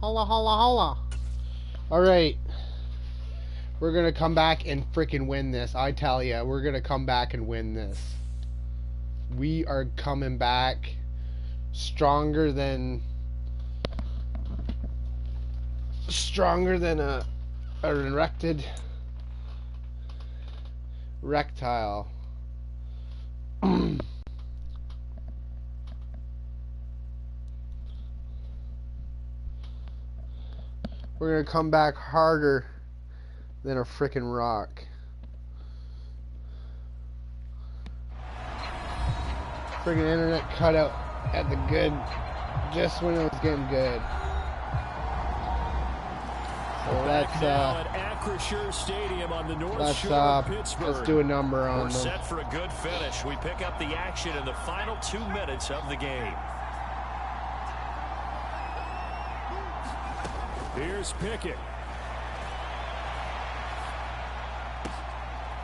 Holla, holla, holla. Alright. We're gonna come back and freaking win this. I tell ya, we're gonna come back and win this. We are coming back stronger than a erected rectile. We're gonna come back harder than a frickin' rock. Friggin' internet cut out at the good, just when it was getting good. So let's do a number on them. We're set for a good finish. We pick up the action in the final 2 minutes of the game. Here's Pickett.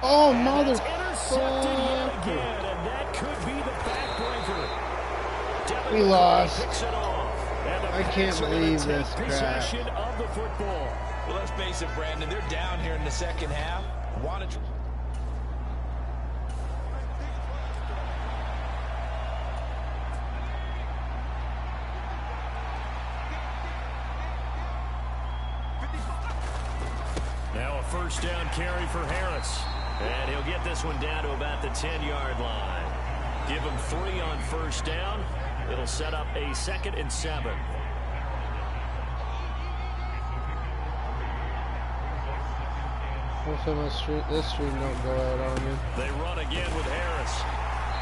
Oh, mother! Intercepted yet again, and that could be the backbreaker. We lost. I can't believe this crap. Possession of the football. Well, let's face it, Brandon. They're down here in the second half. Now a first down carry for Harris. And he'll get this one down to about the 10-yard line. Give him 3 on first down. It'll set up a 2nd and 7. Hopefully this stream don't go out on me. They run again with Harris.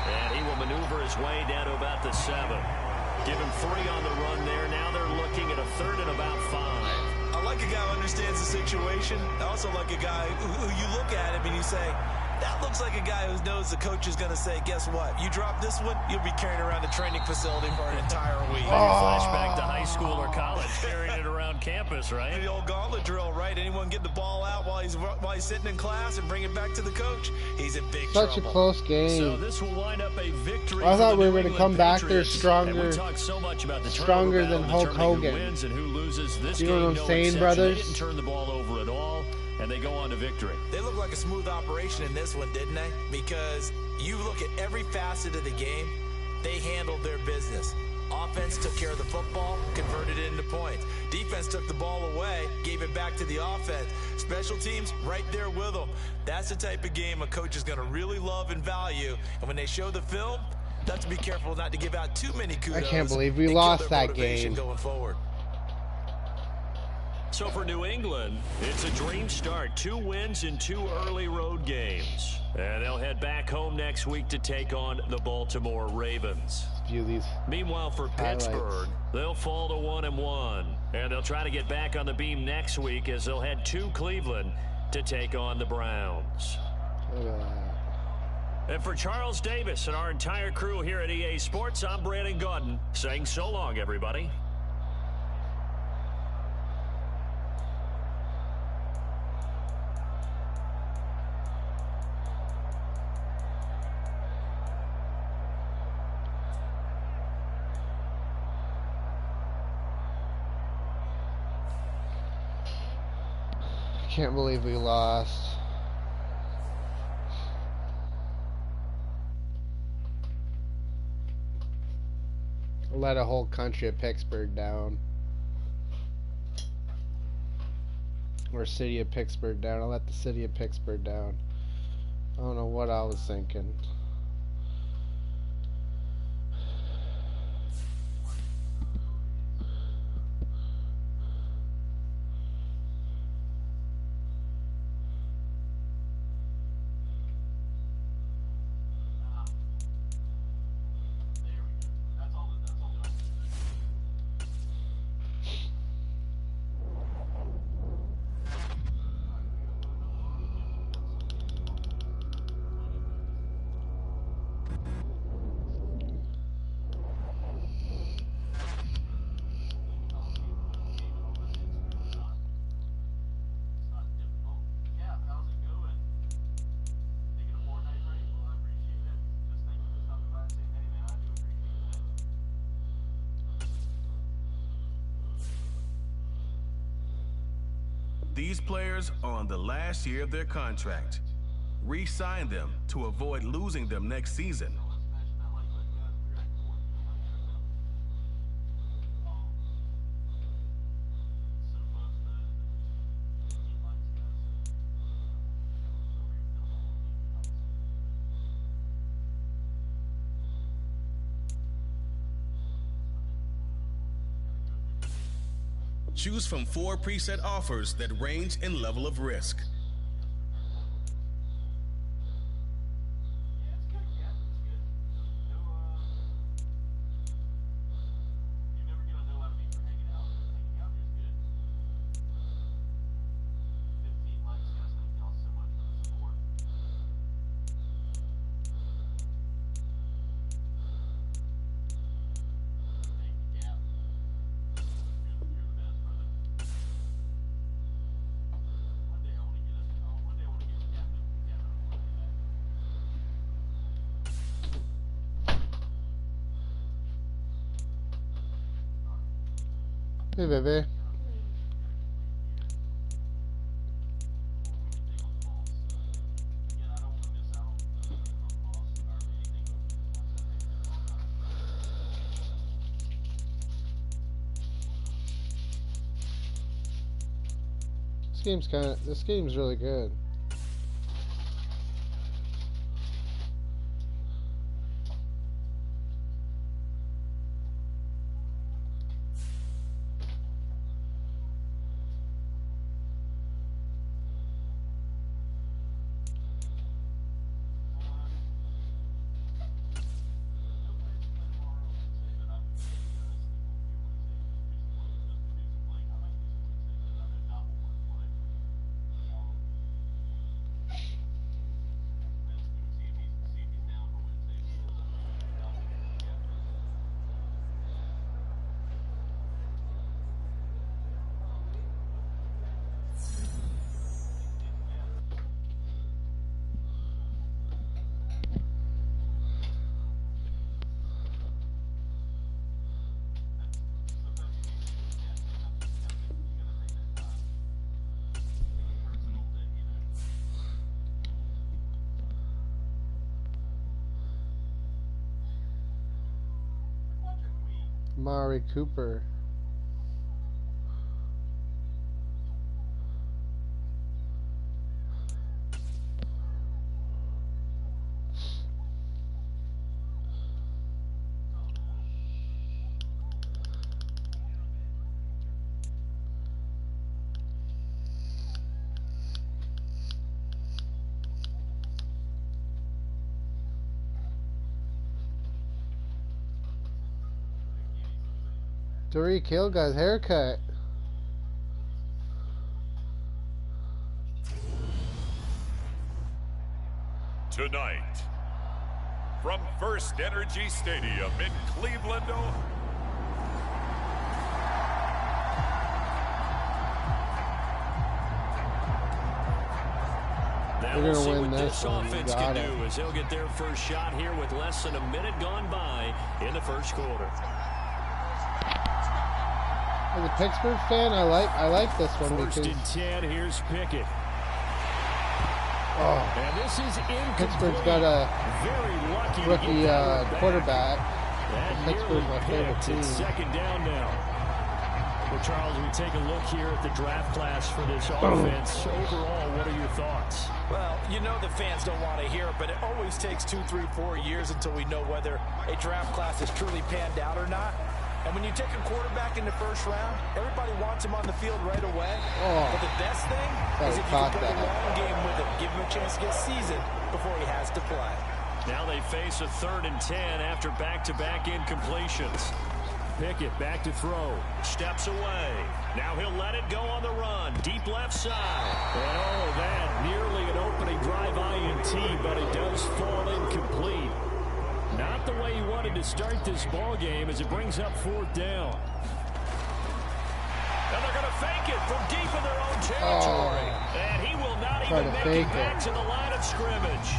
And he will maneuver his way down to about the 7. Give him 3 on the run there. Now they're looking at a 3rd and about 5. I like a guy who understands the situation. I also like a guy who you look at him and you say, that looks like a guy who knows the coach is going to say, guess what? You drop this one, you'll be carrying around the training facility for an entire week. Flashback to high school or college, carrying it around campus, right? The old gauntlet drill, right? Anyone get the ball out while he's sitting in class and bring it back to the coach? He's in big trouble. Such a close game. So this will wind up a victory. I thought we were going to come back there stronger, stronger than Hulk Hogan. Wins and who loses this you know what I'm saying, brothers? They didn't turn the ball over at all, and they go on to victory. They look like a smooth operation in this one, didn't they? Because you look at every facet of the game, they handled their business. Offense took care of the football, converted it into points. Defense took the ball away, gave it back to the offense. Special teams, right there with them. That's the type of game a coach is going to really love and value. And when they show the film, you have to be careful not to give out too many kudos. I can't believe we lost that game. Going forward. So for New England, it's a dream start. 2 wins in 2 early road games. And they'll head back home next week to take on the Baltimore Ravens. View these. Meanwhile, for Pittsburgh, highlights. they'll fall to 1-1. And they'll try to get back on the beam next week as they'll head to Cleveland to take on the Browns. Look at that. And for Charles Davis and our entire crew here at EA Sports, I'm Brandon Gaudin saying so long, everybody. Can't believe we lost. Let a whole country of Pittsburgh down. Or city of Pittsburgh down. I let the city of Pittsburgh down. I don't know what I was thinking. these players are on the last year of their contract. Re-sign them to avoid losing them next season. Choose from 4 preset offers that range in level of risk. Hey, baby. This game's really good. Mari Cooper. Tariq Hill got his haircut. Tonight, from First Energy Stadium in Cleveland, Ohio. Now we'll see what this offense can do as they'll get their first shot here with less than a minute gone by in the first quarter. As a Pittsburgh fan, I like this one First because and 10, here's Pickett. And this is incomplete. Pittsburgh's got a very lucky rookie quarterback. Pittsburgh's my favorite team. It's second down now. Well, Charles, we take a look here at the draft class for this offense. Overall, what are your thoughts? Well, you know the fans don't want to hear it, but it always takes 2, 3, 4 years until we know whether a draft class is truly panned out or not. And when you take a quarterback in the first round, everybody wants him on the field right away. But the best thing is if you can play a long game with him, give him a chance to get seasoned before he has to play. Now they face a 3rd and 10 after back-to-back incompletions. Pickett back to throw. Steps away. Now he'll let it go on the run. Deep left side. And that nearly an opening drive INT, but it does fall incomplete. Not the way he wanted to start this ball game as it brings up 4th down. And they're going to fake it from deep in their own territory. And he will not even make it back to the line of scrimmage.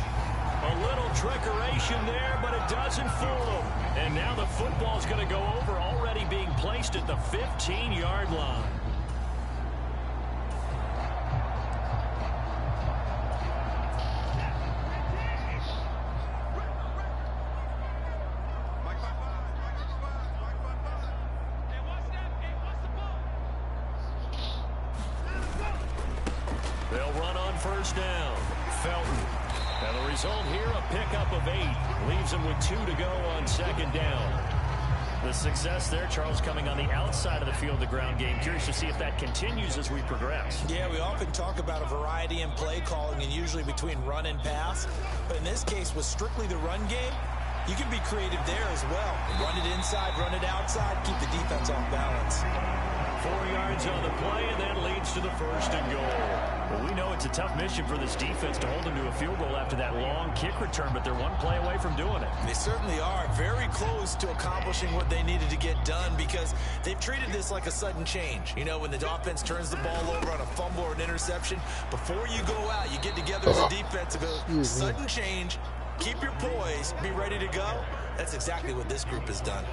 A little trickeration there, but it doesn't fool him. And now the football's going to go over, already being placed at the 15-yard line. They'll run on first down. Felton. And the result here, a pickup of 8. Leaves them with 2 to go on second down. The success there, Charles, coming on the outside of the field, the ground game. Curious to see if that continues as we progress. Yeah, we often talk about a variety in play calling and usually between run and pass. But in this case, with strictly the run game, you can be creative there as well. Run it inside, run it outside, keep the defense off balance. 4 yards on the play, and that leads to the first and goal. Well, we know it's a tough mission for this defense to hold them to a field goal after that long kick return, but they're one play away from doing it. They certainly are very close to accomplishing what they needed to get done because they've treated this like a sudden change. You know, when the offense turns the ball over on a fumble or an interception, before you go out, you get together as a defense and go, sudden change, keep your poise, be ready to go. That's exactly what this group has done.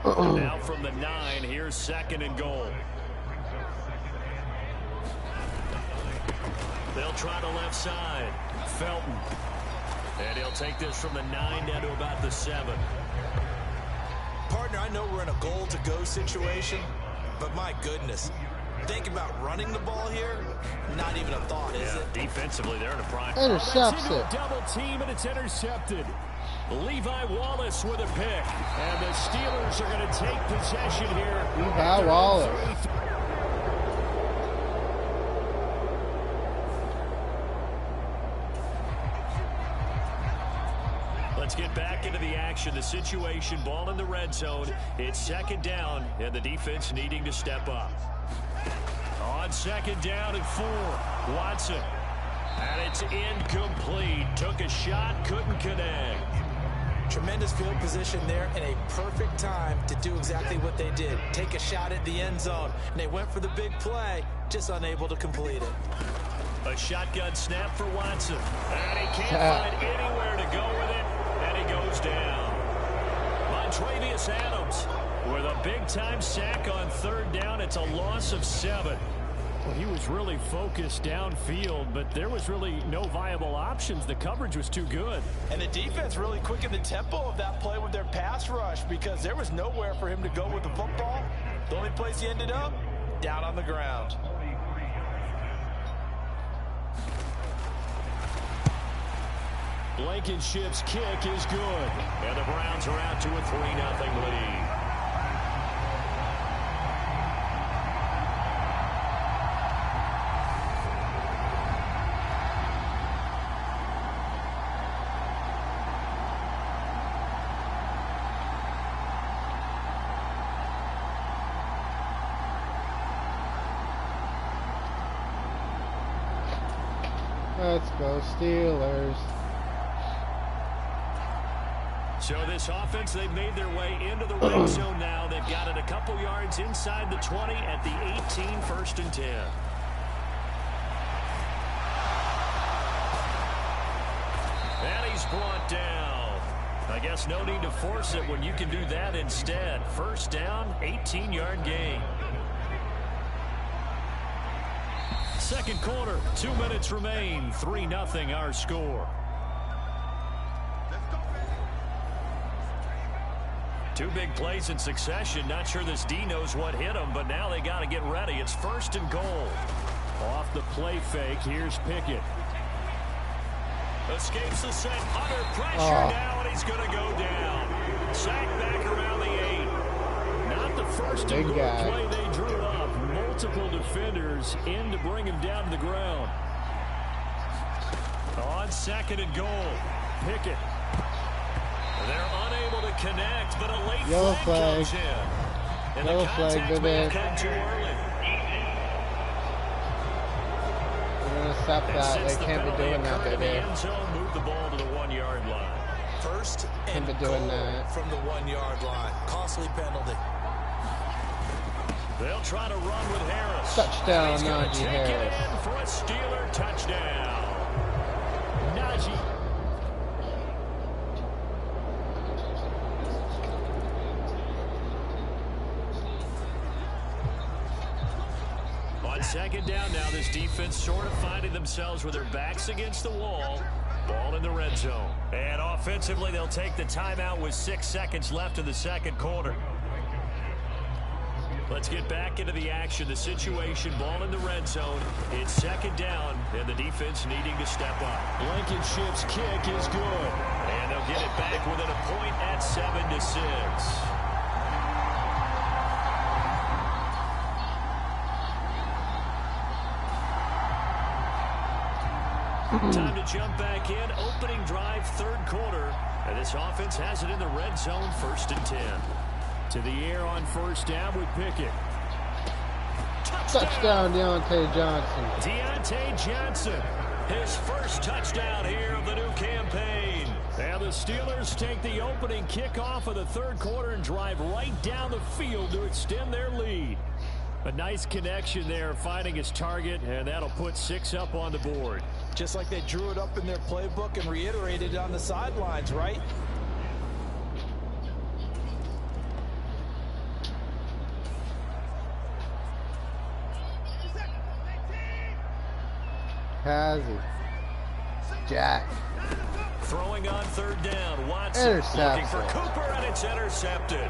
Now from the 9, here's second and goal. They'll try the left side. Felton. And he'll take this from the 9 down to about the 7. Partner, I know we're in a goal-to-go situation, but my goodness. Think about running the ball here, not even a thought, is it? Defensively, they're in a prime. Intercepts it. Double team, and it's intercepted. Levi Wallace with a pick. And the Steelers are going to take possession here. Levi Wallace. Let's get back into the action. The situation, ball in the red zone. It's second down, and the defense needing to step up. On second down and 4, Watson. And it's incomplete. Took a shot, couldn't connect. Tremendous field position there and a perfect time to do exactly what they did. Take a shot at the end zone. And they went for the big play, just unable to complete it. A shotgun snap for Watson. And he can't find anywhere to go with it. And he goes down. Montravius Adams with a big-time sack on third down. It's a loss of 7. Well, he was really focused downfield, but there was really no viable options. The coverage was too good. And the defense really quickened the tempo of that play with their pass rush because there was nowhere for him to go with the football. The only place he ended up, down on the ground. Blankenship's kick is good. And the Browns are out to a 3-0 lead. Let's go Steelers. So this offense, they've made their way into the red zone now. They've got it a couple yards inside the 20 at the 18, first and 10. And he's brought down. I guess no need to force it when you can do that instead. First down, 18-yard gain. Second quarter, 2 minutes remain. 3-0 our score. Two big plays in succession. Not sure this D knows what hit him, but now they got to get ready. It's first and goal. Off the play fake, here's Pickett. Escapes the set, under pressure now, and he's going to go down. Sacked back around the 8. Not the first and goal play they drew up. Multiple defenders in to bring him down to the ground. On second and goal, Pickett. They're unable to connect, but a late yellow flag comes in. And yellow the contact may have come too early. We're going to stop that. They can't be doing that, baby. End zone, move the ball to the 1-yard line. First and Can't be doing goal that. from the 1-yard line. Costly penalty. They'll try to run with Harris. Touchdown, He's going to Najee take it Harris. in for a Steeler touchdown. Najee. On second down now, this defense sort of finding themselves with their backs against the wall. Ball in the red zone. And offensively, they'll take the timeout with 6 seconds left in the second quarter. Let's get back into the action. The situation, ball in the red zone. It's second down, and the defense needing to step up. Blankenship's kick is good. And they'll get it back within a point at 7-6. Time to jump back in. Opening drive, third quarter. And this offense has it in the red zone, 1st and 10. To the air on first down with Pickett. Touchdown, Deontay Johnson. Deontay Johnson, his first touchdown here of the new campaign. And the Steelers take the opening kickoff of the third quarter and drive right down the field to extend their lead. A nice connection there, finding his target, and that'll put 6 up on the board. Just like they drew it up in their playbook and reiterated it on the sidelines, right? Has he? Jack. Throwing on third down. Watson Intercepted. looking for Cooper, and it's intercepted.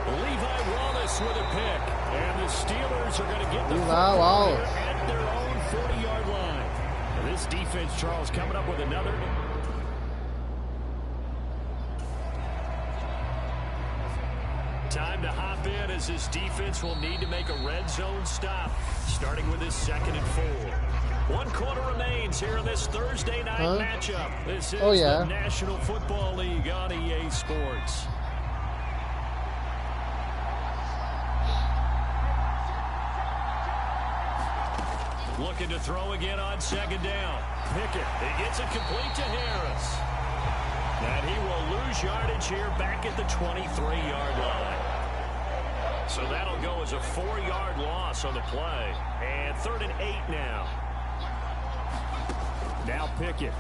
Levi Wallace with a pick. And the Steelers are going to get the Levi Wallace at their own 40-yard line. And this defense, Charles, coming up with another. Time to hop in as this defense will need to make a red zone stop, starting with this 2nd and 4. 1 quarter remains here in this Thursday night matchup. This is the National Football League on EA Sports. Looking to throw again on 2nd down. Pickett, he gets it complete to Harris. And he will lose yardage here back at the 23-yard line. So that'll go as a 4-yard loss on the play. And 3rd and 8 now. Now Pickett.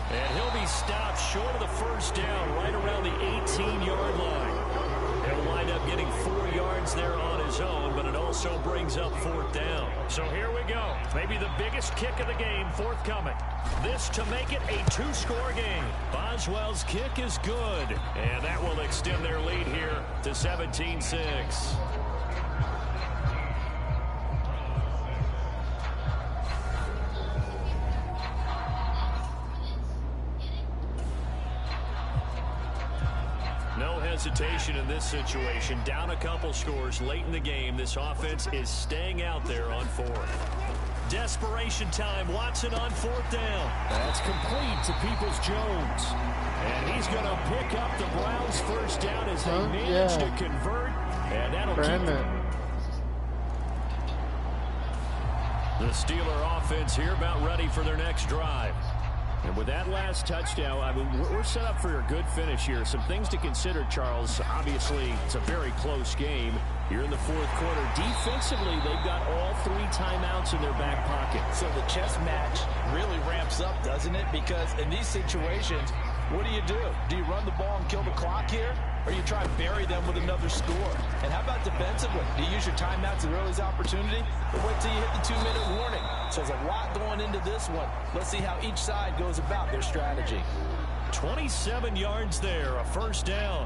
And he'll be stopped short of the first down right around the 18-yard line. He'll wind up getting 4 yards there on his own, but it also brings up 4th down. So here we go. Maybe the biggest kick of the game forthcoming. This to make it a 2-score game. Boswell's kick is good, and that will extend their lead here to 17-6. No hesitation in this situation. Down a couple scores late in the game. This offense is staying out there on 4th. Desperation time. Watson on 4th down. That's complete to Peoples-Jones. And he's going to pick up the Browns' first down as they manage to convert. And that'll keep them. The Steeler offense here about ready for their next drive. And with that last touchdown, I mean, we're set up for a good finish here. Some things to consider, Charles. Obviously, it's a very close game. You're in the 4th quarter. Defensively, they've got all 3 timeouts in their back pocket. So the chess match really ramps up, doesn't it? Because in these situations, what do? Do you run the ball and kill the clock here? Or you try and bury them with another score? And how about defensively? Do you use your timeouts at early opportunity? Or wait till you hit the 2-minute warning? So there's a lot going into this one. Let's see how each side goes about their strategy. 27 yards there, a first down.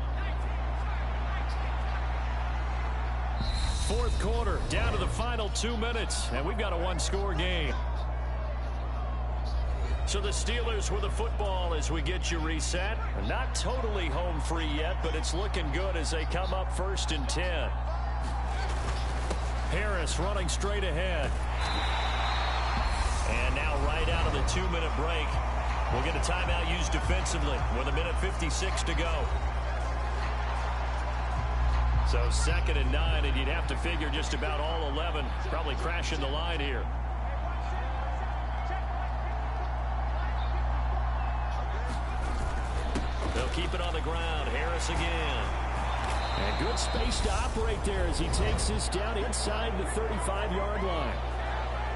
4th quarter, down to the final 2 minutes, and we've got a 1-score game. So the Steelers with the football as we get you reset. Not totally home free yet, but it's looking good as they come up 1st and 10. Harris running straight ahead. And now right out of the 2-minute break, we'll get a timeout used defensively with 1:56 to go. So 2nd and 9, and you'd have to figure just about all 11 probably crashing the line here. They'll keep it on the ground. Harris again. And good space to operate there as he takes this down inside the 35-yard line.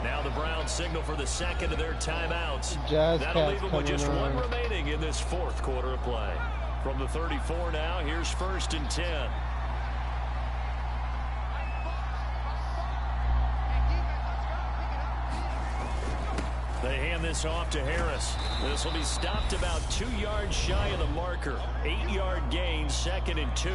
Now the Browns signal for the 2nd of their timeouts. That'll leave them with just 1 remaining in this 4th quarter of play. From the 34 now, here's 1st and 10. They They hand this off to Harris. This will be stopped about 2 yards shy of the marker. 8-yard gain, 2nd and 2.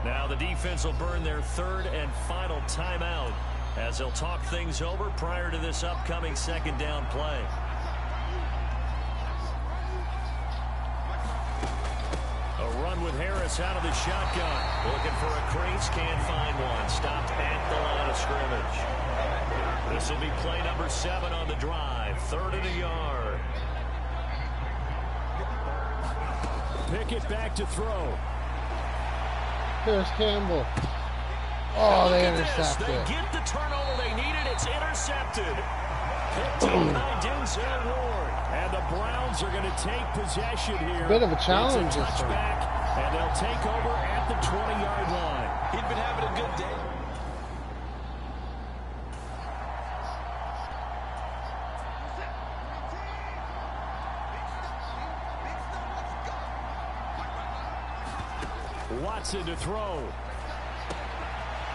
Now the defense will burn their 3rd and final timeout as they'll talk things over prior to this upcoming 2nd down play. A run with Harris out of the shotgun. Looking for a crease, can't find one. Stopped at the line of scrimmage. This will be play number 7 on the drive. 3rd and a yard. Pickett back to throw. Here's Campbell. Oh, they intercepted. They get the turnover they needed. It's intercepted. Picked up by Denzel Ward. And the Browns are going to take possession here. Bit of a challenge It's a this time. touchback, and they'll take over at the 20-yard line. He'd been having a good day. Watson to throw.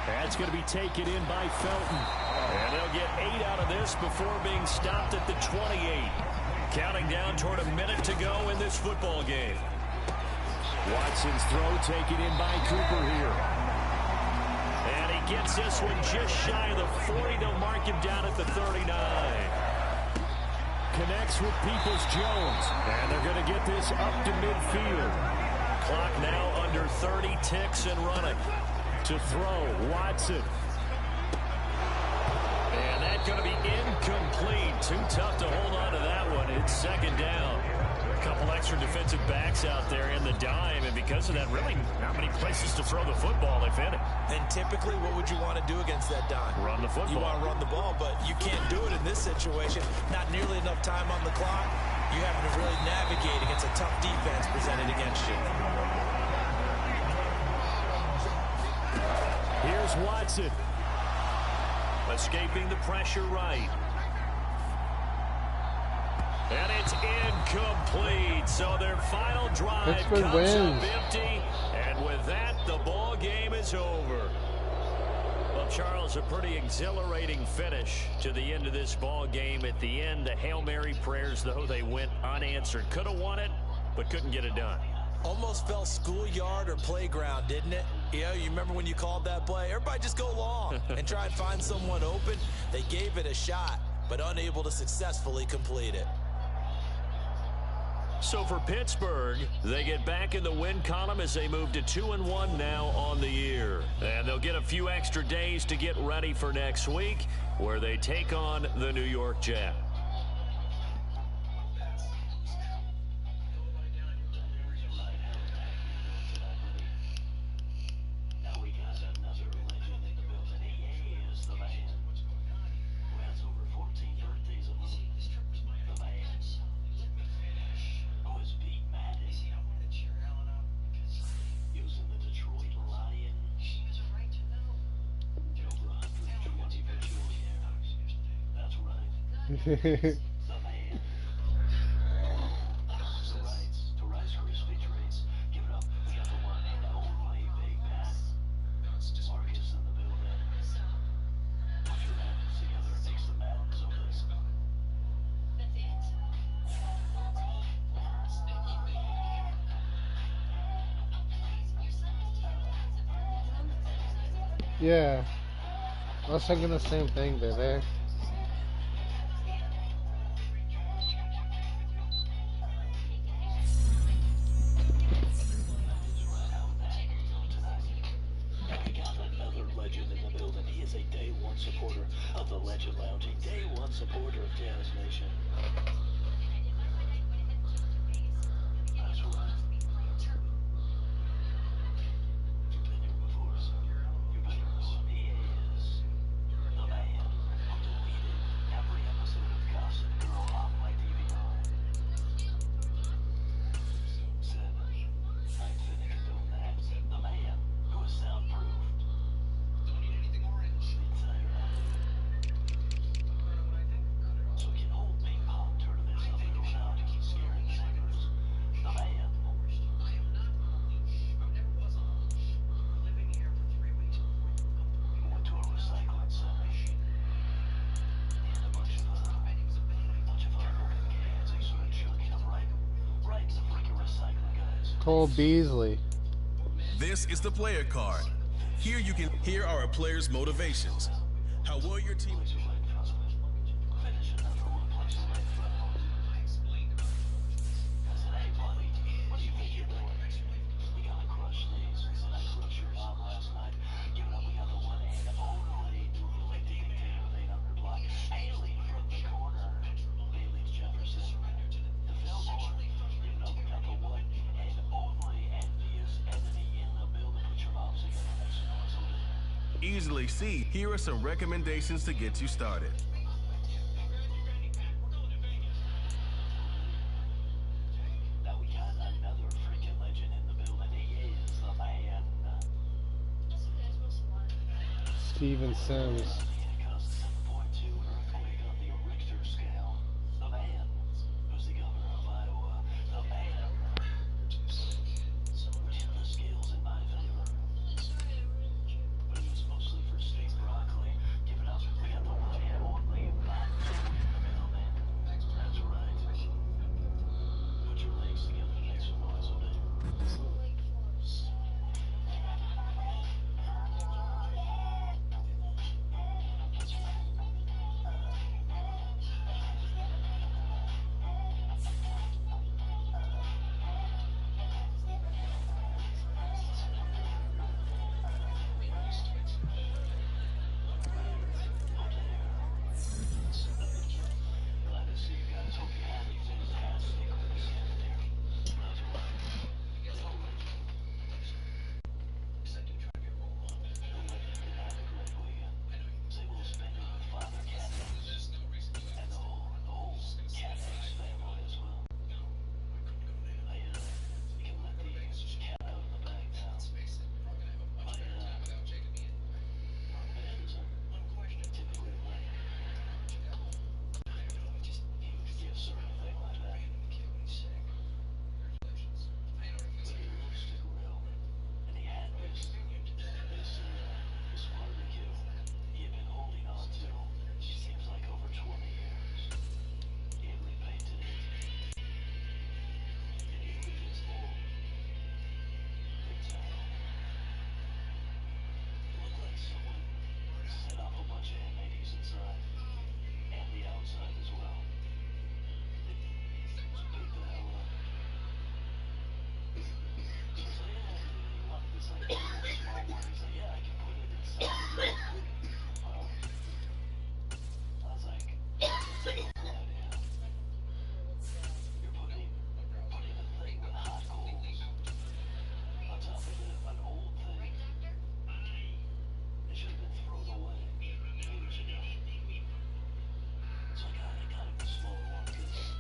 That's going to be taken in by Felton. And they'll get 8 out of this before being stopped at the 28. Counting down toward a minute to go in this football game. Watson's throw taken in by Cooper here. And he gets this one just shy of the 40. They'll mark him down at the 39. Connects with Peoples-Jones. And they're going to get this up to midfield. Clock now under 30, ticks and running. To throw, Watson. And that's going to be incomplete. Too tough to hold on to that one. It's 2nd down. A couple extra defensive backs out there in the dime, and because of that, really not many places to throw the football, if any. And typically, what would you want to do against that dime? Run the football. You want to run the ball, but you can't do it in this situation. Not nearly enough time on the clock. You having to really navigate against a tough defense presented against you. Here's Watson. Escaping the pressure right. And it's incomplete. So their final drive Pittsburgh comes wins. up empty. And with that, the ball game is over. Well, Charles, a pretty exhilarating finish to the end of this ball game. At the end, the Hail Mary prayers, though, they went unanswered. Could have won it, but couldn't get it done. Almost felt schoolyard or playground, didn't it? Yeah, you remember when you called that play? Everybody just go long and try and find someone open. They gave it a shot, but unable to successfully complete it. So for Pittsburgh, they get back in the win column as they move to 2-1 now on the year. And they'll get a few extra days to get ready for next week, where they take on the New York Jets. Yeah. I was thinking the same thing, baby. Supporter of the Legend Lounge, a day one supporter of Jazz Nation. That's right. Been here before, so you better listen. He is the man who deleted every episode of Gossip Girl off my DVR. 7. I'm finna condone that. The man who is soundproofed. Don't need anything more inside. So get old ping pong tournament. Cole Beasley. This is the player card. Here you can hear our players' motivations. How well your team. Easily see, here are some recommendations to get you started. Now we got another freaking legend in the building. He is the man. Steven Sims. It caused a 7.2 earthquake on the Richter scale. The man was the governor of Iowa. The man. Tipped the scales in my favor. But it was mostly for steak broccoli. Give it up. We got the one and only Macho in the building. That's right. Put your legs together and make some noise, okay? Glad to see you guys. Hope you had a fantastic weekend there. That's right. Didn't have a great weekend. Was able to spend it with Father Cat and the whole Cat family as well. I can let the cat out of the bag now. My dad isn't typically like huge gifts or anything like that. But he loves to grill, and he had this barbecue he had been holding on to, seems like over 20 years. He had repainted it, and he was just old. Big time. It looked like someone set off a bunch of M80s inside, and the outside as well. So pick the hell up. So I was like, yeah, you want this like little small one? He's like, yeah, I can put it inside. I was like, that's a cool idea. You're putting a thing with hot coals on top of an old thing. It should have been thrown away years ago. So I got him a smaller one because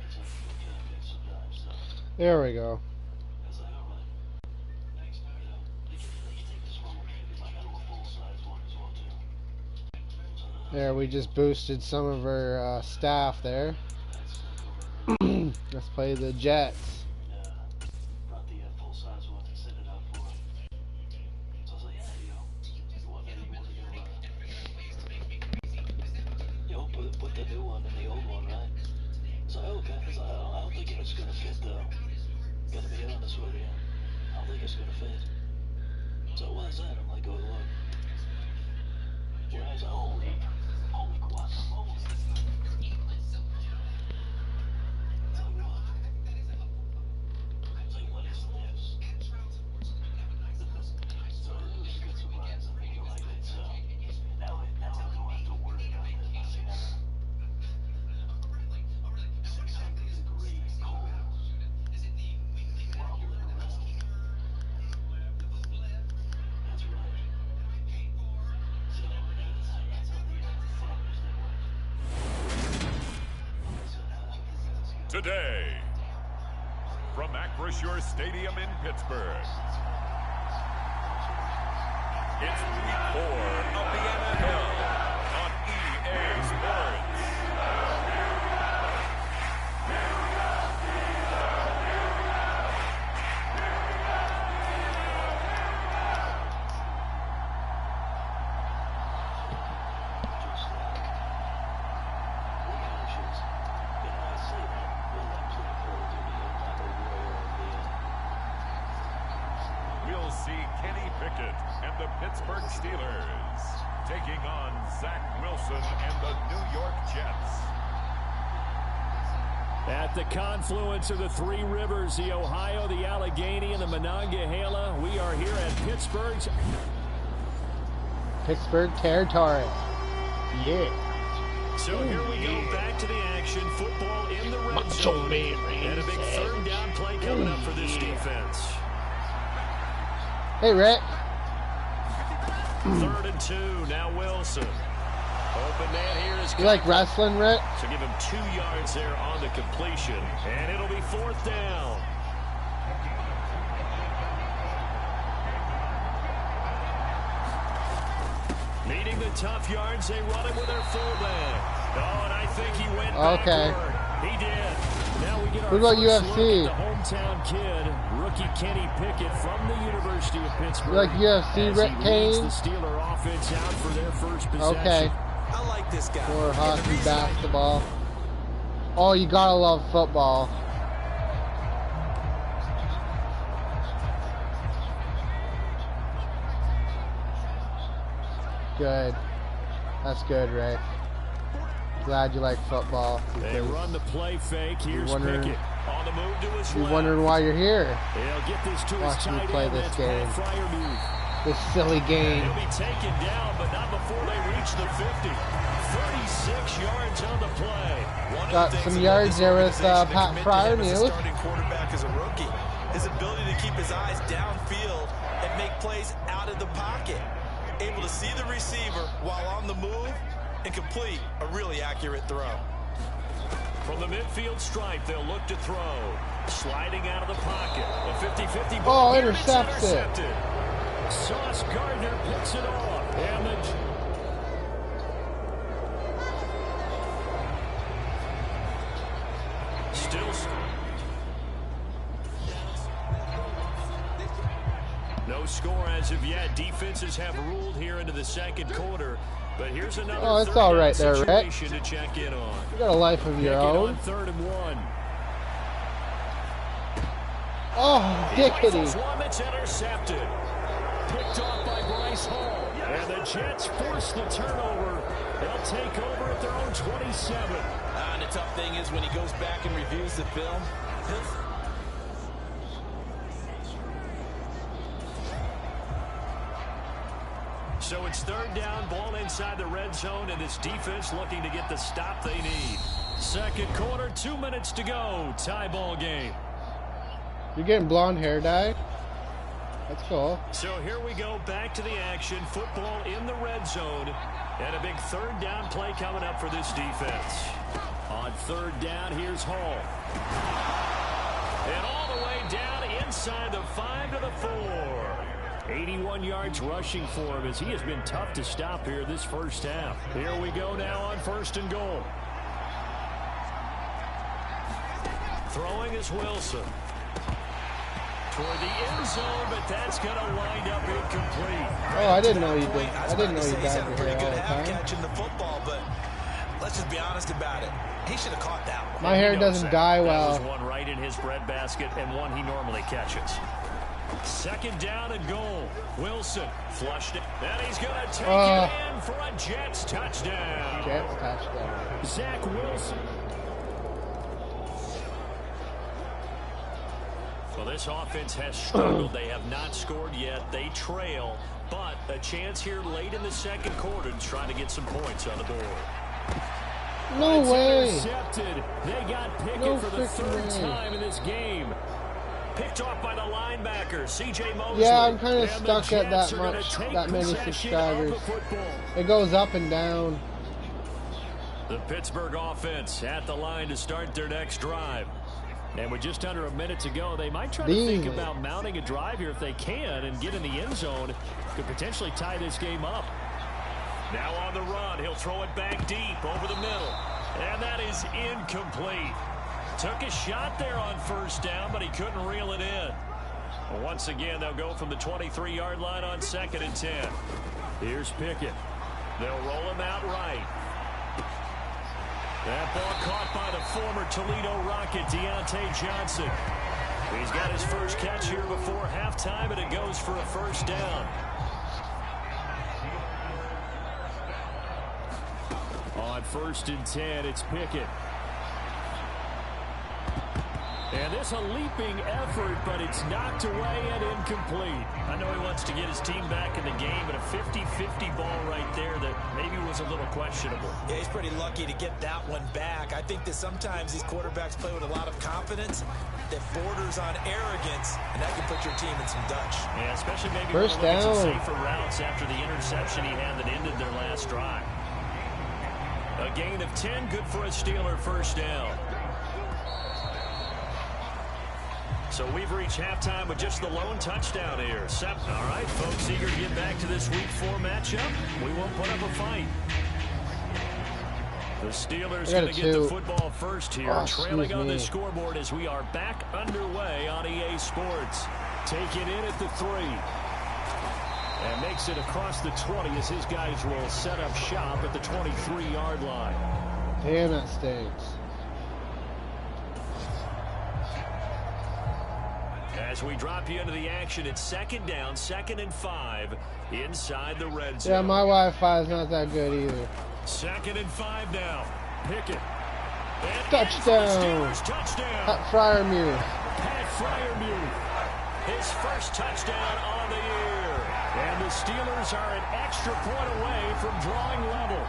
it's like for camping sometimes. So There we go. I was like, alright. They can take this one. I got him a full-size one as well too. So There, we just boosted some of our staff there. that's like over. Let's play the Jets. Brought the full-size one and set it up for him. So I was like, yeah, you want to put the new one in the old one, right? So okay. I was like, I don't think it's gonna fit though. Gotta be honest with you. I don't think it's gonna fit. So what is that? I'm like, go look. When I was like, holy guacamole. It's like, what? It's like, what is this? So it was a good surprise. I think you liked it. So now I don't have to worry about it. 600-degree cold. Wobbling around. That's right. So that's on the Father's Day. Today, from Acrisure Stadium in Pittsburgh, it's Week 4 of the NFL on EA Sports. will see Kenny Pickett and the Pittsburgh Steelers taking on Zach Wilson and the New York Jets. At the confluence of the three rivers, the Ohio, the Allegheny, and the Monongahela, we are here at Pittsburgh's Pittsburgh territory. Yeah. So here we go, back to the action. Football in the red zone. And a big third down play coming up for this defense. Hey, Rick. 3rd and 2, now Wilson. Open man here is... You like wrestling, Rick? So give him 2 yards there on the completion. And it'll be 4th down. Needing the tough yards, they run it with their fullback. Oh, and I think he went backward. He did. Now we get our what about first UFC? look at the hometown kid, rookie Kenny Pickett from the University of Pittsburgh. You like UFC, Rick Kane? The Steeler offense out for their first possession. Okay. I like this guy. Or hockey, basketball. Oh, you gotta love football. Good. That's good, Rick. Glad you like football. They run the play fake. Here's Pickett on the move to his You're left. wondering why you're here. He'll get this to his Watching you tight play end. this That's game. Pat Freiermuth. This silly game. He'll be taken down, but not before they reach the 50. 36 yards on the play. Got some yards there with Pat Freiermuth. Starting quarterback as a rookie. His ability to keep his eyes downfield and make plays out of the pocket. Able to see the receiver while on the move and complete a really accurate throw. From the midfield stripe, they'll look to throw. Sliding out of the pocket. A 50-50 Oh, ball. intercepted. Sauce Gardner picks it off. And no score as of yet. Defenses have ruled here into the second quarter. But here's another it's all right there, Rick. situation to check in on. You got a life of your own. On 3rd and 1. Oh, dickety. One that's intercepted. Picked off by Bryce Hall. And the Jets force the turnover. They'll take over at their own 27. And the tough thing is when he goes back and reviews the film, So it's 3rd down, ball inside the red zone, and this defense looking to get the stop they need. Second quarter, 2 minutes to go. Tie ball game. You're getting blonde hair dye? That's cool. So here we go, back to the action. Football in the red zone. And a big 3rd down play coming up for this defense. On 3rd down, here's Hall. And all the way down inside the 5 to the 4. 81 yards rushing for him as he has been tough to stop here this first half. Here we go now on 1st and goal. Throwing is Wilson. Toward the end zone, but that's going to wind up incomplete. Oh, I didn't know you did. I didn't know you dyed your hair all the time. catching the football, but let's just be honest about it. He should have caught that one. My hair doesn't dye well. That was one right in his breadbasket and one he normally catches. 2nd down and goal. Wilson flushed it. And he's going to take it in for a Jets touchdown. Jets touchdown. Zach Wilson. Well, this offense has struggled. They have not scored yet. They trail, but a chance here late in the second quarter to try to get some points on the board. No way. Intercepted. They got Pickett for the 3rd time in this game. Picked off by the linebacker, C.J. Mosley. Yeah, I'm kind of stuck at that many subscribers. It goes up and down. The Pittsburgh offense at the line to start their next drive. And with just under a minute to go, they might try to think about mounting a drive here if they can and get in the end zone. Could potentially tie this game up. Now on the run, he'll throw it back deep over the middle. And that is incomplete. Took a shot there on 1st down, but he couldn't reel it in. Well, once again, they'll go from the 23-yard line on 2nd and 10. Here's Pickett. They'll roll him out right. That ball caught by the former Toledo Rocket, Deontay Johnson. He's got his first catch here before halftime, and it goes for a first down. On 1st and 10, it's Pickett. And this a leaping effort, but it's knocked away and incomplete. I know he wants to get his team back in the game, but a 50-50 ball right there that maybe was a little questionable. Yeah, he's pretty lucky to get that one back. I think that sometimes these quarterbacks play with a lot of confidence that borders on arrogance, and that can put your team in some Dutch. Yeah, especially maybe first when some down. safer routes after the interception he had that ended their last drive. A gain of 10, good for a Steeler first down. So we've reached halftime with just the lone touchdown here. All right, folks, eager to get back to this Week 4 matchup. We won't put up a fight. The Steelers going to get the football first here, trailing on the scoreboard as we are back underway on EA Sports. Take it in at the 3. And makes it across the 20 as his guys will set up shop at the 23-yard line. Damn, that stinks. As we drop you into the action, it's 2nd down, 2nd and 5 inside the red zone. Yeah, my Wi-Fi is not that good either. 2nd and 5 now. Pickett. Touchdown. Touchdown. Pat Fryermuth. Pat Fryermuth. His first touchdown on the year. And the Steelers are an extra point away from drawing level.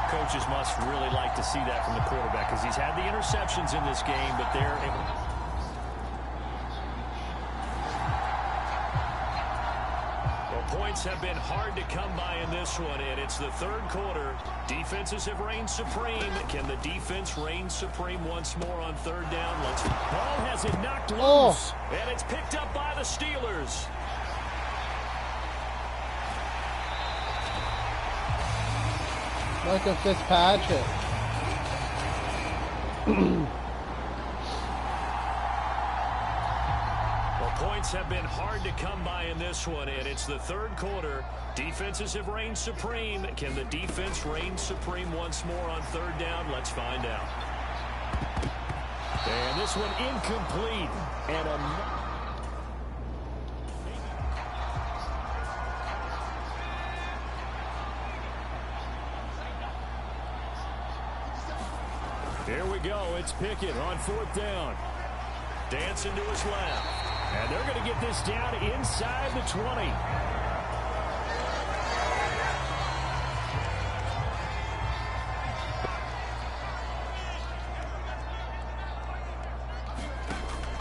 Coaches must really like to see that from the quarterback because he's had the interceptions in this game, but they're able. Well, points have been hard to come by in this one, and it's the 3rd quarter. Defenses have reigned supreme. Can the defense reign supreme once more on 3rd down? Ball has it knocked loose, and it's picked up by the Steelers. Michael Fitzpatrick. Well, points have been hard to come by in this one, and it's the 3rd quarter. Defenses have reigned supreme. Can the defense reign supreme once more on 3rd down? Let's find out. And this one incomplete. And here we go. It's Pickett on 4th down. Dancing to his left. And they're going to get this down inside the 20.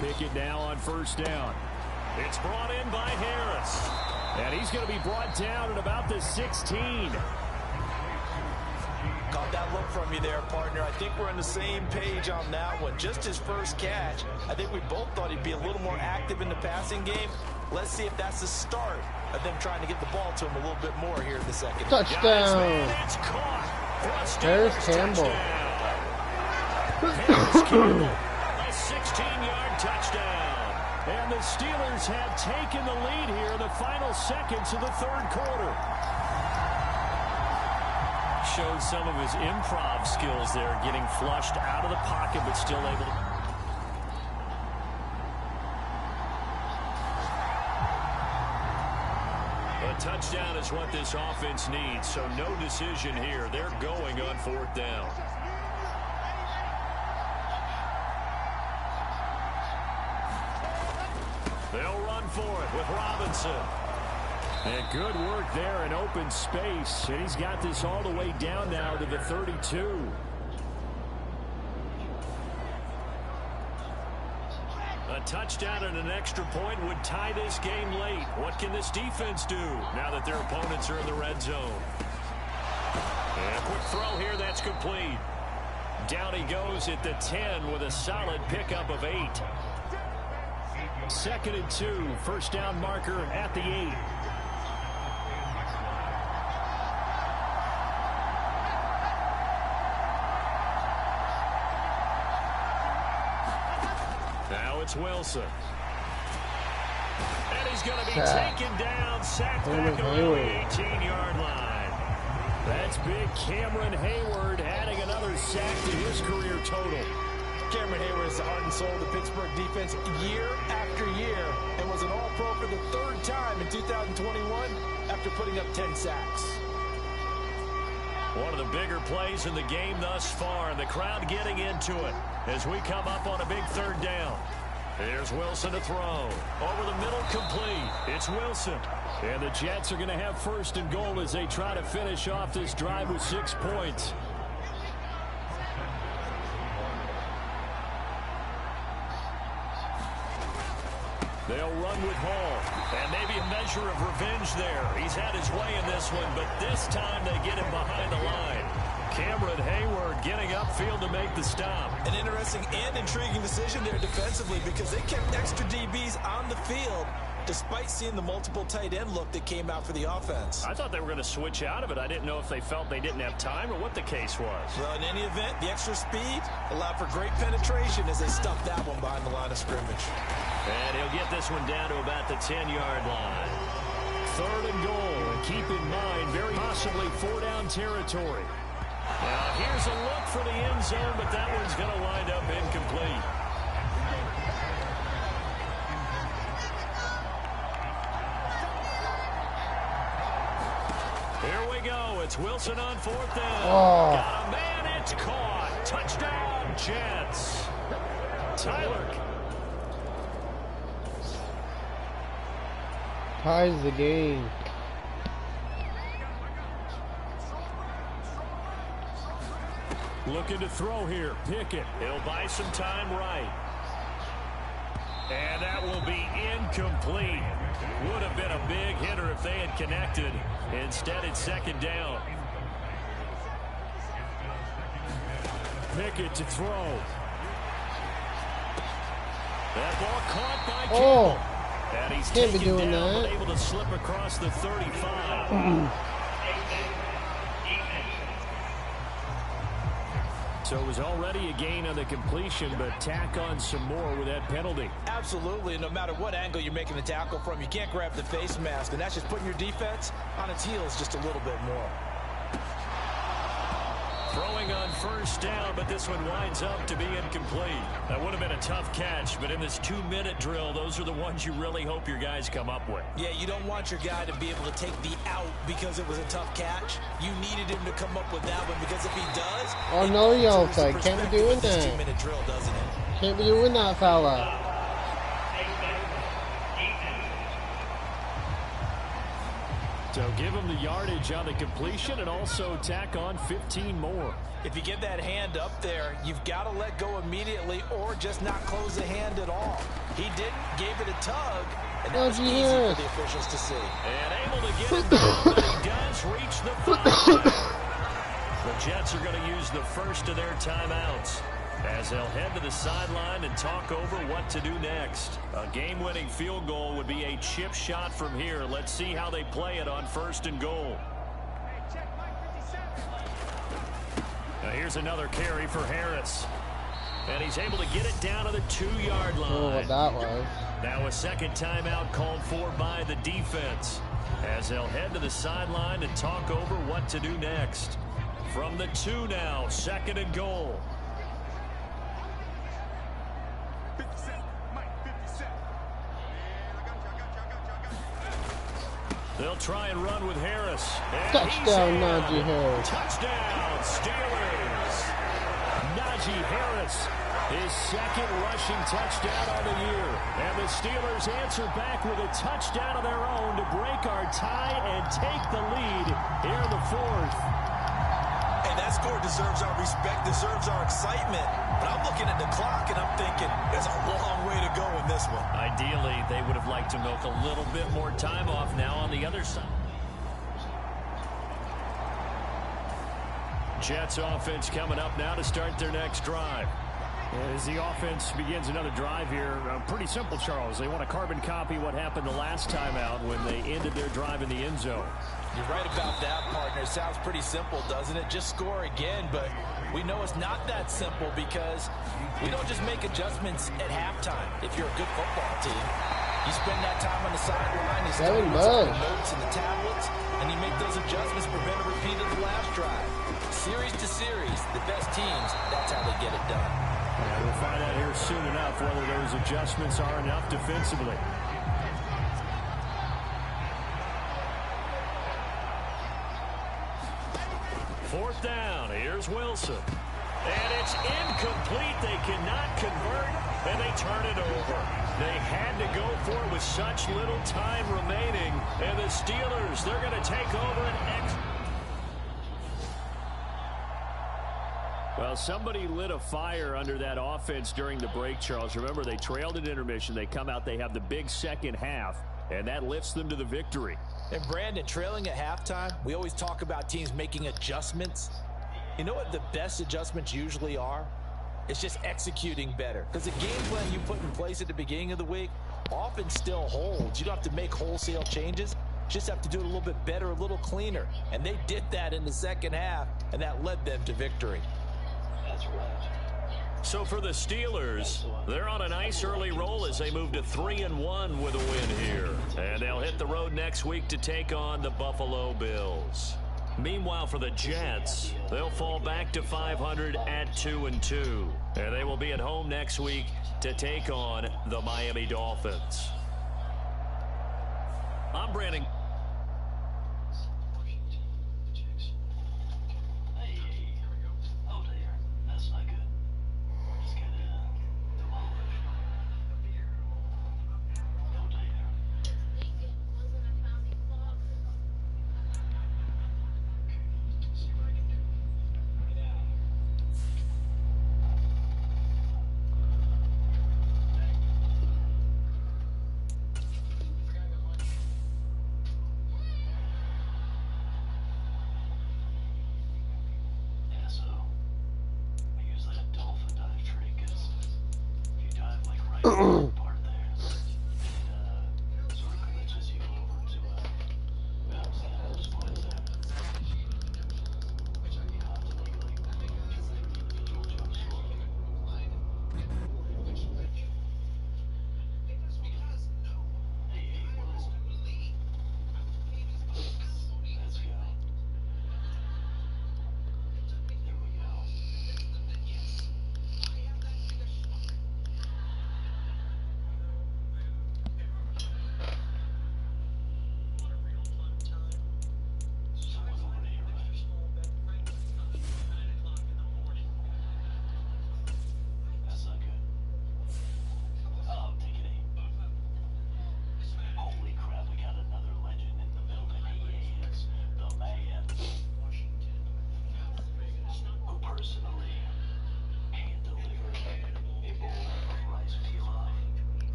Pickett now on 1st down. It's brought in by Harris. And he's going to be brought down at about the 16. Caught that look from you there, partner. I think we're on the same page on that one. Just his first catch. I think we both thought he'd be a little more active in the passing game. Let's see if that's the start of them trying to get the ball to him a little bit more here in the 2nd. Touchdown. It's caught. There's Campbell. Harris Campbell. A 16-yard touchdown. And the Steelers have taken the lead here in the final seconds of the 3rd quarter. Showed some of his improv skills there, getting flushed out of the pocket, but still able to. A touchdown is what this offense needs, so no decision here. They're going on 4th down. They'll run for it with Robinson. And good work there in open space. And he's got this all the way down now to the 32. A touchdown and an extra point would tie this game late. What can this defense do now that their opponents are in the red zone? And a quick throw here, that's complete. Down he goes at the 10 with a solid pickup of 8. 2nd and 2, 1st down marker at the 8. Now it's Wilson. And he's going to be taken down, sacked back around the 18-yard line. That's big Cameron Hayward adding another sack to his career total. Cameron Hayward is the heart and soul of the Pittsburgh defense year after year and was an All-Pro for the third time in 2021 after putting up 10 sacks. One of the bigger plays in the game thus far, and the crowd getting into it as we come up on a big third down. Here's Wilson to throw. Over the middle, complete. It's Wilson. And the Jets are going to have first and goal as they try to finish off this drive with 6 points. They'll run with Hall. And maybe a measure of revenge there. He's had his way in this one, but this time they get him behind the line. Cameron Hayward getting upfield to make the stop. An interesting and intriguing decision there defensively because they kept extra DBs on the field despite seeing the multiple tight end look that came out for the offense. I thought they were going to switch out of it. I didn't know if they felt they didn't have time or what the case was. Well, in any event, the extra speed allowed for great penetration as they stuffed that one behind the line of scrimmage. And he'll get this one down to about the 10-yard line. Third and goal. And keep in mind, very possibly 4-down territory. Now, here's a look for the end zone, but that one's going to wind up incomplete. Here we go. It's Wilson on 4th down. Oh. Got a man. It's caught. Touchdown, Jets. Tyler. Ties the game. Looking to throw here. Pickett. He'll buy some time right. And that will be incomplete. Would have been a big hitter if they had connected. Instead, it's 2nd down. Pickett to throw. That ball caught by Campbell. And he's can't be taken doing down, that. but able to slip across the 35. So it was already a gain on the completion, but tack on some more with that penalty. Absolutely. No matter what angle you're making the tackle from, you can't grab the face mask, and that's just putting your defense on its heels just a little bit more. Throwing on 1st down, but this one winds up to be incomplete. That would have been a tough catch, but in this 2-minute drill, those are the ones you really hope your guys come up with. Yeah, you don't want your guy to be able to take the out because it was a tough catch. You needed him to come up with that one because if he does... Oh, no, Yelta. Can't be doing this that. 2-minute drill, doesn't it? Can't be doing that, fella. So give him the yardage on the completion and also tack on 15 more. If you get that hand up there, you've got to let go immediately or just not close the hand at all. He didn't, gave it a tug, and that was easy for the officials to see. And able to get him down, but he does reach the 5. The Jets are going to use the first of their timeouts as they'll head to the sideline and talk over what to do next. A game-winning field goal would be a chip shot from here. Let's see how they play it on 1st and goal. Now here's another carry for Harris. And he's able to get it down to the 2-yard line. Oh, what that was. Now a 2nd timeout called for by the defense as they'll head to the sideline and talk over what to do next. From the 2 now, 2nd and goal. They'll try and run with Harris. And Touchdown, Najee Harris. Touchdown, Steelers. Najee Harris, his 2nd rushing touchdown on the year. And the Steelers answer back with a touchdown of their own to break our tie and take the lead here in the 4th. Hey, that score deserves our respect, deserves our excitement. But I'm looking at the clock and I'm thinking there's a long way to go in this one. Ideally, they would have liked to milk a little bit more time off now on the other side. Jets offense coming up now to start their next drive. As the offense begins another drive here, pretty simple, Charles. They want to carbon copy what happened the last time out when they ended their drive in the end zone. You're right about that, partner. It sounds pretty simple, doesn't it? Just score again, but we know it's not that simple because we don't just make adjustments at halftime if you're a good football team. You spend that time on the sideline, you study what's on the notes and the tablets, and you make those adjustments, prevent a repeat of the last drive. Series to series, the best teams, that's how they get it done. And we'll find out here soon enough whether those adjustments are enough defensively. Fourth down. Here's Wilson. And it's incomplete. They cannot convert, and they turn it over. They had to go for it with such little time remaining. And the Steelers, they're going to take over an Well, somebody lit a fire under that offense during the break, Charles. Remember, they trailed at intermission. They come out, they have the big second half, and that lifts them to the victory. And Brandon, trailing at halftime, we always talk about teams making adjustments. You know what the best adjustments usually are? It's just executing better. Because the game plan you put in place at the beginning of the week often still holds. You don't have to make wholesale changes. Just have to do it a little bit better, a little cleaner. And they did that in the second half, and that led them to victory. That's right. So for the Steelers, they're on a nice early roll as they move to 3-1 with a win here. And they'll hit the road next week to take on the Buffalo Bills. Meanwhile, for the Jets, they'll fall back to 500 at 2-2. And they will be at home next week to take on the Miami Dolphins. I'm Brandon.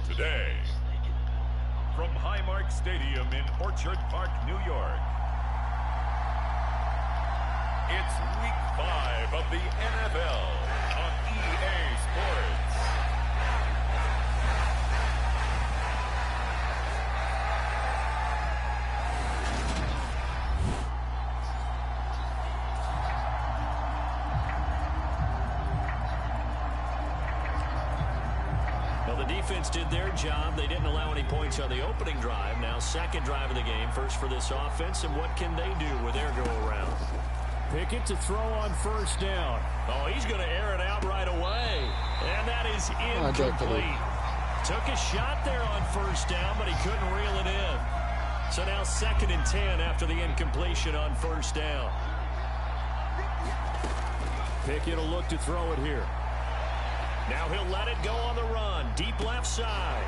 Today, from Highmark Stadium in Orchard Park, New York, it's Week 5 of the NFL on EA Sports. Defense did their job. They didn't allow any points on the opening drive. Now second drive of the game, first for this offense, and what can they do with their go-around? Pickett to throw on first down. Oh, he's going to air it out right away, and that is incomplete. Took a shot there on first down, but he couldn't reel it in. So now 2nd and 10 after the incompletion on first down. Pickett will look to throw it here. Now he'll let it go on the run. Deep left side.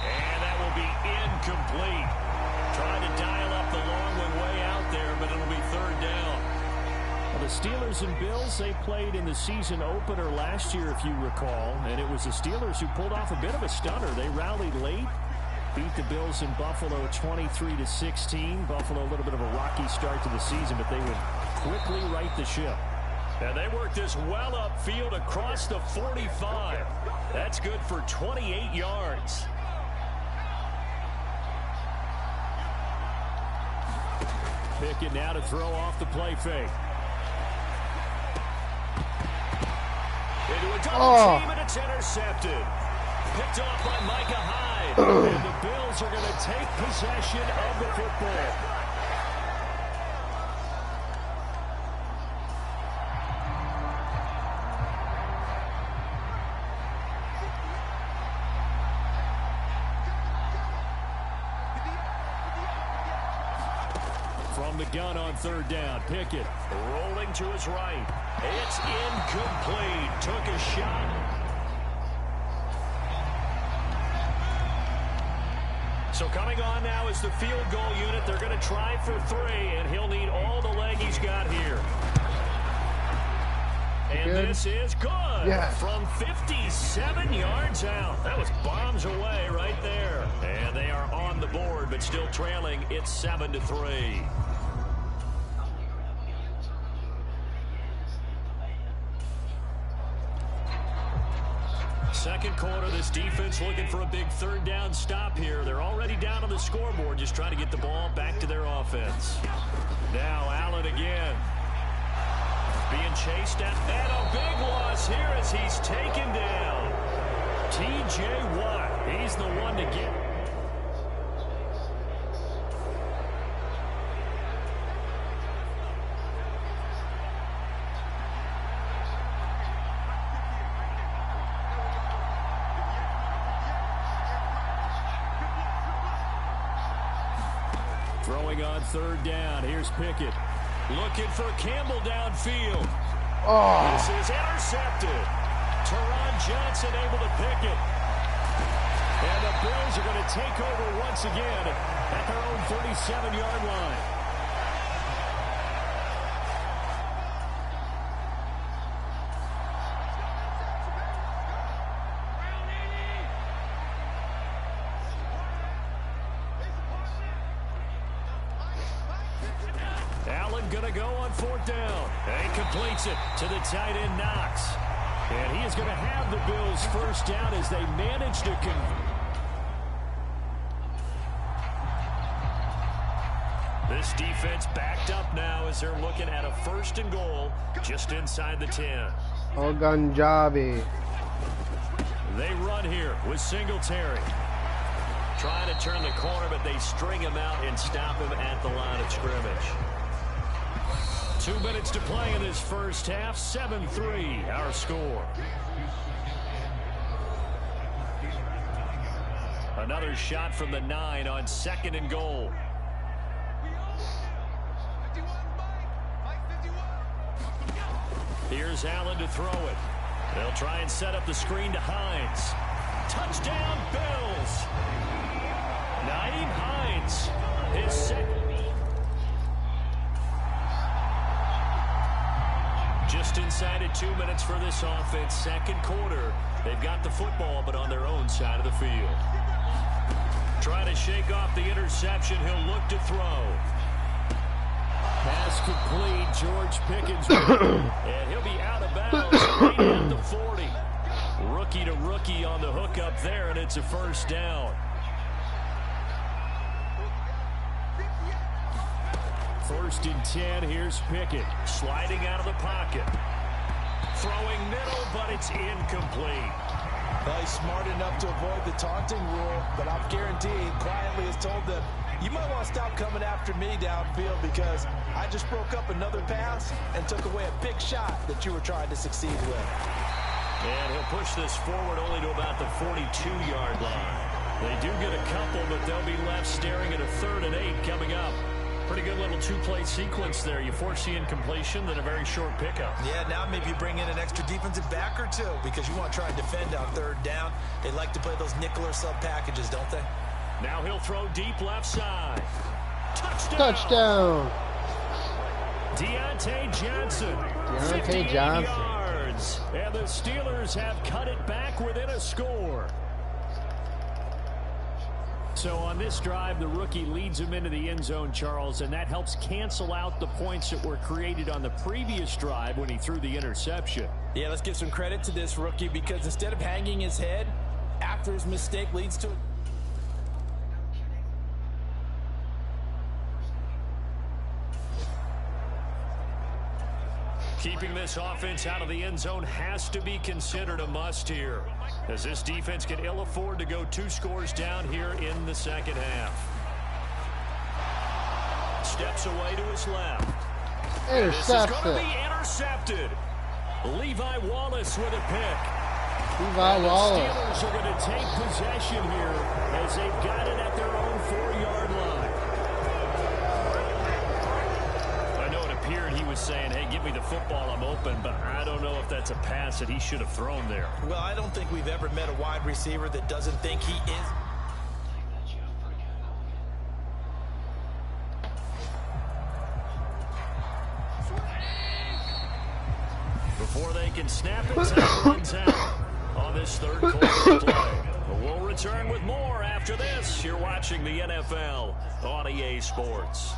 And that will be incomplete. Trying to dial up the long one way out there, but it'll be 3rd down. Well, the Steelers and Bills, they played in the season opener last year, if you recall. And it was the Steelers who pulled off a bit of a stunner. They rallied late. Beat the Bills in Buffalo 23-16. Buffalo, a little bit of a rocky start to the season, but they would quickly right the ship. And they worked this well upfield across the 45. That's good for 28 yards. Pickett now to throw off the play fake. Into a double team, and it's intercepted. Picked off by Micah Hyde. And the Bills are going to take possession of the football. From the gun on third down, Pickett rolling to his right. It's incomplete. Took a shot. So coming on now is the field goal unit. They're going to try for 3, and he'll need all the leg he's got here. And good. This is good. Yes. From 57 yards out. That was bombs away right there. And they are on the board, but still trailing. It's 7-3. Second quarter, this defense looking for a big third down stop here. They're already down on the scoreboard, just trying to get the ball back to their offense. Now Allen again. Being chased at, and a big loss here as he's taken down. T.J. Watt, he's the one to get. Throwing on third down. Here's Pickett. Looking for Campbell downfield. Oh. This is intercepted. Teron Johnson able to pick it. And the Bills are going to take over once again at their own 37-yard line. Allen going to go on fourth down. And he completes it to the tight end Knox. And he is going to have the Bills first down as they manage to This defense backed up now as they're looking at a 1st and goal just inside the 10. Ogunjabi. They run here with Singletary. Trying to turn the corner, but they string him out and stop him at the line of scrimmage. 2 minutes to play in this first half. 7-3 our score. Another shot from the 9 on 2nd and goal. Here's Allen to throw it. They'll try and set up the screen to Hines. Touchdown Bills. Nyheim Hines, his second. Just inside of 2 minutes for this offense. Second quarter. They've got the football, but on their own side of the field. Trying to shake off the interception. He'll look to throw. Pass complete. George Pickens. And he'll be out of bounds right at the 40. Rookie to rookie on the hook up there, and it's a first down. 1st and 10. Here's Pickett sliding out of the pocket. Throwing middle, but it's incomplete. Well, he's smart enough to avoid the taunting rule, but I'm guaranteeing quietly has told them, you might want to stop coming after me downfield because I just broke up another pass and took away a big shot that you were trying to succeed with. And he'll push this forward only to about the 42-yard line. They do get a couple, but they'll be left staring at a 3rd and 8 coming up. Pretty good little 2-play sequence there. You force the incompletion, then a very short pickup. Yeah, now maybe you bring in an extra defensive back or 2 because you want to try and defend on 3rd down. They like to play those nickel or sub packages, don't they? Now he'll throw deep left side. Touchdown! Touchdown! Deontay Johnson. Deontay Johnson. Yards. And the Steelers have cut it back within a score. So on this drive, the rookie leads him into the end zone, Charles, and that helps cancel out the points that were created on the previous drive when he threw the interception. Yeah, let's give some credit to this rookie because instead of hanging his head after his mistake leads to Keeping this offense out of the end zone has to be considered a must here, as this defense can ill afford to go 2 scores down here in the second half. Steps away to his left. This is going to be intercepted. Levi Wallace with a pick. Levi Wallace. The Steelers are going to take possession here as they've got it at their own 4-yard line. I know it appeared he was saying, hey, give me the football, I'm open, but I don't know if that's a pass that he should have thrown there. Well, I don't think we've ever met a wide receiver that doesn't think he is. Before they can snap it, time runs out on this third quarter play. But we'll return with more after this. You're watching the NFL on EA Sports.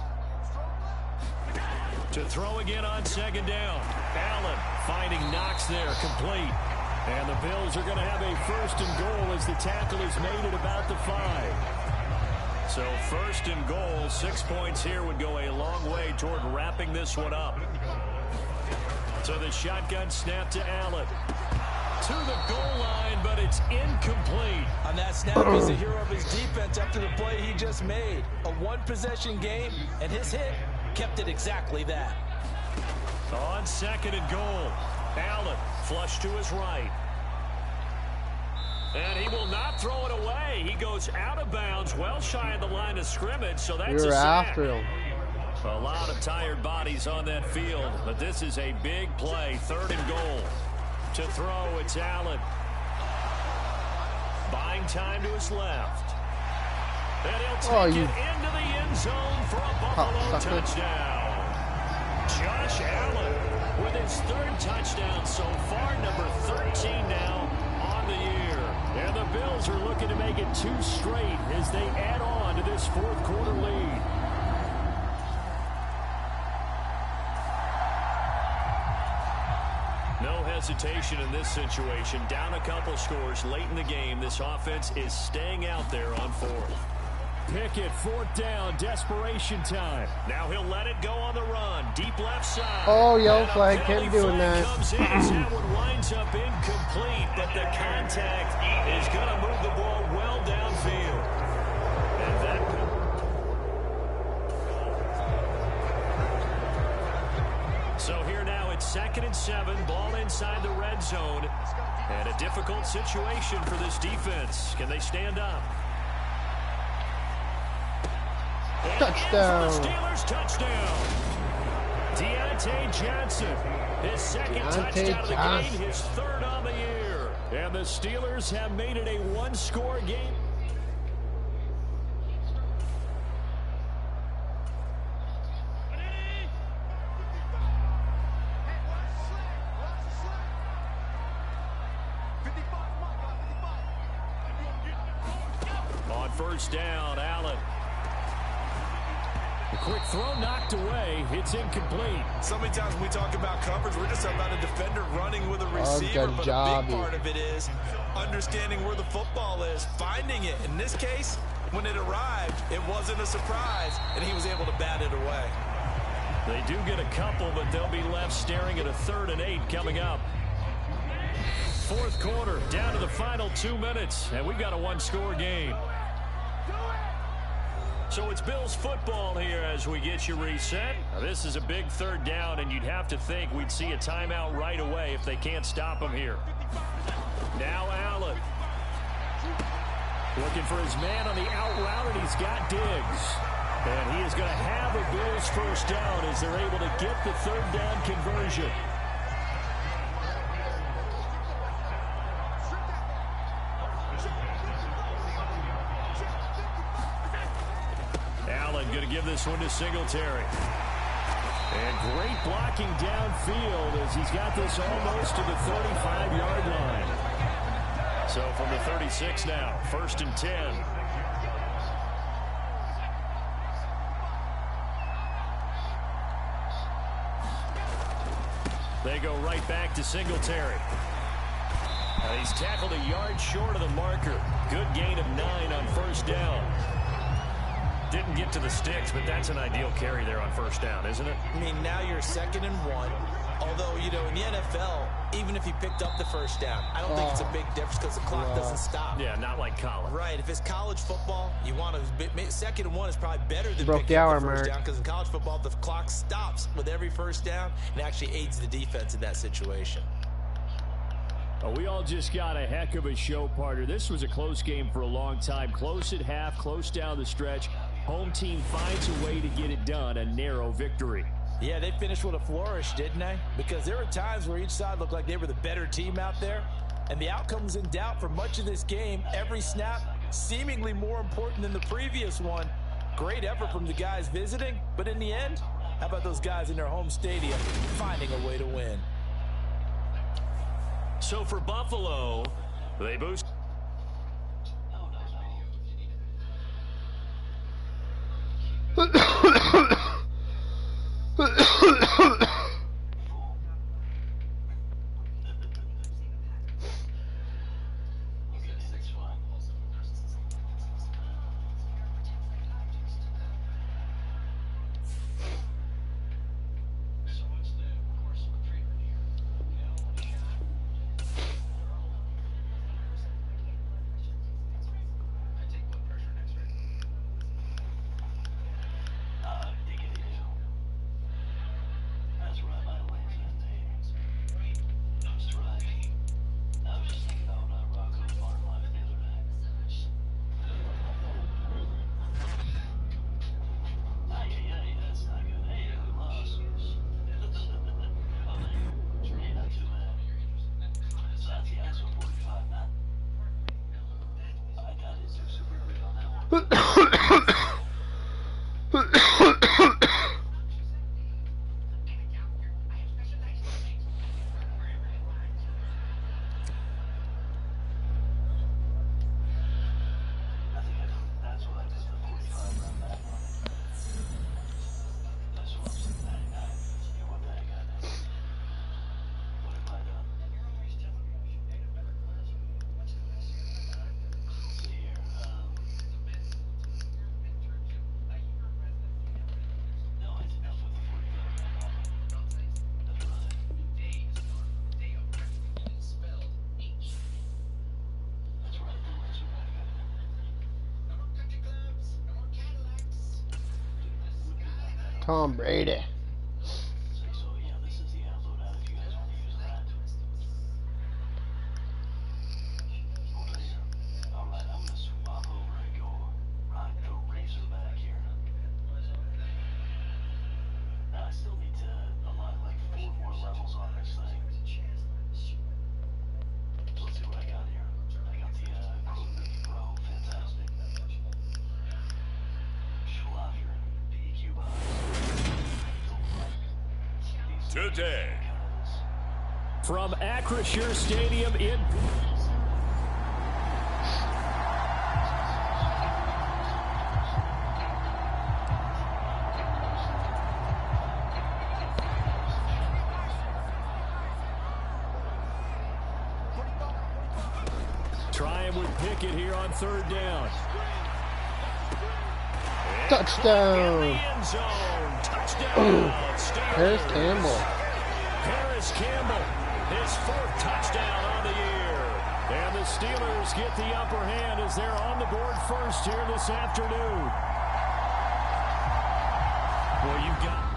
To throw again on second down. Allen finding Knox there, complete. And the Bills are going to have a 1st and goal as the tackle is made at about the 5. So 1st and goal, 6 points here would go a long way toward wrapping this one up. So the shotgun snap to Allen. To the goal line, but it's incomplete. On that snap, he's the hero of his defense after the play he just made. A 1-possession game, and his hit kept it exactly that. On 2nd and goal, Allen flush to his right. And he will not throw it away. He goes out of bounds, well shy of the line of scrimmage, so that's a sack. After him. A lot of tired bodies on that field, but this is a big play. 3rd and goal. To throw, it's Allen. Buying time to his left. And he'll take it into the end zone for a Buffalo touchdown. Josh Allen with his 3rd touchdown so far, number 13 now on the year. And the Bills are looking to make it 2 straight as they add on to this 4th quarter lead. No hesitation in this situation. Down a couple scores late in the game. This offense is staying out there on 4th. Pickett, 4th down, desperation time. Now he'll let it go on the run. Deep left side. Oh, yellow flag, him doing that. Comes in as that one winds up incomplete, but the contact is going to move the ball well downfield. And that... So here now it's 2nd and 7, ball inside the red zone. And a difficult situation for this defense. Can they stand up? Touchdown. Steelers touchdown. Deontay Johnson, his 2nd touchdown of the game, his 3rd on the year. And the Steelers have made it a 1-score game. On 1st down, Allen. A quick throw knocked away. It's incomplete. So many times when we talk about coverage, we're just talking about a defender running with a receiver. But a big part of it is understanding where the football is, finding it. In this case, when it arrived, it wasn't a surprise, and he was able to bat it away. They do get a couple, but they'll be left staring at a 3rd and 8 coming up. 4th quarter, down to the final 2 minutes, and we've got a 1-score game. So it's Bills football here as we get you reset. Now this is a big 3rd down, and you'd have to think we'd see a timeout right away if they can't stop him here. Now Allen. Looking for his man on the out route, and he's got Diggs. And he is going to have a Bills 1st down as they're able to get the 3rd down conversion. Going to give this one to Singletary. And great blocking downfield as he's got this almost to the 35-yard line. So from the 36 now, 1st and 10. They go right back to Singletary. And he's tackled a yard short of the marker. Good gain of 9 on 1st down. Didn't get to the sticks, but that's an ideal carry there on first down, isn't it? I mean, now you're 2nd and 1. Although, you know, in the NFL, even if he picked up the first down, I don't think it's a big difference because the clock doesn't stop. Yeah, not like college. Right. If it's college football, you want to 2nd and 1 is probably better than Broke picking the up hour the first mark. down because in college football, the clock stops with every first down and actually aids the defense in that situation. Well, we all just got a heck of a show, partner. This was a close game for a long time. Close at half, close down the stretch. Home team finds a way to get it done, a narrow victory. Yeah, they finished with a flourish, didn't they? Because there were times where each side looked like they were the better team out there, and the outcome was in doubt for much of this game. Every snap seemingly more important than the previous one. Great effort from the guys visiting, but in the end, how about those guys in their home stadium finding a way to win? So for Buffalo, they boost. Tom Brady. Today, From Acrisure Stadium in... Trying with Pickett here on 3rd down. Touchdown. In the end zone. Touchdown. Harris Campbell. Harris Campbell, his 4th touchdown on the year. And the Steelers get the upper hand as they're on the board first here this afternoon. Well, you've got...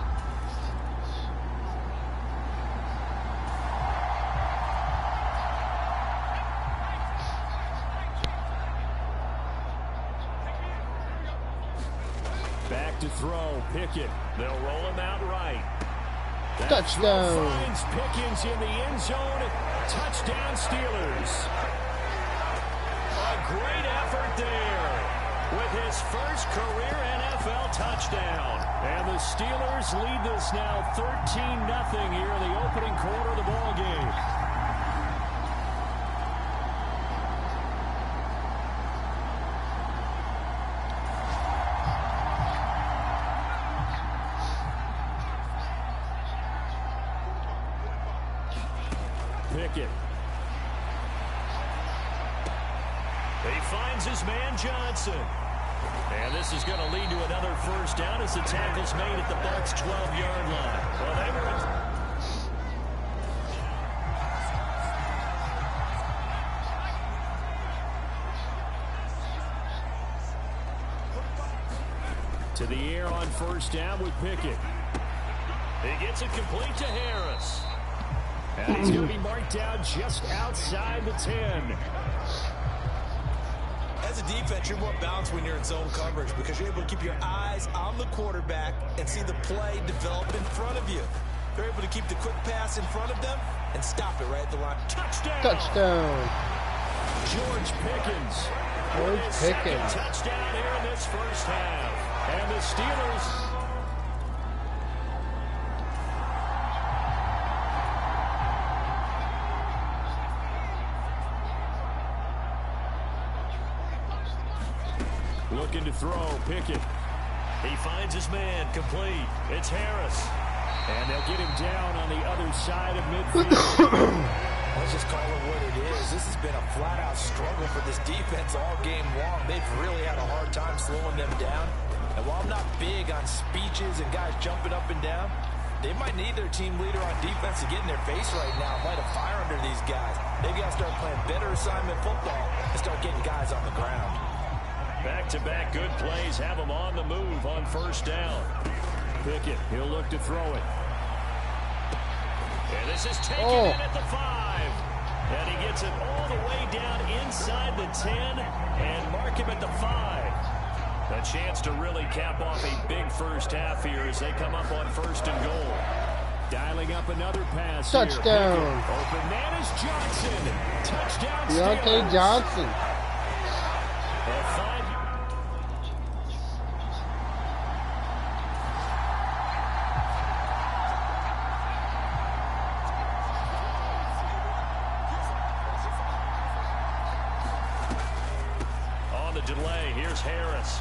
Back to throw, Pickett. They'll roll him out right. That Touchdown. throw finds Pickens in the end zone. Touchdown, Steelers. A great effort there with his first career NFL touchdown. And the Steelers lead this now 13-0 here in the opening quarter of the ball game. Pickett. He finds his man Johnson. And this is going to lead to another first down as the tackle's made at the Bucs' 12-yard line. Well, they were to the air on first down with Pickett. He gets it complete to Harris. And he's going to be marked down just outside the 10. As a defense, you're more balanced when you're in zone coverage because you're able to keep your eyes on the quarterback and see the play develop in front of you. They're able to keep the quick pass in front of them and stop it right at the line. Touchdown! Touchdown. George Pickens. George Pickens. Touchdown here in this first half. And the Steelers... looking to throw. Pickett. He finds his man. Complete. It's Harris. And they'll get him down on the other side of midfield. Let's just call it what it is. This has been a flat-out struggle for this defense all game long. They've really had a hard time slowing them down. And while I'm not big on speeches and guys jumping up and down, they might need their team leader on defense to get in their face right now, light a fire under these guys. They've got to start playing better assignment football and start getting guys on the ground. Back-to-back good plays have him on the move on first down. Pickett, he'll look to throw it. And this is taken in at the 5. And he gets it all the way down inside the 10 and mark him at the 5. A chance to really cap off a big first half here as they come up on first and goal. Dialing up another pass. Touchdown. Here. Open man is Johnson. Touchdown Deontay Steelers. Johnson. Delay. Here's Harris.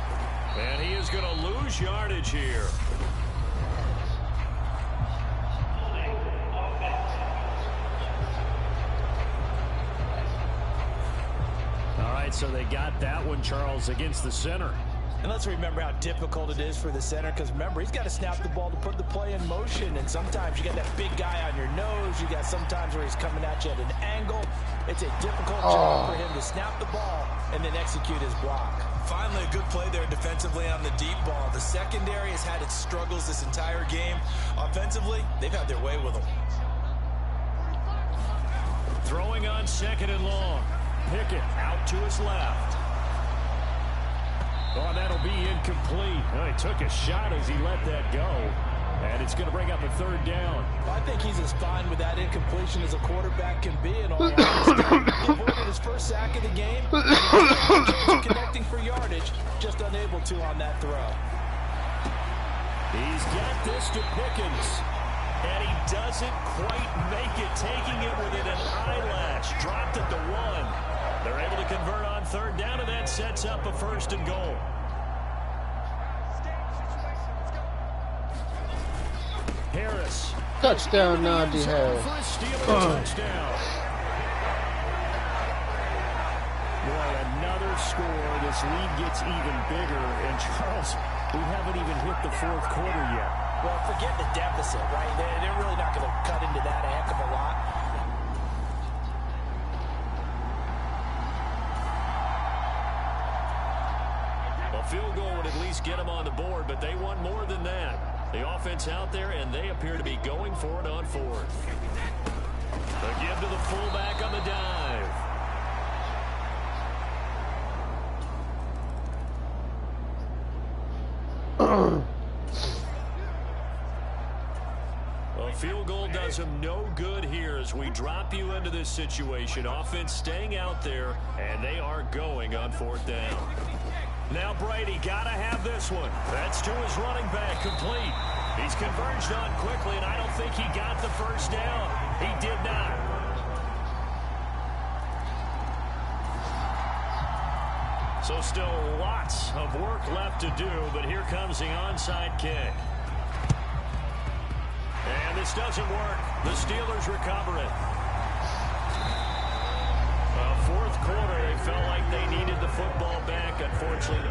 And he is going to lose yardage here. All right, so they got that one, Charles, against the center. And let's remember how difficult it is for the center because, remember, he's got to snap the ball to put the play in motion. And sometimes you got that big guy on your nose. You got sometimes where he's coming at you at an angle. It's a difficult job for him to snap the ball and then execute his block. Finally, a good play there defensively on the deep ball. The secondary has had its struggles this entire game. Offensively, they've had their way with them. Throwing on second and long. Pickett out to his left. Oh, that'll be incomplete. Oh, he took a shot as he let that go. And it's going to bring up a third down. I think he's as fine with that incompletion as a quarterback can be in all honesty. He avoided his first sack of the game. Connecting for yardage, just unable to on that throw. He's got this to Pickens. And he doesn't quite make it, taking it within an eyelash. Dropped it to 1. They're able to convert on third down, and that sets up a first and goal. Harris. Touchdown, Najee Harris. Touchdown. Boy, another score. This lead gets even bigger. And Charles, we haven't even hit the fourth quarter yet. Well, forget the deficit, right? They're really not going to cut into that a heck of a lot. A field goal would at least get them on the board, but they want more than that. The offense out there, and they appear to be going for it on fourth. A give to the fullback on the dive. A field goal does him no good here as we drop you into this situation. Offense staying out there, and they are going on fourth down. Now Brady got to have this one. That's to his running back, complete. He's converged on quickly, and I don't think he got the first down. He did not. So still lots of work left to do, but here comes the onside kick. And this doesn't work. The Steelers recover it. Fourth quarter, they felt like they needed the football back. Unfortunately,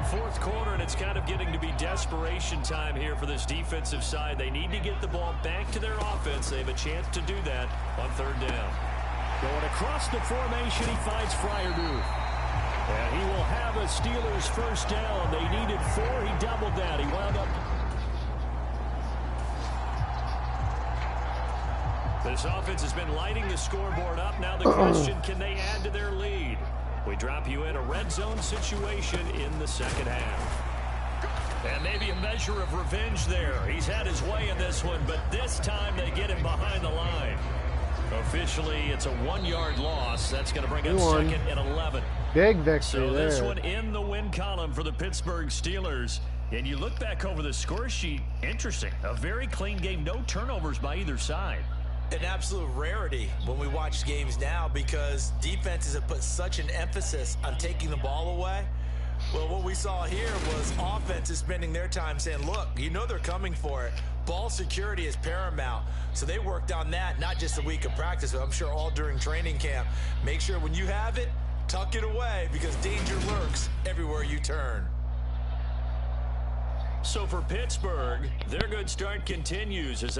fourth quarter, and it's kind of getting to be desperation time here for this defensive side. They need to get the ball back to their offense. They have a chance to do that on third down. Going across the formation, he finds Fryermuth. And he will have a Steelers first down. They needed 4. He doubled that. He wound up. This offense has been lighting the scoreboard up. Now the question, can they add to their lead? We drop you in a red zone situation in the second half. And maybe a measure of revenge there. He's had his way in this one, but this time they get him behind the line. Officially, it's a 1-yard loss. That's going to bring up second and 11. Big victory So there. this one in the win column for the Pittsburgh Steelers. And you look back over the score sheet, interesting. A very clean game, no turnovers by either side. An absolute rarity when we watch games now because defenses have put such an emphasis on taking the ball away. Well, what we saw here was offenses spending their time saying, look, you know they're coming for it. Ball security is paramount. So they worked on that, not just a week of practice, but I'm sure all during training camp. Make sure when you have it, tuck it away because danger lurks everywhere you turn. So for Pittsburgh, their good start continues as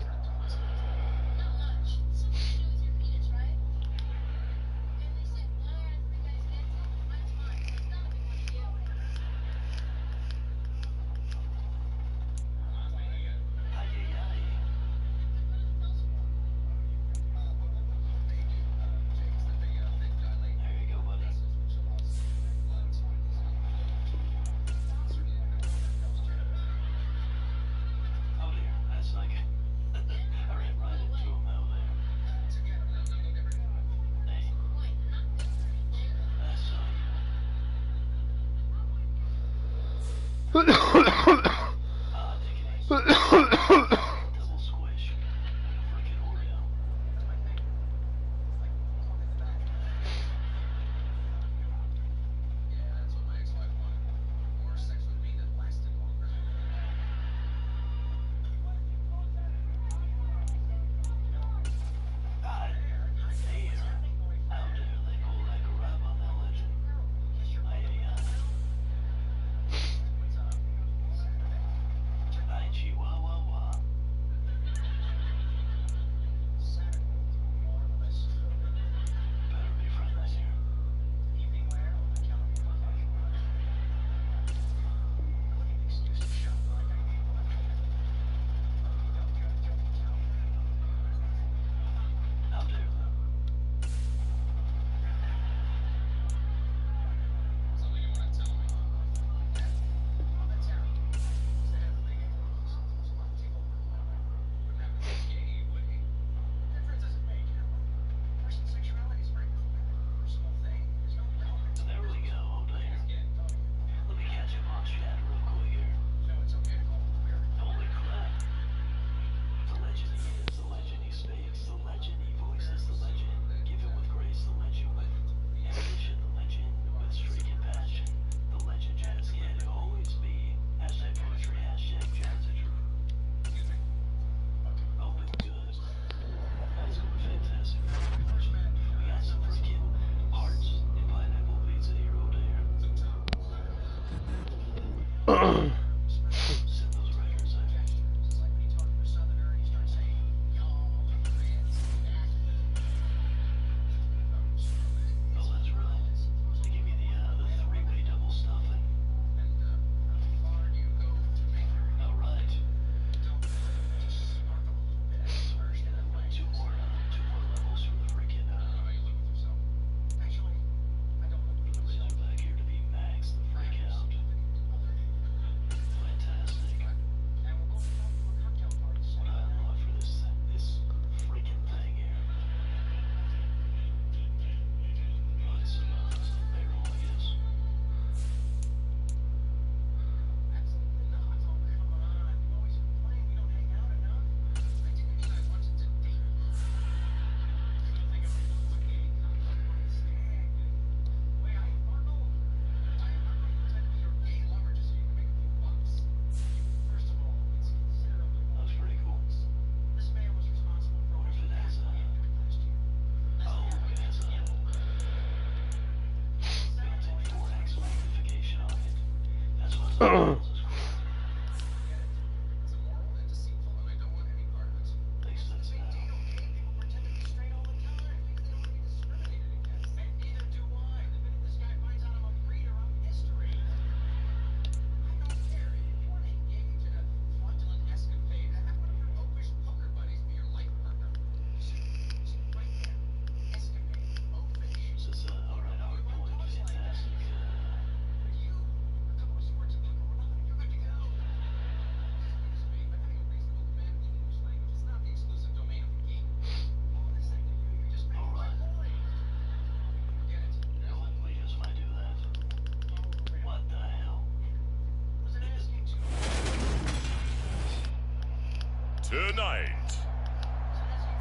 Tonight,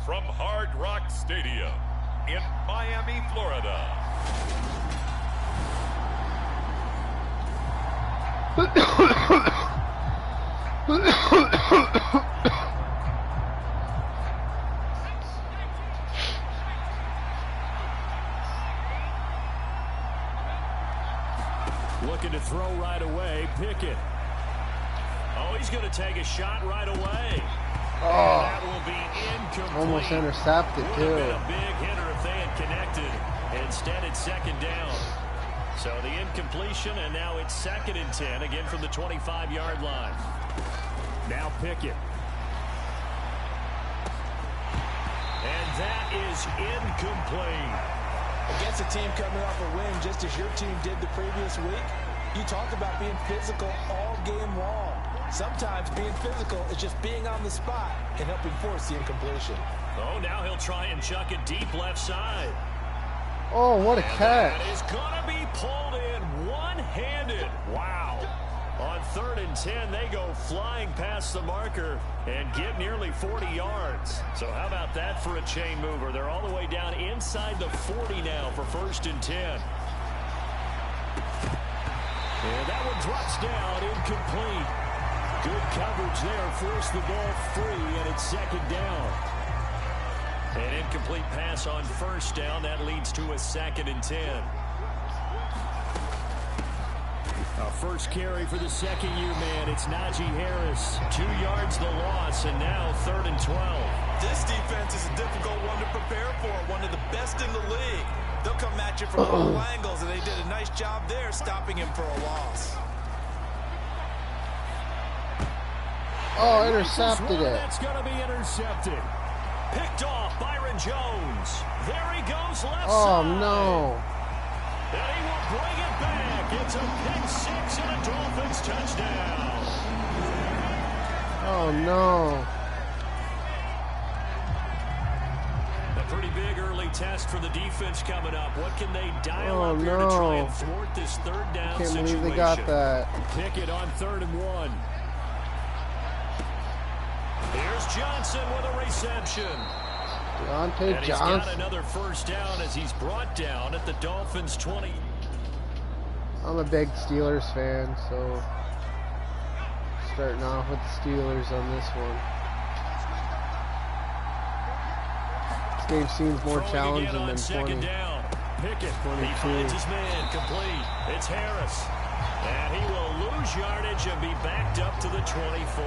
from Hard Rock Stadium in Miami, Florida. Looking to throw right away, Pickett. Oh, he's going to take a shot right away. Oh, That will be incomplete. almost intercepted Would too. have been a big hitter if they had connected. Instead, it's second down. So the incompletion, and now it's 2nd and 10, again from the 25-yard line. Now Pickett. And that is incomplete. Against a team coming off a win just as your team did the previous week, you talked about being physical all game long. Sometimes being physical is just being on the spot and helping force the incompletion. Oh, now he'll try and chuck it deep left side. Oh, what a And catch. that is going to be pulled in one-handed. Wow. On 3rd and 10, they go flying past the marker and get nearly 40 yards. So how about that for a chain mover? They're all the way down inside the 40 now for 1st and 10. And that one drops down, incomplete. Good coverage there, forced the ball free, and it's 2nd down. An incomplete pass on 1st down. That leads to a 2nd and 10. A first carry for the second-year man. It's Najee Harris. 2 yards the loss, and now 3rd and 12. This defense is a difficult one to prepare for, one of the best in the league. They'll come at you from all angles, and they did a nice job there stopping him for a loss. Oh, intercepted it. That's going to be intercepted. Picked off Byron Jones. There he goes left Oh, side. no. And he will bring it back. It's a pick-6 and a Dolphins touchdown. Oh, no. A pretty big early test for the defense coming up. What can they dial Oh, up here to try no. and thwart this 3rd down Can't situation? believe they got that. Pickett on 3rd and 1. Here's Johnson with a reception. Deontay And he's got Johnson. another 1st down as he's brought down at the Dolphins' 20. I'm a big Steelers fan, so starting off with the Steelers on this one. This game seems more Throwing challenging again on than 2nd 20. down. Pickett. 22. He finds his man complete. It's Harris. And he will lose yardage and be backed up to the 24.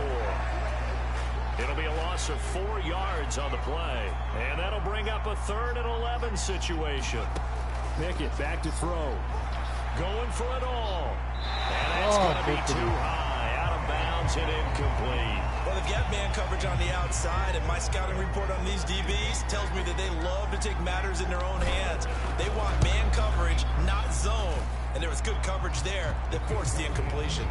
It'll be a loss of 4 yards on the play. And that'll bring up a 3rd and 11 situation. Pickett back to throw. Going for it all. And that's Oh, going to be Pickett. too high. Out of bounds and incomplete. Well, they've got man coverage on the outside, and my scouting report on these DBs tells me that they love to take matters in their own hands. They want man coverage, not zone. And there was good coverage there that forced the incompletion.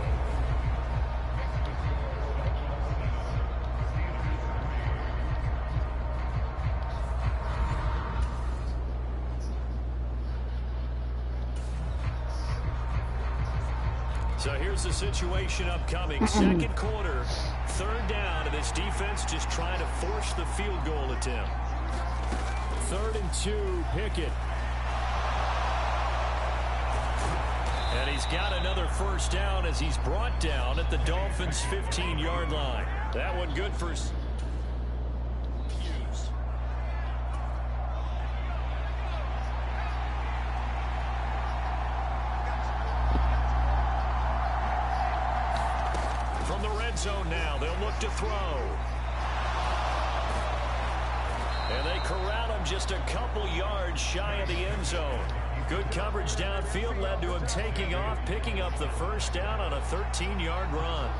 So here's the situation upcoming. 2nd quarter, 3rd down, and this defense just trying to force the field goal attempt. 3rd and 2, Pickett. And he's got another 1st down as he's brought down at the Dolphins' 15-yard line. That one good for Hughes. zone now. They'll look to throw. And they corral him just a couple yards shy of the end zone. Good coverage downfield led to him taking off, picking up the first down on a 13-yard run.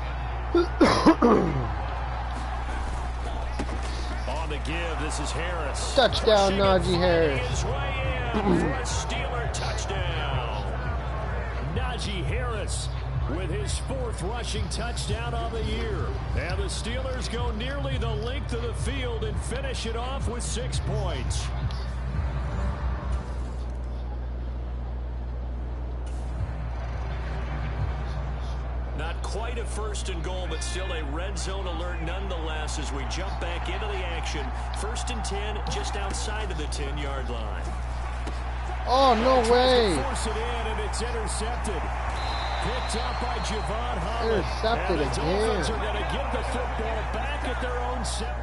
On the give, this is Harris. Touchdown, Najee Harris. His way in for a Steeler touchdown. Najee Harris with his 4th rushing touchdown on the year. And the Steelers go nearly the length of the field and finish it off with 6 points. Not quite a 1st and goal, but still a red zone alert nonetheless as we jump back into the action. 1st and 10, just outside of the 10-yard line. Oh, no way. Force it in, and it's intercepted. Picked up by Javon Holland. Intercepted and the Dolphins again. are going to get the football back at their own set.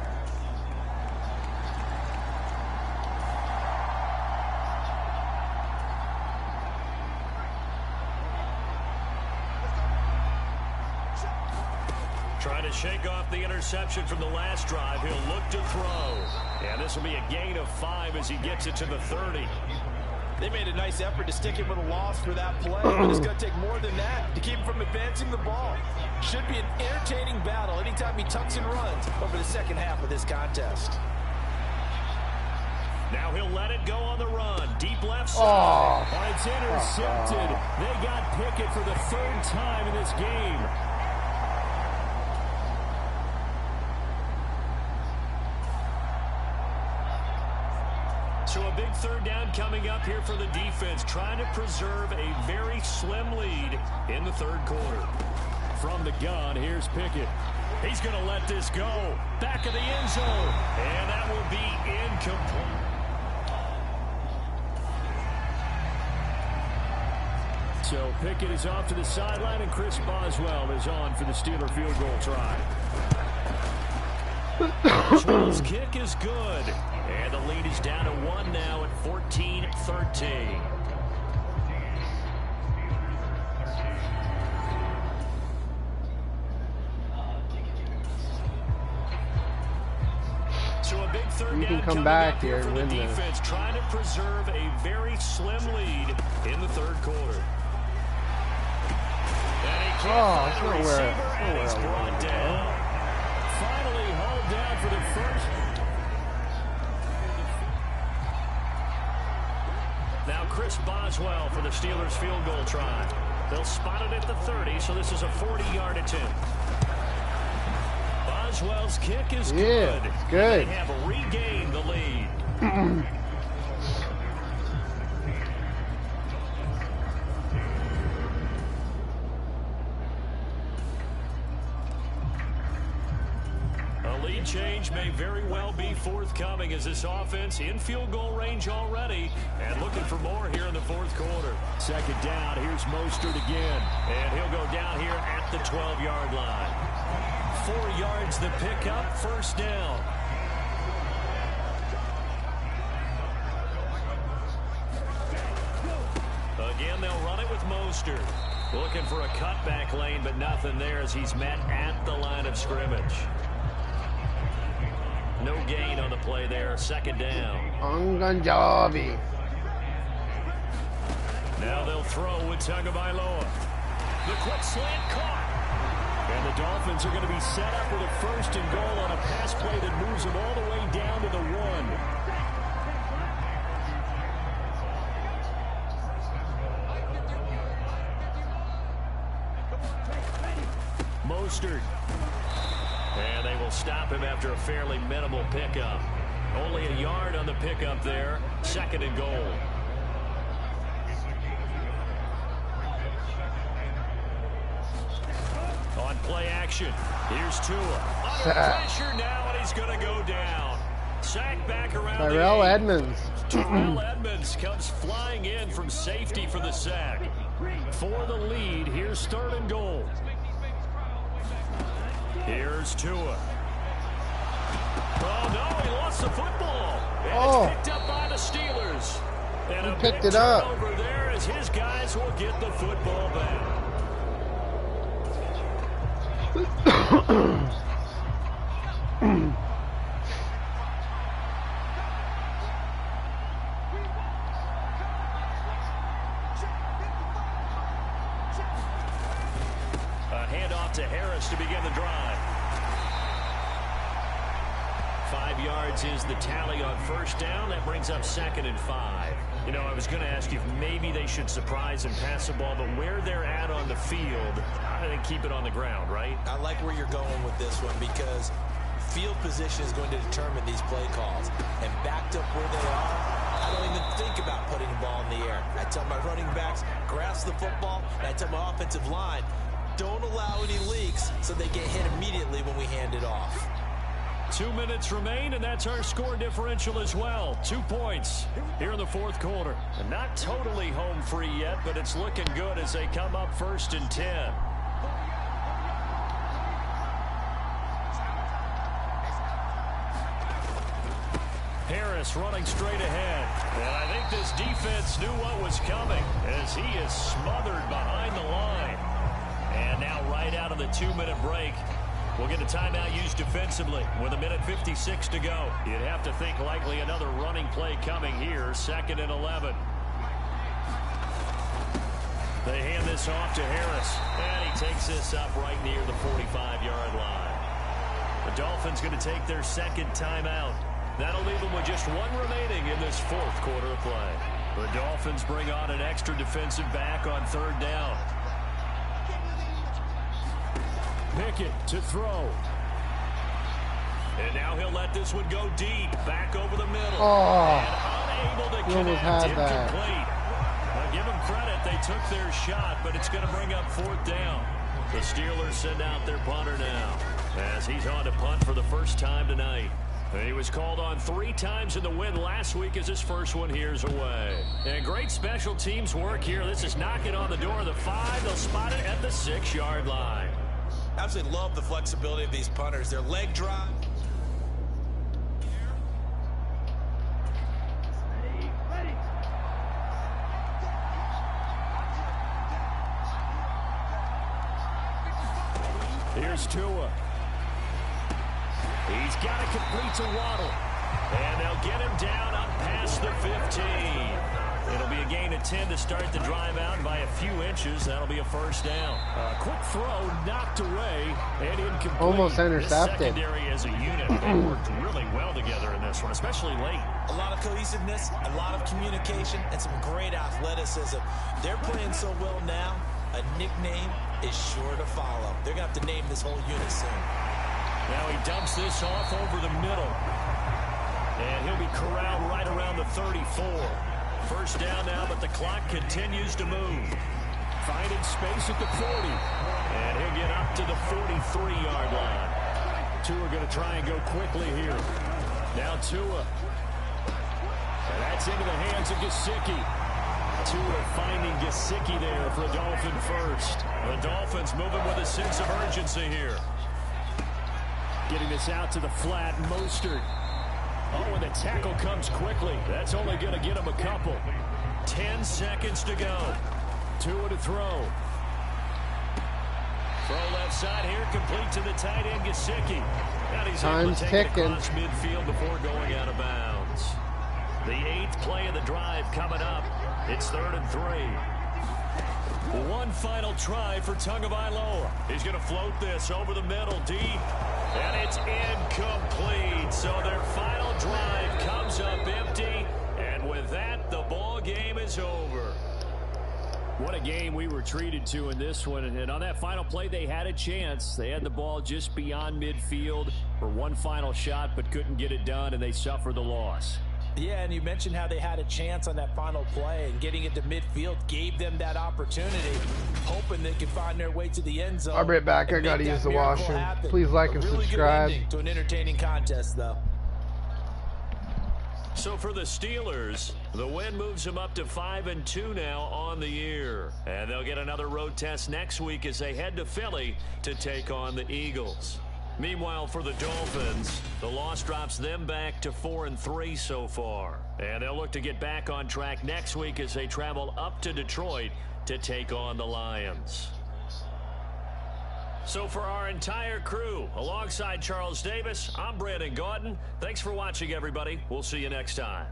Trying to shake off the interception from the last drive. He'll look to throw. And this will be a gain of 5 as he gets it to the 30. They made a nice effort to stick him with a loss for that play, but it's going to take more than that to keep him from advancing the ball. Should be an entertaining battle anytime he tucks and runs over the second half of this contest. Now he'll let it go on the run. Deep left side. Oh. It's intercepted. They got Pickett for the 3rd time in this game. So a big 3rd down coming up here for the defense, trying to preserve a very slim lead in the 3rd quarter. From the gun, here's Pickett. He's going to let this go. Back of the end zone. And that will be incomplete. So Pickett is off to the sideline, and Chris Boswell is on for the Steeler field goal try. Boswell's kick is good. And the lead is down to 1 now at 14-13. So a big 3rd down come back here for and the win this. defense, trying to preserve a very slim lead in the 3rd quarter. And he can't find a receiver, and he's brought down. Finally hauled down for the first. Now Chris Boswell for the Steelers field goal try. They'll spot it at the 30, so this is a 40-yard attempt. Boswell's kick is good. It's good. They have regained the lead. Change may very well be forthcoming as this offense in field goal range already and looking for more here in the 4th quarter. 2nd down, here's Mostert again, and he'll go down here at the 12-yard line. 4 yards the pickup, 1st down. Again, they'll run it with Mostert. Looking for a cutback lane, but nothing there as he's met at the line of scrimmage. No gain on the play there. 2nd down. Anganjavi. Now they'll throw with Tagovailoa. The quick slant caught. And the Dolphins are going to be set up with a 1st and goal on a pass play that moves them all the way down to the 1. Mostert. And they will stop him after a fairly minimal pickup. Only a yard on the pickup there. 2nd and goal. On play action, here's Tua. Under pressure now, and he's going to go down. Sack back around Tyrell Edmonds. Tyrell Edmonds comes flying in from safety for the sack. For the lead, here's 3rd and goal. Here's Tua. Oh, no, he lost the football. And it's picked up by the Steelers. And he picked it up. Over there as his guys will get the football back. begin the drive. 5 yards is the tally on first down. That brings up 2nd and 5. You know, I was going to ask you if maybe they should surprise and pass the ball, but where they're at on the field, I think keep it on the ground, right? I like where you're going with this one because field position is going to determine these play calls. And backed up where they are, I don't even think about putting the ball in the air. I tell my running backs, grasp the football, and I tell my offensive line, don't allow any leaks so they get hit immediately when we hand it off. 2 minutes remain, and that's our score differential as well. 2 points here in the fourth quarter. And not totally home free yet, but it's looking good as they come up 1st and 10. Harris running straight ahead. And I think this defense knew what was coming as he is smothered behind the line. And now right out of the 2-minute break, we'll get a timeout used defensively with 1:56 to go. You'd have to think likely another running play coming here, 2nd and 11. They hand this off to Harris, and he takes this up right near the 45-yard line. The Dolphins going to take their 2nd timeout. That'll leave them with just 1 remaining in this 4th quarter of play. The Dolphins bring on an extra defensive back on 3rd down. Pickett to throw. And now he'll let this one go deep, back over the middle. Oh, and unable to he almost connect, had that. incomplete. Now give them credit, they took their shot, but it's going to bring up 4th down. The Steelers send out their punter now, as he's on to punt for the first time tonight. And he was called on 3 times in the win last week as his first one here's away. And great special teams work here. This is knocking on the door of the 5. They'll spot it at the 6-yard line. Absolutely love the flexibility of these punters. Their leg drive. Here's Tua. He's got to complete to Waddle. And they'll get him down up past the 15. It'll be a gain of 10 to start the drive out by a few inches. That'll be a first down. Quick throw knocked away and incomplete. Almost intercepted. This secondary as a unit, they worked really well together in this one, especially late. A lot of cohesiveness, a lot of communication, and some great athleticism. They're playing so well now, a nickname is sure to follow. They're going to have to name this whole unit soon. Now he dumps this off over the middle. And he'll be corralled right around the 34. First down now, but the clock continues to move. Finding space at the 40. And he'll get up to the 43-yard line. Tua going to try and go quickly here. Now Tua. And that's into the hands of Gesicki. Tua finding Gesicki there for a Dolphin first. The Dolphins moving with a sense of urgency here. Getting this out to the flat. Mostert. Oh, and the tackle comes quickly. That's only going to get him a couple. 10 seconds to go. Tua to throw. Throw left side here, complete to the tight end, Gesicki. And he's Time's able to take it ticking. across midfield before going out of bounds. The 8th play of the drive coming up. It's 3rd and 3. One final try for Tagovailoa. He's going to float this over the middle, deep. And it's incomplete. So their final drive comes up empty. And with that, the ball game is over. What a game we were treated to in this one. And on that final play, they had a chance. They had the ball just beyond midfield for one final shot, but couldn't get it done, and they suffered the loss. Yeah, and you mentioned how they had a chance on that final play, and getting it to midfield gave them that opportunity, hoping they could find their way to the end zone. I'll be right back. I gotta use the washroom. Please like and subscribe. To an entertaining contest, though. So for the Steelers, the win moves them up to 5-2 now on the year. And they'll get another road test next week as they head to Philly to take on the Eagles. Meanwhile, for the Dolphins, the loss drops them back to 4-3 so far. And they'll look to get back on track next week as they travel up to Detroit to take on the Lions. So for our entire crew, alongside Charles Davis, I'm Brandon Gaudin. Thanks for watching, everybody. We'll see you next time.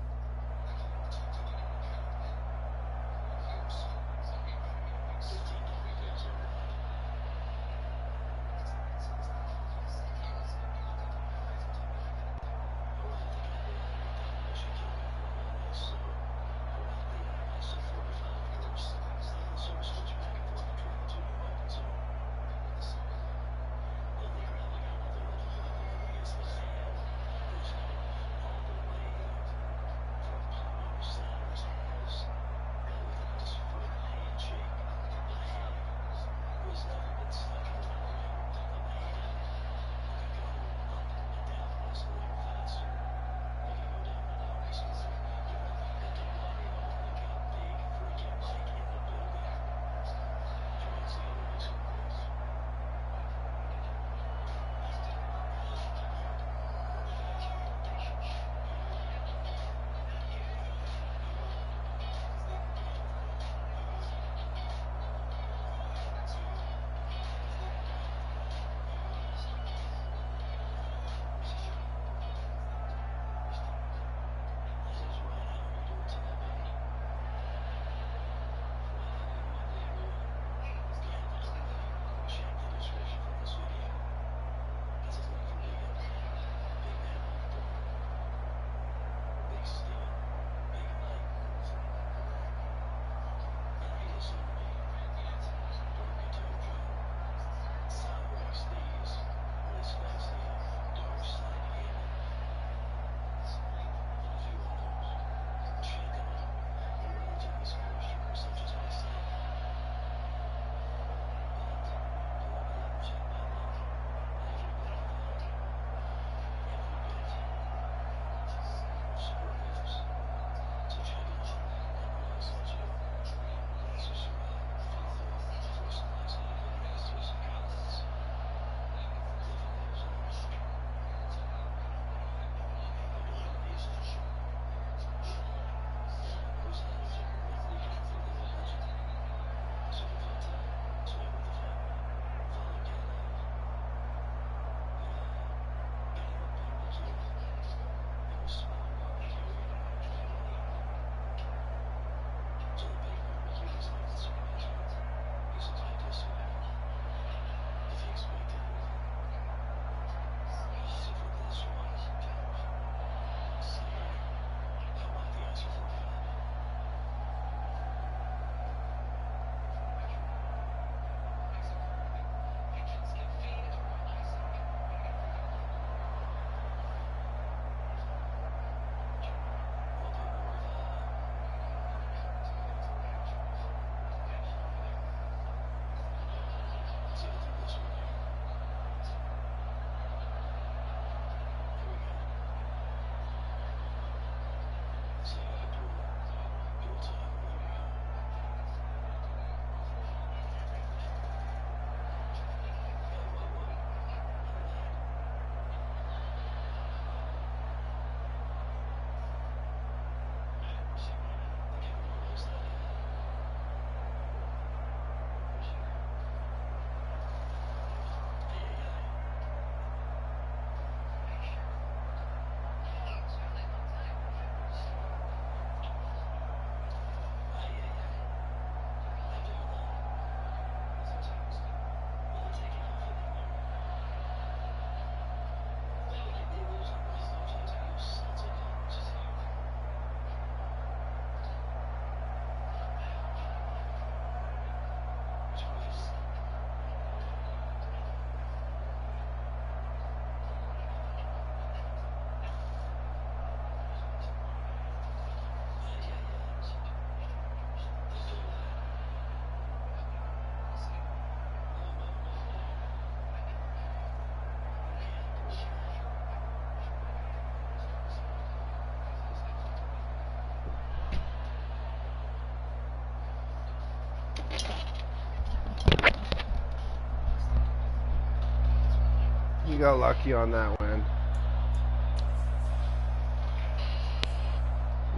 You got lucky on that win.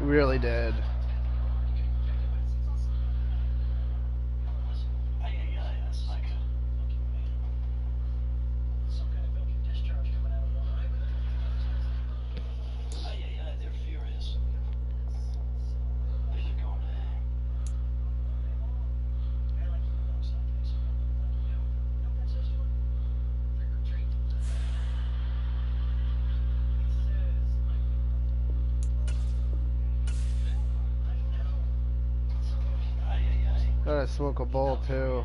You really did. Gotta smoke a bowl too.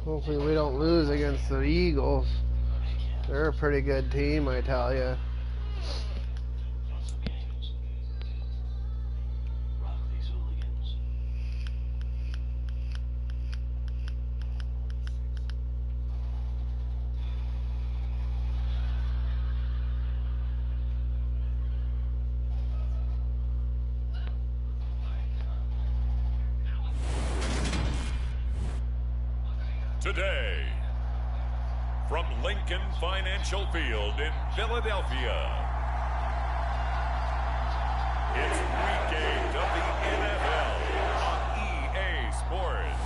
Hopefully we don't lose against the Eagles. They're a pretty good team, I tell you. Today, from Lincoln Financial Field in Philadelphia, it's Week 8 of the NFL on EA Sports.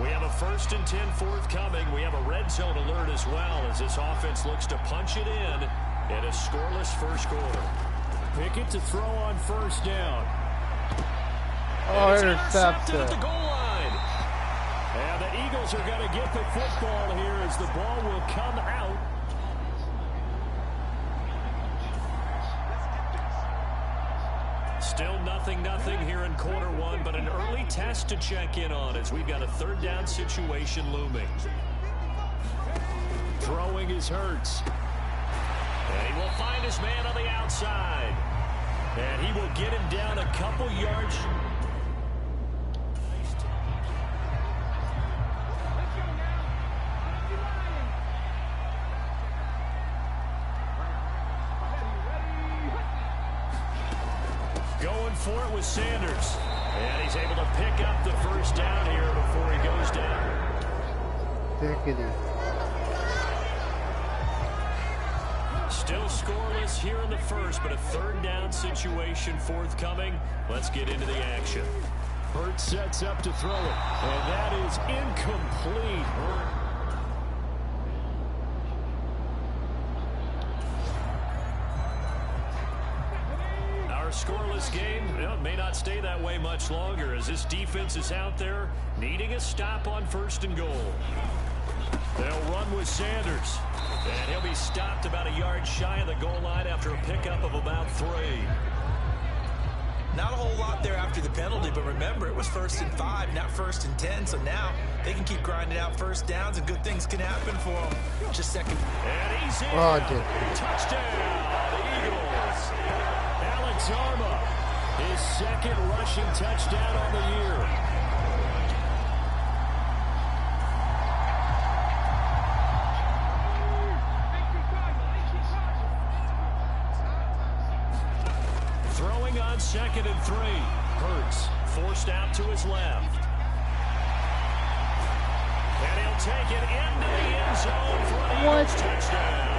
We have a 1st and 10 forthcoming. We have a red zone alert as well as this offense looks to punch it in a scoreless first quarter. Pickett to throw on 1st down. Oh, Intercepted at intercepted. the goal line. And the Eagles are going to get the football here as the ball will come out. Still 0-0 here in quarter 1, but an early test to check in on as we've got a 3rd down situation looming. Throwing is Hurts. And he will find his man on the outside. And he will get him down a couple yards. Going for it with Sanders. And he's able to pick up the 1st down here before he goes down. Dickety. Still scoreless here in the 1st, but a 3rd down situation forthcoming. Let's get into the action. Hurts sets up to throw it. And that is incomplete. Our scoreless game may not stay that way much longer as this defense is out there needing a stop on 1st and goal. They'll run with Sanders. And he'll be stopped about a yard shy of the goal line after a pickup of about 3. Not a whole lot there after the penalty, but remember, it was 1st and 5, not 1st and 10. So now they can keep grinding out 1st downs, and good things can happen for them. Just second. And he's in. Oh, dude. Touchdown, the Eagles. Alex Arma, his 2nd rushing touchdown on the year. Throwing on 2nd and 3. Hurts forced out to his left. And he'll take it into the end zone for an What? Eagles touchdown.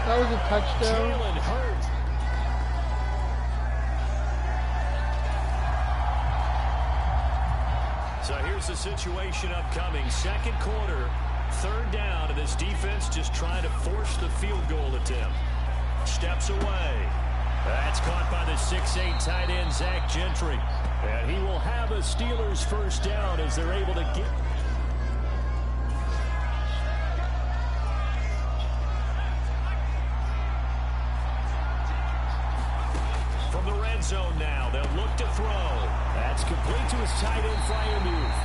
That was a touchdown. Jalen Hurts. So here's the situation upcoming. 2nd quarter, 3rd down, and this defense just trying to force the field goal attempt. Steps away. That's caught by the 6'8" tight end, Zach Gentry. And he will have a Steelers 1st down as they're able to get. From the red zone now, they'll look to throw. That's complete to his tight end, Fryermuth.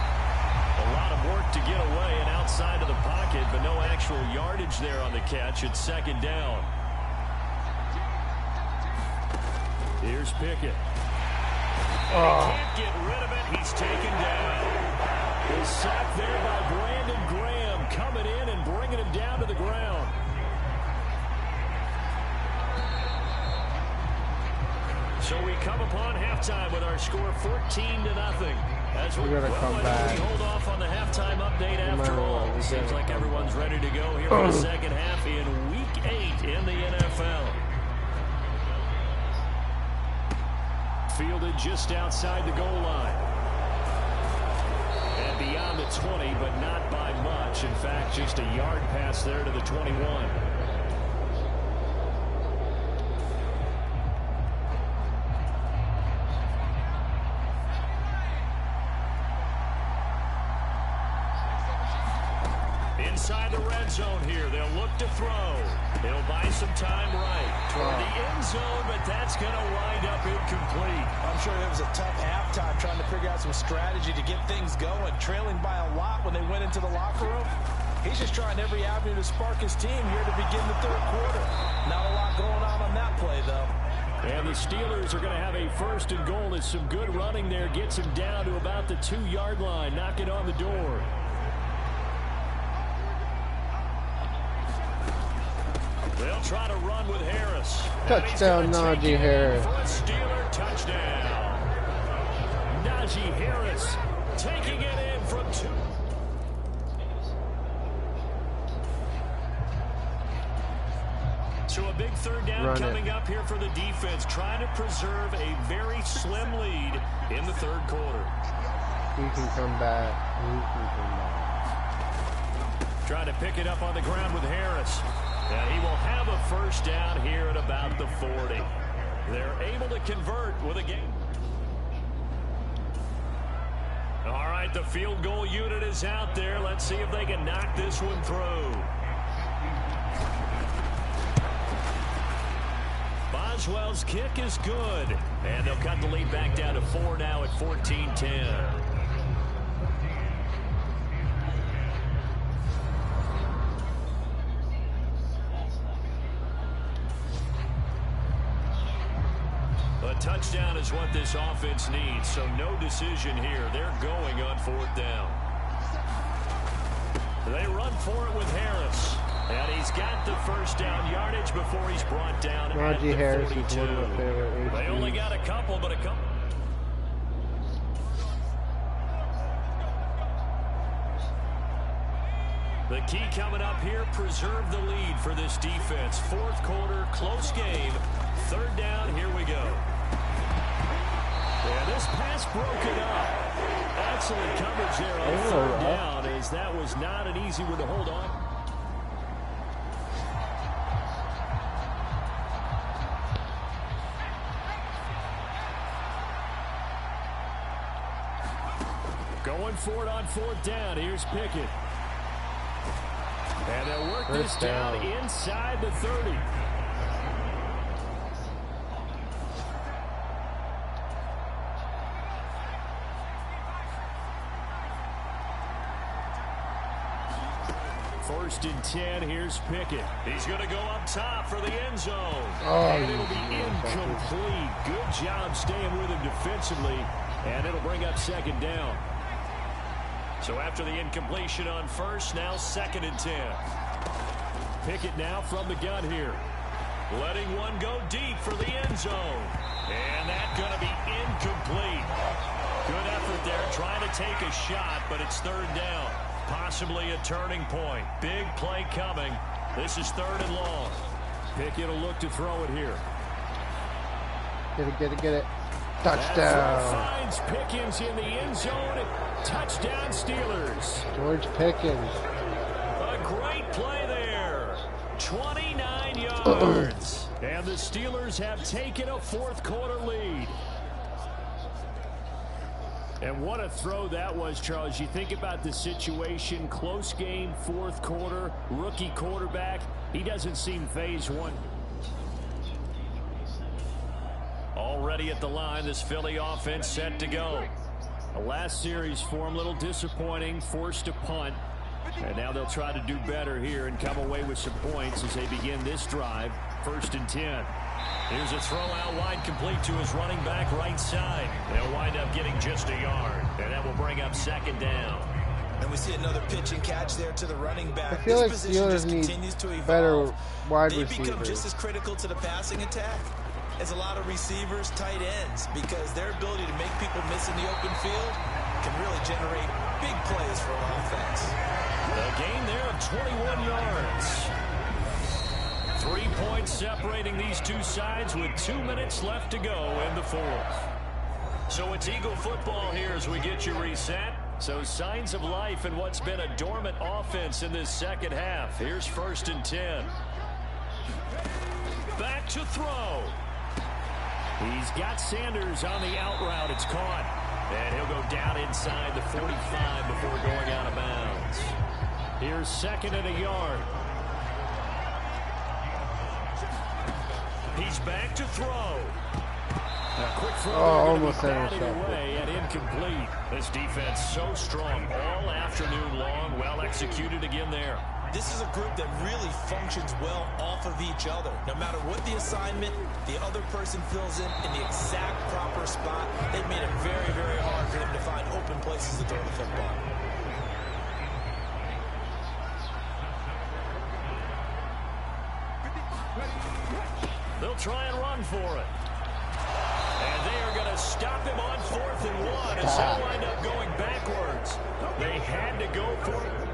A lot of work to get away and outside of the pocket, but no actual yardage there on the catch. It's 2nd down. Here's Pickett. And he can't get rid of it. He's taken down. He's sacked there by Brandon Graham, coming in and bringing him down to the ground. So we come upon halftime with our score 14-0. As We're gonna come back. We hold off on the halftime update after all. It seems like everyone's ready to go here for the 2nd half in Week 8 in the NFL. Fielded just outside the goal line. And beyond the 20, but not by much. In fact, just a yard pass there to the 21. Inside the red zone here. They'll look to throw. He'll buy some time right toward the end zone, but that's going to wind up incomplete. I'm sure it was a tough halftime trying to figure out some strategy to get things going, trailing by a lot when they went into the locker room. He's just trying every avenue to spark his team here to begin the third quarter. Not a lot going on that play, though. And the Steelers are going to have a first and goal as some good running there gets him down to about the 2-yard line, knocking on the door. They'll try to run with Harris. Touchdown, Najee Harris. For a Steeler touchdown. Najee Harris taking it in from 2. So a big third down coming up here for the defense, trying to preserve a very slim lead in the third quarter. He can come back. Trying to pick it up on the ground with Harris. And he will have a first down here at about the 40. They're able to convert with a game. All right, the field goal unit is out there. Let's see if they can knock this one through. Boswell's kick is good. And they'll cut the lead back down to 4 now at 14-10. A touchdown is what this offense needs, so no decision here. They're going on 4th down. They run for it with Harris. And he's got the first down yardage before he's brought down at the 42. They only got a couple, but a couple. The key coming up here, preserve the lead for this defense. 4th quarter, close game. 3rd down, here we go. And this pass broken up. Excellent coverage there on 3rd down, as that was not an easy one to hold on. Going for it on 4th down. Here's Pickett. And they'll work this down inside the 30. First and 10, here's Pickett. He's going to go up top for the end zone. And it'll be incomplete. Good job staying with him defensively. And it'll bring up 2nd down. So after the incompletion on first, now 2nd and 10. Pickett now from the gun here. Letting one go deep for the end zone. And that's going to be incomplete. Good effort there, trying to take a shot, but it's 3rd down. Possibly a turning point. Big play coming. This is 3rd and long. Pickett will look to throw it here. Get it. Touchdown. Finds Pickens in the end zone. Touchdown Steelers. George Pickens. A great play there. 29 yards. And the Steelers have taken a 4th quarter lead. And what a throw that was, Charles. You think about the situation, close game, 4th quarter, rookie quarterback. He doesn't seem phased one. Already at the line, this Philly offense set to go. The last series for him, a little disappointing, forced a punt. And now they'll try to do better here and come away with some points as they begin this drive. 1st and 10. Here's a throw out wide, complete to his running back right side. They'll wind up getting just a yard. And that will bring up 2nd down. And we see another pitch and catch there to the running back. I feel like Steelers need better wide they receivers. become just as critical to the passing attack as a lot of receivers, tight ends, because their ability to make people miss in the open field can really generate big plays for an offense. A gain there of 21 yards. 3 points separating these two sides with 2 minutes left to go in the 4th. So it's Eagle football here as we get you reset. So signs of life in what's been a dormant offense in this 2nd half. Here's 1st and 10. Back to throw. He's got Sanders on the out route. It's caught. And he'll go down inside the 45 before going out of bounds. Here's 2nd and a yard. He's back to throw. A quick throw almost batted intercepted. away and incomplete. This defense so strong all afternoon long. Well executed again there. This is a group that really functions well off of each other. No matter what the assignment, the other person fills in the exact proper spot. They've made it very, very hard for them to find open places to throw the football. They'll try and run for it. And they are going to stop him on 4th and 1 as he'll wind up going backwards. They had to go for it.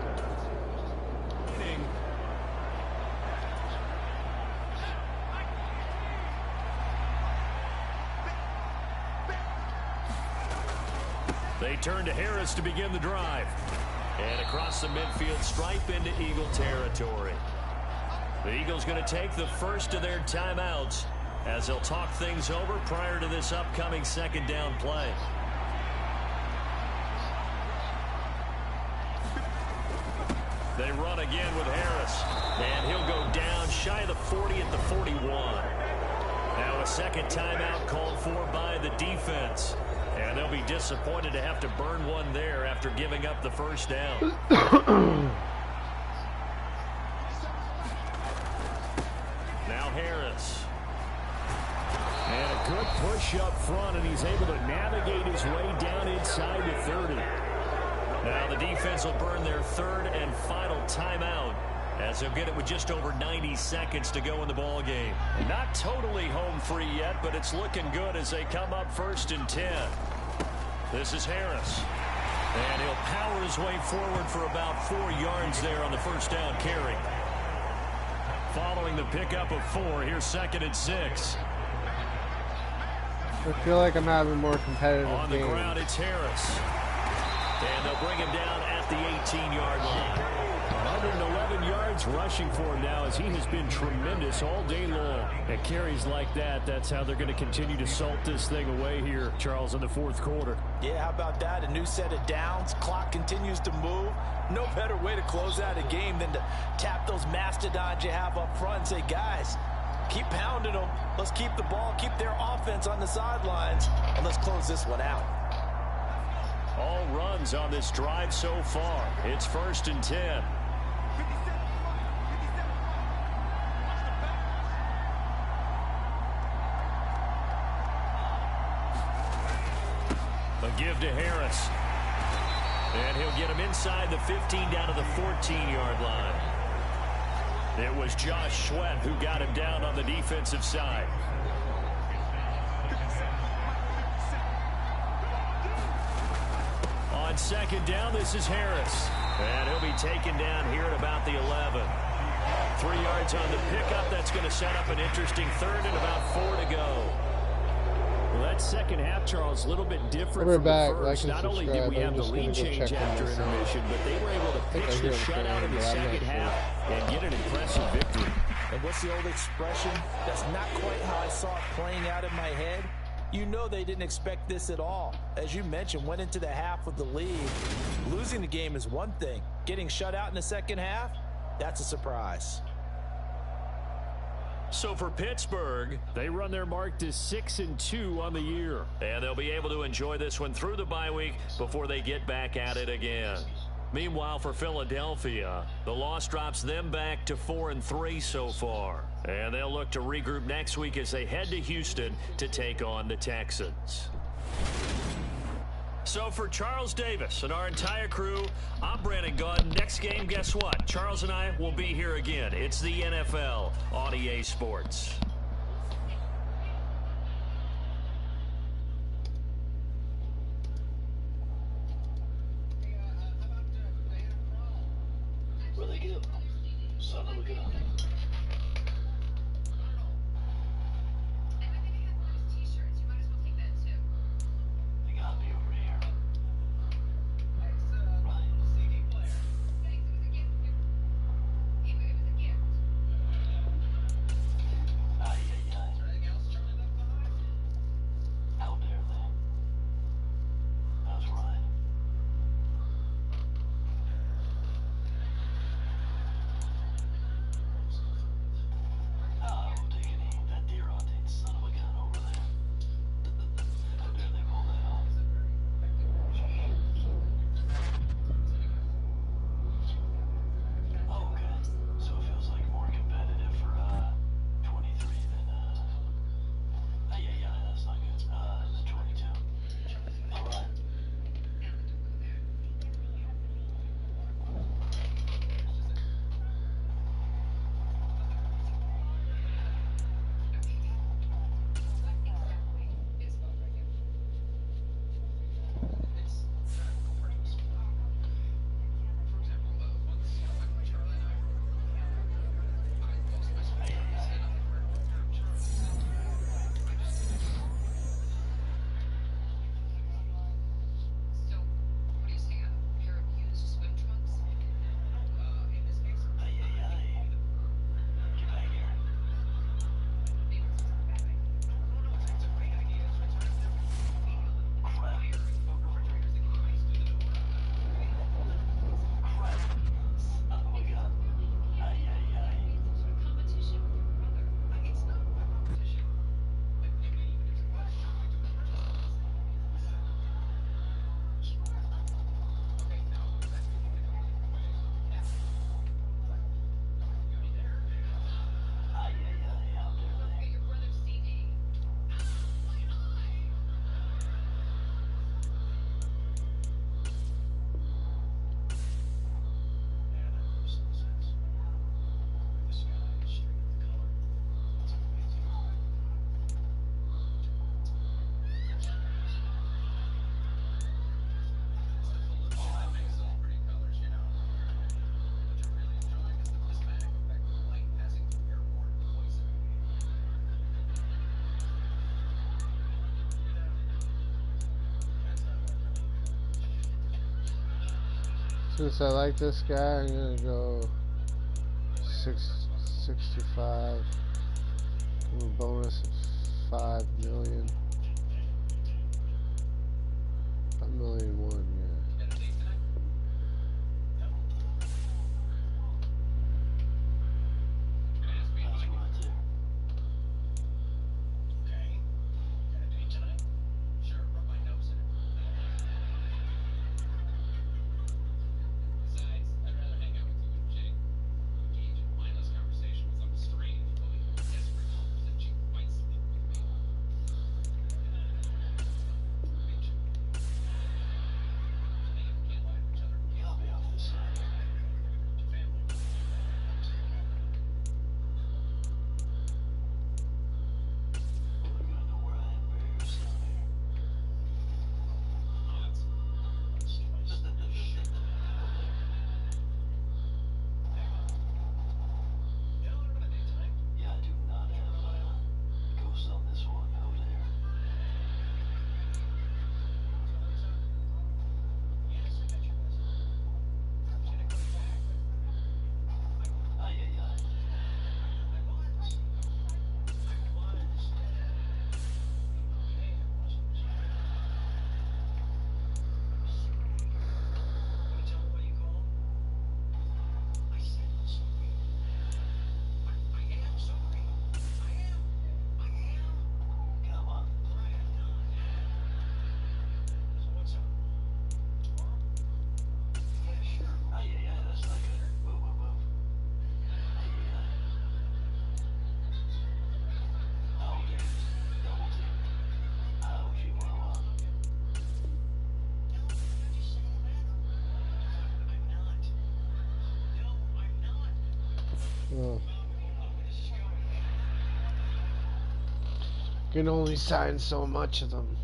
They turn to Harris to begin the drive. And across the midfield stripe into Eagle territory. The Eagles going to take the first of their timeouts as they'll talk things over prior to this upcoming 2nd down play. They run again with Harris. And he'll go down shy of the 40 at the 41. Now a 2nd timeout called for by the defense. And they'll be disappointed to have to burn one there after giving up the first down. Now Harris. And a good push up front, and he's able to navigate his way down inside the 30. Now the defense will burn their 3rd and final timeout as they'll get it with just over 90 seconds to go in the ball game. And not totally home free yet, but it's looking good as they come up 1st and 10. This is Harris. And he'll power his way forward for about 4 yards there on the first down carry. Following the pickup of 4, here's 2nd and 6. I feel like I'm having more competitive On the games. ground, it's Harris. And they'll bring him down at the 18-yard line. 111 yards rushing for him now as he has been tremendous all day long. At carries like that, that's how they're going to continue to salt this thing away here, Charles, in the 4th quarter. Yeah, how about that? A new set of downs. Clock continues to move. No better way to close out a game than to tap those mastodons you have up front and say, guys, keep pounding them. Let's keep the ball, keep their offense on the sidelines, and let's close this one out. All runs on this drive so far. It's 1st and 10. A give to Harris. And he'll get him inside the 15 down to the 14-yard line. It was Josh Sweat who got him down on the defensive side. On 2nd down, this is Harris. And he'll be taken down here at about the 11. 3 yards on the pickup. That's going to set up an interesting 3rd and about 4 to go. Well, that 2nd half, Charles, a little bit different We're from back. the first. Like and Not only did subscribe. we I'm have the just gonna lead go change check on after this out. intermission, but they were able to I think pitch I the hear him shutout in the saying, but I'm 2nd not half and get an impressive victory. And what's the old expression? That's not quite how I saw it playing out in my head. You know they didn't expect this at all. As you mentioned, went into the half with the lead. Losing the game is one thing. Getting shut out in the 2nd half, that's a surprise. So for Pittsburgh, They run their mark to 6-2 on the year. and they'll be able to enjoy this one through the bye week before they get back at it again. Meanwhile, for Philadelphia, the loss drops them back to 4-3 so far. And they'll look to regroup next week as they head to Houston to take on the Texans. So for Charles Davis and our entire crew, I'm Brandon Gaudin. Next game, guess what? Charles and I will be here again. It's the NFL on EA Sports. Where they go? Son of a gun. They gotta be over here. Right. Ay, ay, ay. How dare they? That's right. Since I like this guy, I'm gonna go 665. Give him a bonus of 5 million. 5,000,001, yeah. Oh. Can only sign so much of them.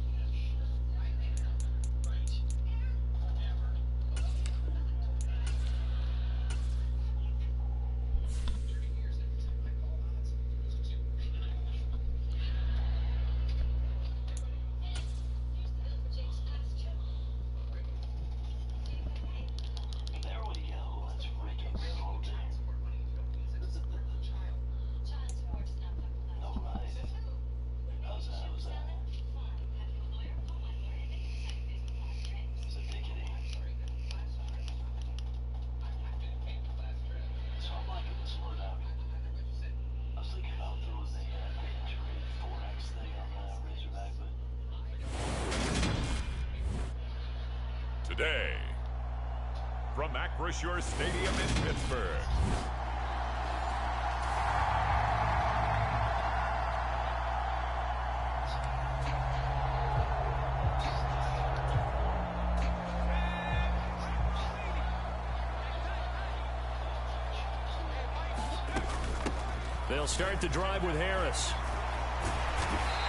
Today, from Acrisure Stadium in Pittsburgh. They'll start the drive with Harris.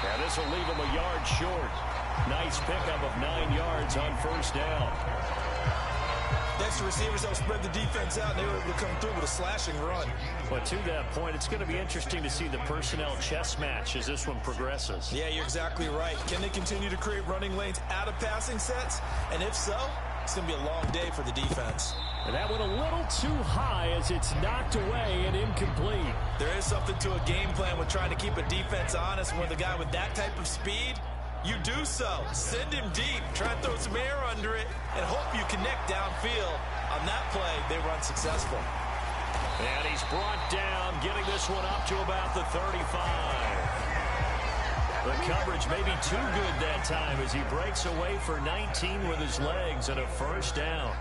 Yeah, this will leave him a yard short. Nice pickup of 9 yards on first down. Next, the receivers help spread the defense out, and they were able to come through with a slashing run. But to that point, it's going to be interesting to see the personnel chess match as this one progresses. Yeah, you're exactly right. Can they continue to create running lanes out of passing sets? And if so, it's going to be a long day for the defense. And that went a little too high as it's knocked away and incomplete. There is something to a game plan with trying to keep a defense honest. When the guy with that type of speed, you do so. Send him deep. Try and throw some air under it and hope you connect downfield. On that play, they were unsuccessful. And he's brought down, getting this one up to about the 35. The coverage may be too good that time as he breaks away for 19 with his legs and a first down.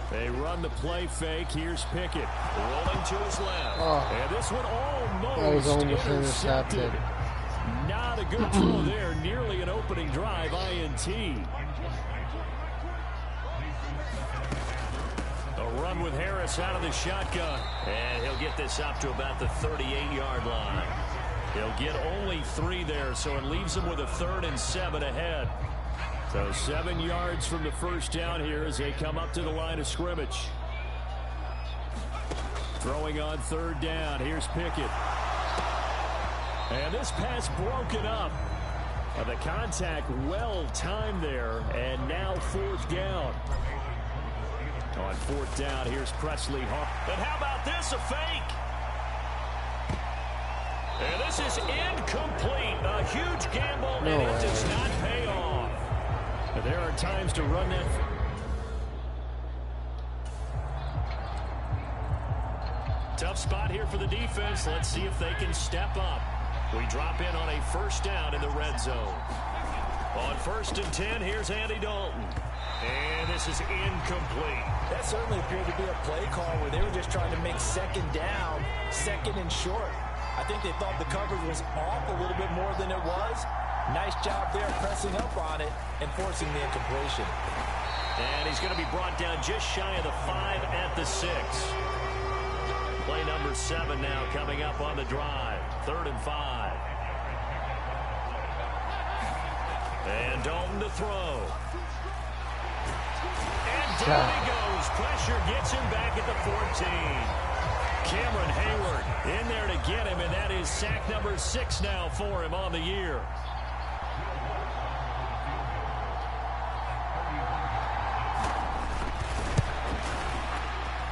They run the play fake. Here's Pickett. Rolling to his left. Oh, And this one that was almost intercepted. Not a good throw there. Nearly an opening drive INT. A run with Harris out of the shotgun. And he'll get this up to about the 38-yard line. He'll get only 3 there, so it leaves him with a 3rd and 7 ahead. So 7 yards from the first down here as they come up to the line of scrimmage. Throwing on 3rd down. Here's Pickett. And this pass broken up. The contact well timed there, and now 4th down. On 4th down, here's Presley. And how about this, a fake? And this is incomplete. A huge gamble, and it does not pay off. There are times to run that. Tough spot here for the defense. Let's see if they can step up. We drop in on a 1st down in the red zone. On 1st and 10, here's Andy Dalton. And this is incomplete. That certainly appeared to be a play call where they were just trying to make 2nd down, 2nd and short. I think they thought the coverage was off a little bit more than it was. Nice job there pressing up on it and forcing the incompletion. And he's going to be brought down just shy of the 5 at the 6. Play number 7 now coming up on the drive. 3rd and 5. And Dalton to throw. And down he goes. Pressure gets him back at the 14. Cameron Hayward in there to get him, and that is sack number 6 now for him on the year.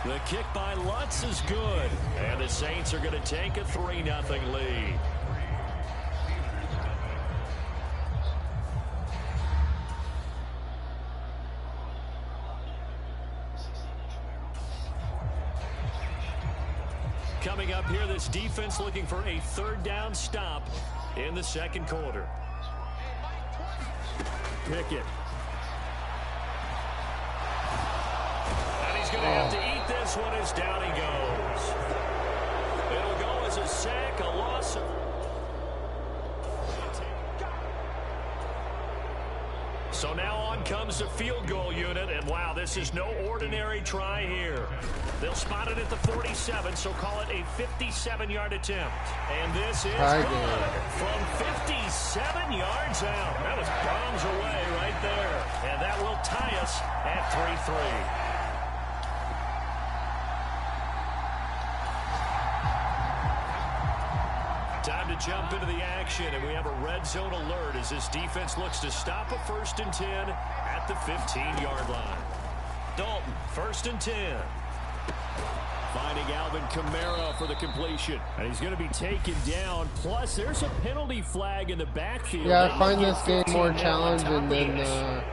The kick by Lutz is good. And the Saints are going to take a 3-0 lead. Coming up here, this defense looking for a 3rd down stop in the 2nd quarter. Pickett. He's going to have to eat this one as down he goes. It'll go as a sack, a loss of... So now on comes the field goal unit, and wow, this is no ordinary try here. They'll spot it at the 47, so call it a 57-yard attempt. And this is good from 57 yards out. That was bombs away right there. And that will tie us at 3-3. Time to jump into the action, and we have a red zone alert as this defense looks to stop a 1st and 10 at the 15-yard line. Dalton, 1st and 10. Finding Alvin Kamara for the completion. And he's going to be taken down. Plus, there's a penalty flag in the backfield. Yeah, I find this game more challenging than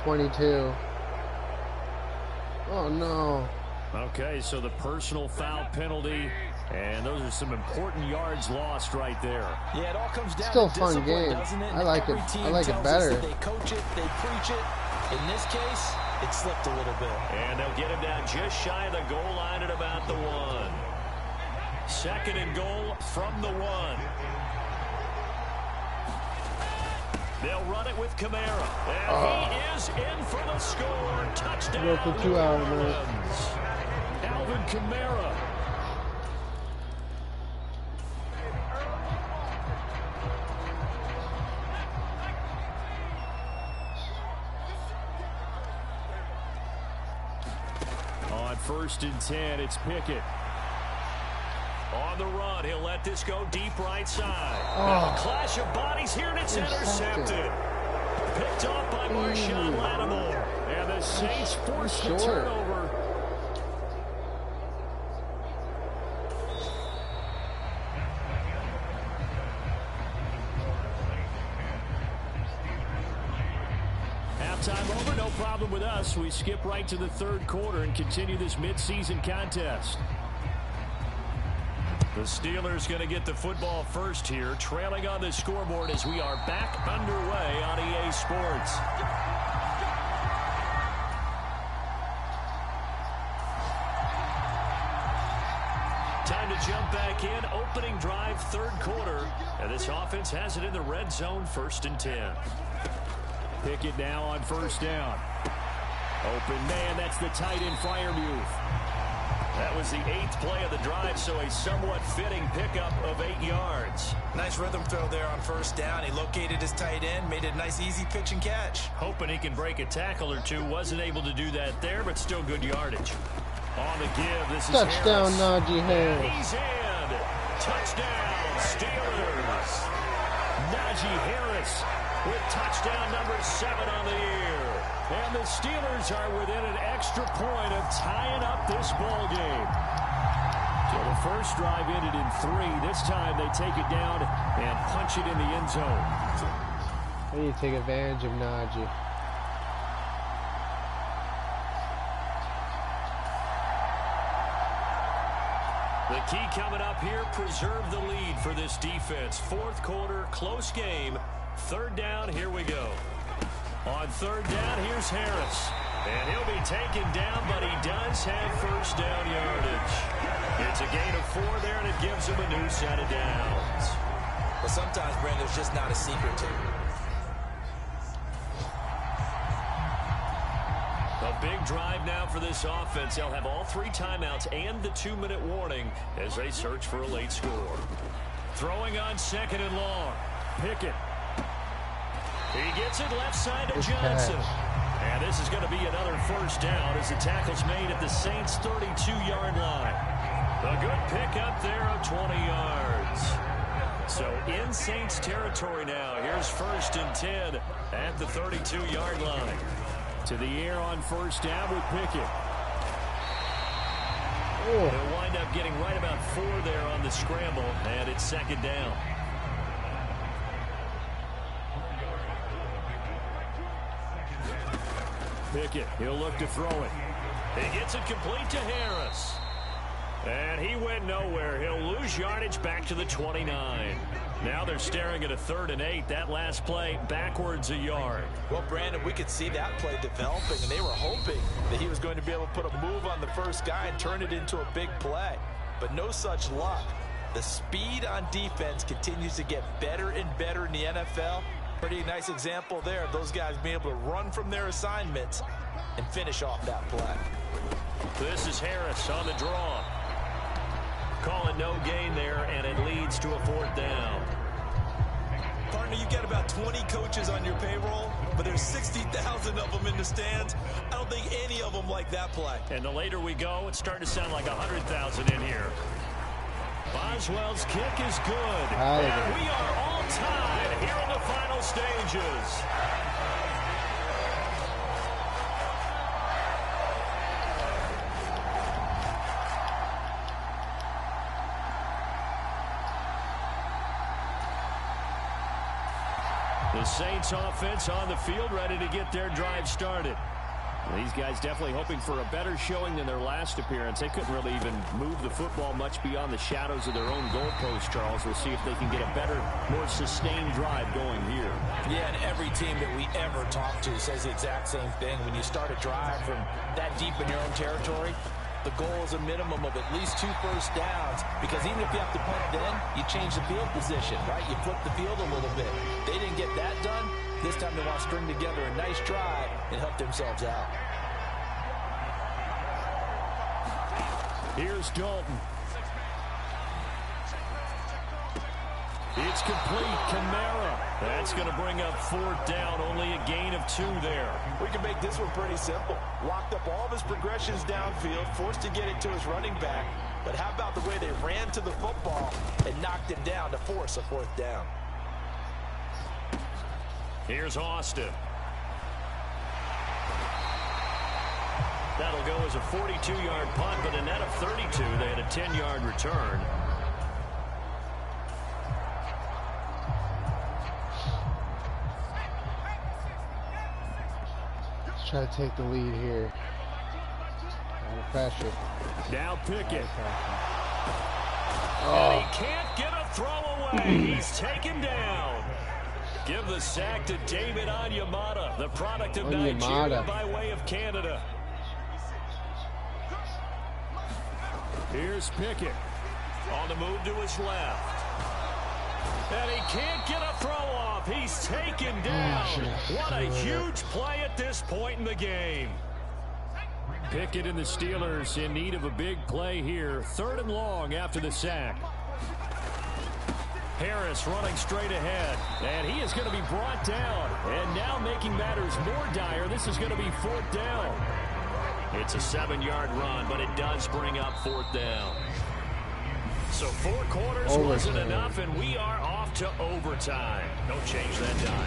22. Oh, no. Okay, so the personal foul penalty. And those are some important yards lost right there. Yeah, it all comes down Still to fun discipline, game. doesn't it? I like it. I like it better. They coach it, they preach it. In this case, it slipped a little bit. And they'll get him down just shy of the goal line at about the 1. 2nd and goal from the 1. They'll run it with Kamara. And he is in for the score. Touchdown. Go for 2 hours, man. Alvin Kamara. On 1st and 10, it's Pickett. On the run, he'll let this go deep right side. A clash of bodies here, and it's intercepted. Picked off by Marshawn Lattimore. And the Saints force the turnover. Halftime over, no problem with us. We skip right to the 3rd quarter and continue this midseason contest. The Steelers going to get the football first here, trailing on the scoreboard as we are back underway on EA Sports. Time to jump back in. Opening drive, 3rd quarter. And this offense has it in the red zone, 1st and 10. Pickett now on 1st down. Open man, that's the tight end Freiermuth. That was the 8th play of the drive, so a somewhat fitting pickup of 8 yards. Nice rhythm throw there on 1st down. He located his tight end, made it a nice easy pitch and catch. Hoping he can break a tackle or two. Wasn't able to do that there, but still good yardage. On the give, this is touchdown, Harris. Najee Harris. He's in. Touchdown, Steelers. Najee Harris with touchdown number 7 on the year. And the Steelers are within an extra point of tying up this ball game. So the first drive ended in 3. This time they take it down and punch it in the end zone. I need to take advantage of Najee. The key coming up here, preserve the lead for this defense. Fourth quarter, close game. Third down, here we go. On third down, here's Harris. And he'll be taken down, but he does have first down yardage. It's a gain of 4 there, and it gives him a new set of downs. But sometimes, Brandon, there's just not a secret to it. A big drive now for this offense. They'll have all 3 timeouts and the 2-minute warning as they search for a late score. Throwing on 2nd and long. Pickett. He gets it left side to Johnson. And this is going to be another first down as the tackle's made at the Saints' 32-yard line. A good pickup there of 20 yards. So in Saints territory now. Here's 1st and 10 at the 32-yard line. To the air on first down with Pickett. They'll wind up getting right about 4 there on the scramble, and it's 2nd down. Pickett, he'll look to throw it. He gets it complete to Harris. And he went nowhere. He'll lose yardage back to the 29. Now they're staring at a 3rd and 8. That last play backwards a yard. Well, Brandon, we could see that play developing, and they were hoping that he was going to be able to put a move on the first guy and turn it into a big play. But no such luck. The speed on defense continues to get better and better in the NFL. Pretty nice example there of those guys being able to run from their assignments and finish off that play. This is Harris on the draw. Call it no gain there, and it leads to a 4th down. Partner, you got about 20 coaches on your payroll, but there's 60,000 of them in the stands. I don't think any of them like that play. And the later we go, it's starting to sound like 100,000 in here. Boswell's kick is good. And we are all tied here in the final stages. The Saints offense on the field, ready to get their drive started. These guys definitely hoping for a better showing than their last appearance. They couldn't really even move the football much beyond the shadows of their own goalpost, Charles. We'll see if they can get a better, more sustained drive going here. Yeah, and every team that we ever talk to says the exact same thing. When you start a drive from that deep in your own territory, the goal is a minimum of at least 2 first downs, because even if you have to punt then, you change the field position, right? You flip the field a little bit. They didn't get that done. This time they want to string together a nice drive and help themselves out. Here's Dalton. It's complete. Kamara. That's going to bring up 4th down. Only a gain of 2 there. We can make this one pretty simple. Locked up all of his progressions downfield, forced to get it to his running back. But how about the way they ran to the football and knocked him down to force a 4th down? Here's Austin. That'll go as a 42-yard punt, but a net of 32. They had a 10-yard return. Let's try to take the lead here. Under pressure. Now Pickett. And he can't get a throw away. He's taken down. Give the sack to David Onyemata, the product of Nigeria by way of Canada. Here's Pickett. On the move to his left. And he can't get a throw off. He's taken down. What a huge play at this point in the game. Pickett and the Steelers in need of a big play here. 3rd and long after the sack. Harris running straight ahead. And he is going to be brought down. And now making matters more dire, this is going to be 4th down. It's a 7-yard run, but it does bring up 4th down. So 4 quarters wasn't enough, and we are off off to overtime. Don't change that dial.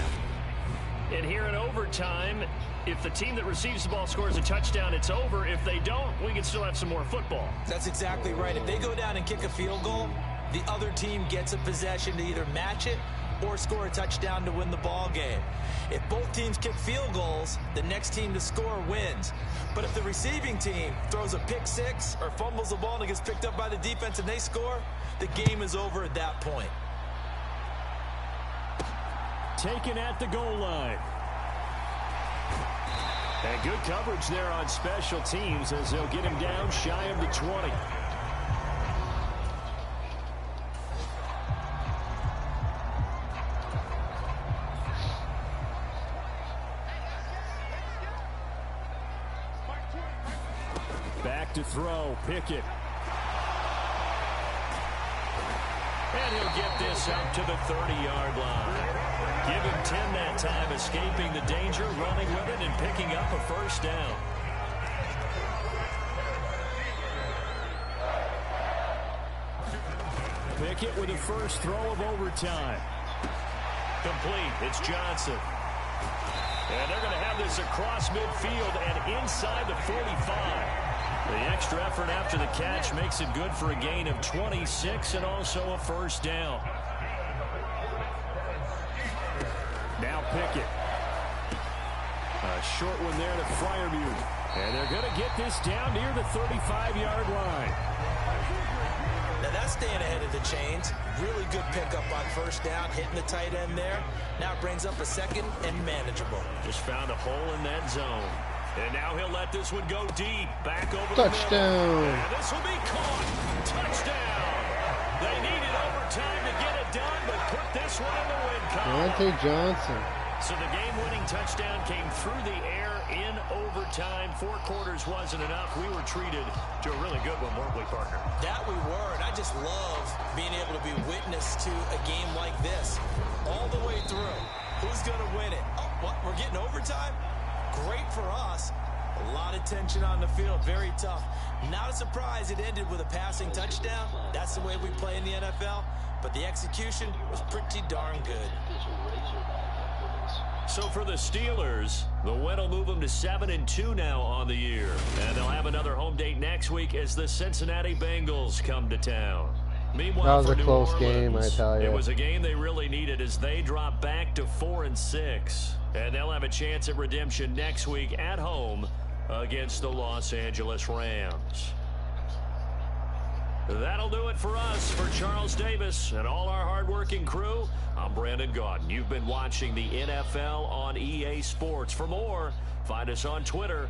And here in overtime, if the team that receives the ball scores a touchdown, it's over. If they don't, we can still have some more football. That's exactly right. If they go down and kick a field goal, the other team gets a possession to either match it or score a touchdown to win the ball game. If both teams kick field goals, the next team to score wins. But if the receiving team throws a pick six or fumbles the ball and it gets picked up by the defense and they score, the game is over at that point. Taken at the goal line. And good coverage there on special teams as they'll get him down shy of the 20. Back to throw, Pickett. And he'll get this out to the 30-yard line. Give him 10 that time, escaping the danger, running with it, and picking up a first down. Pickett with the first throw of overtime. Complete. It's Johnson. And they're going to have this across midfield and inside the 45. The extra effort after the catch makes it good for a gain of 26 and also a first down. Now Pickett. A short one there to Freiermuth. And they're going to get this down near the 35-yard line. Now that's staying ahead of the chains. Really good pickup on first down, hitting the tight end there. Now it brings up a second and manageable. Just found a hole in that zone. And now he'll let this one go deep. Back over Touchdown. the middle. And this will be caught. Touchdown. They needed overtime to get it done, but put this one in the win column. Deontay Johnson. So the game-winning touchdown came through the air in overtime. 4 quarters wasn't enough. We were treated to a really good one, weren't we, partner? That we were, and I just love being able to be witness to a game like this. All the way through. Who's going to win it? Oh, what? We're getting overtime? Great for us. A lot of tension on the field. Very tough. Not a surprise it ended with a passing touchdown. That's the way we play in the NFL. But the execution was pretty darn good. So for the Steelers, the win will move them to 7-2 now on the year. And they'll have another home date next week as the Cincinnati Bengals come to town. Meanwhile, That was for a New close Orleans, game, I tell you. It was a game they really needed as they drop back to 4-6. And they'll have a chance at redemption next week at home against the Los Angeles Rams. That'll do it for us. For Charles Davis and all our hardworking crew, I'm Brandon Gaudin. You've been watching the NFL on EA Sports. For more, find us on Twitter.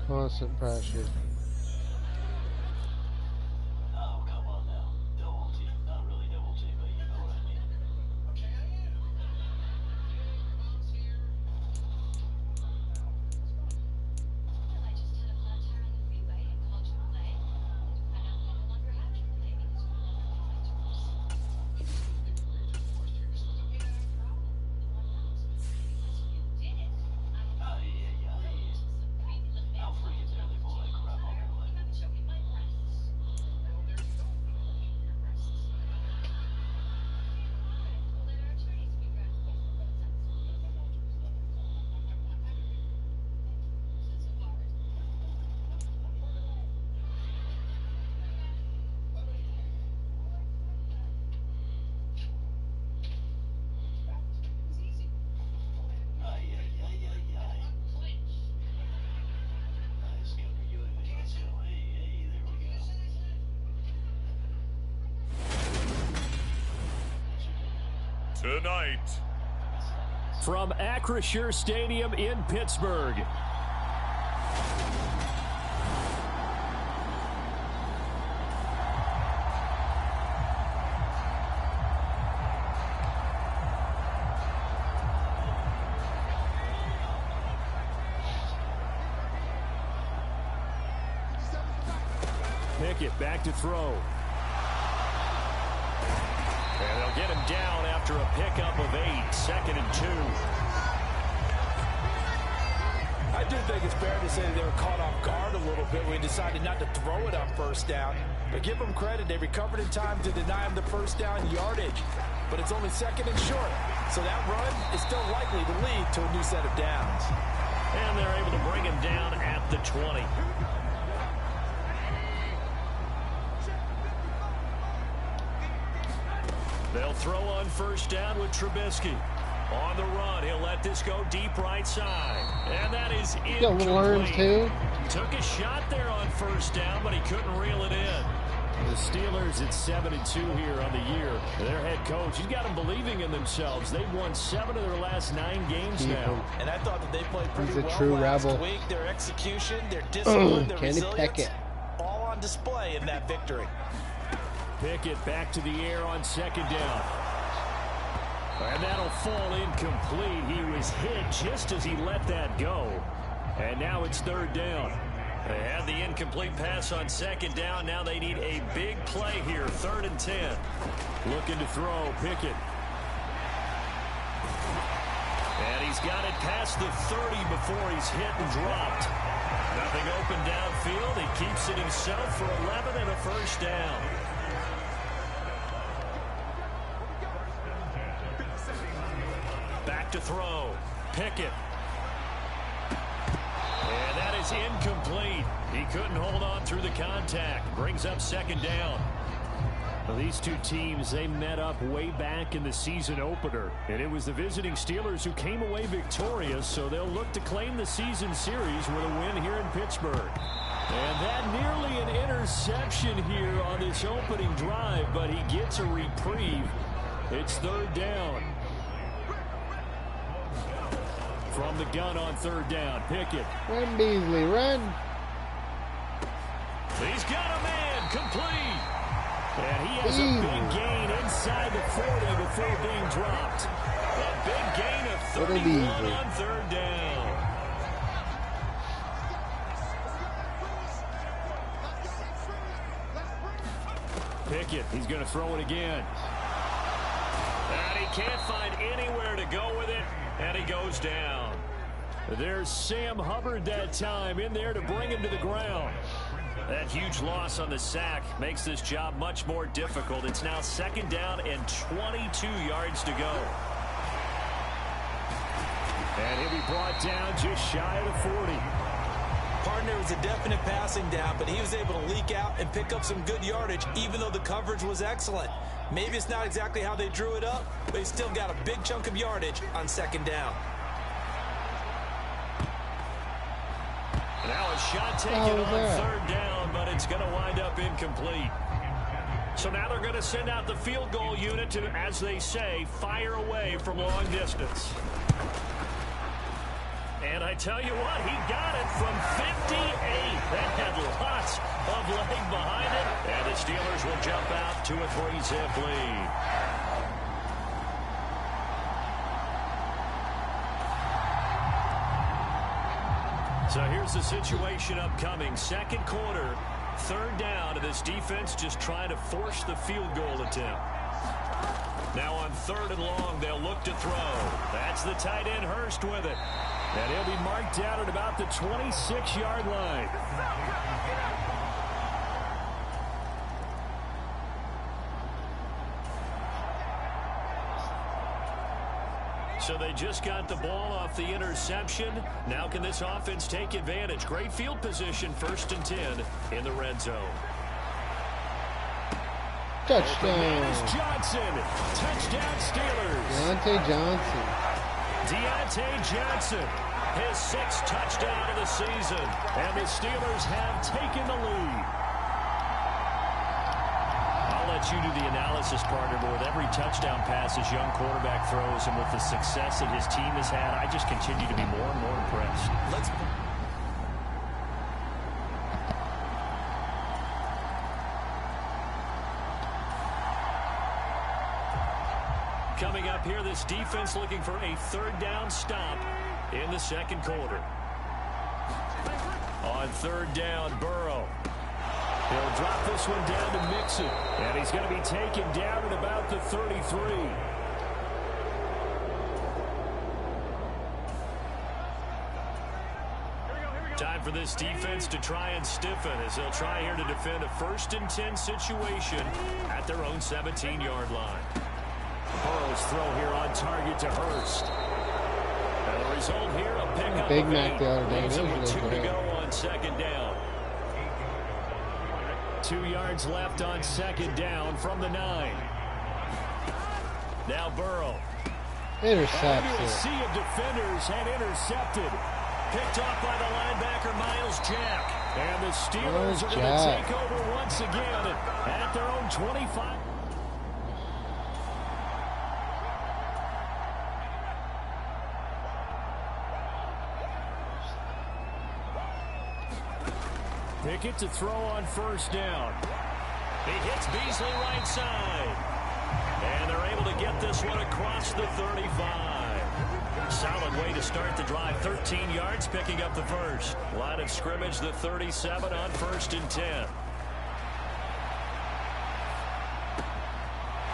Constant pressure. Oh, come on now. Double team. Not really double team, but you know what I mean. tonight. From Acrisure Stadium in Pittsburgh. Pickett back to throw. And they'll get him down after a pickup of 8, 2nd and 2. I do think it's fair to say they were caught off guard a little bit when he decided not to throw it on first down. But give them credit, they recovered in time to deny him the first down yardage. But it's only 2nd and short, so that run is still likely to lead to a new set of downs. And they're able to bring him down at the 20. They'll throw on first down with Trubisky. On the run, he'll let this go deep right side. And that is incomplete. Took a shot there on first down, but he couldn't reel it in. The Steelers at 7-2 here on the year. Their head coach, he's got them believing in themselves. They've won 7 of their last 9 games now. And I thought that they played pretty well true last rebel. week. Their execution, their discipline, their Kenny resilience, Pickett. all on display in that victory. Pickett back to the air on 2nd down. And that'll fall incomplete. He was hit just as he let that go. And now it's 3rd down. They had the incomplete pass on 2nd down. Now they need a big play here, 3rd and 10. Looking to throw, Pickett. And he's got it past the 30 before he's hit and dropped. Nothing open downfield. He keeps it himself for 11 and a first down. Back to throw. Pickett. And that is incomplete. He couldn't hold on through the contact. Brings up 2nd down. Well, these two teams, they met up way back in the season opener. And it was the visiting Steelers who came away victorious, so they'll look to claim the season series with a win here in Pittsburgh. And that nearly an interception here on this opening drive, but he gets a reprieve. It's 3rd down. From the gun on 3rd down, Pickett. Run, Beasley, run. He's got a man, complete. And he has a big gain inside the 40 before being dropped. A big gain of 31 on 3rd down. Pickett, he's going to throw it again. And he can't find anywhere to go with it, and he goes down. There's Sam Hubbard that time in there to bring him to the ground. That huge loss on the sack makes this job much more difficult. It's now 2nd down and 22 yards to go. And he'll be brought down just shy of the 40. Partner was a definite passing down, but he was able to leak out and pick up some good yardage, even though the coverage was excellent. Maybe it's not exactly how they drew it up, but he still got a big chunk of yardage on 2nd down. Now a shot taken on 3rd down, but it's going to wind up incomplete. So now they're going to send out the field goal unit to, as they say, fire away from long distance. And I tell you what, he got it from 58. That had lots of leg behind it. And the Steelers will jump out to a 3-zip lead. So here's the situation upcoming. 2nd quarter, 3rd down, and this defense just trying to force the field goal attempt. Now on 3rd and long, they'll look to throw. That's the tight end Hurst with it. And he'll be marked down at about the 26-yard line. So they just got the ball off the interception. Now can this offense take advantage? Great field position, 1st and 10 in the red zone. Touchdown. Johnson. Touchdown Steelers. Deontay Johnson, his 6th touchdown of the season. And the Steelers have taken the lead. I'll let you do the analysis, partner, but with every touchdown pass his young quarterback throws and with the success that his team has had, I just continue to be more and more impressed. Coming up here, this defense looking for a third down stop in the second quarter. On third down, Burrow. He'll drop this one down to Mixon. And he's going to be taken down at about the 33. Time for this defense to try and stiffen as they'll try here to defend a 1st and 10 situation at their own 17-yard line. Burrow's throw here on target to Hurst. And the result here, a pickup Big of Mac 8. the other day. Leaves That him with was 2 to great. go on second down. 2 yards left on second down from the 9. Now Burrow. Intercepts Into a it. sea of defenders and intercepted. Picked off by the linebacker, Miles Jack. And the Steelers are going to take over once again at their own 25. Pickett to throw on first down. He hits Beasley right side. And they're able to get this one across the 35. Solid way to start the drive. 13 yards, picking up the first. Line of scrimmage, the 37 on 1st and 10.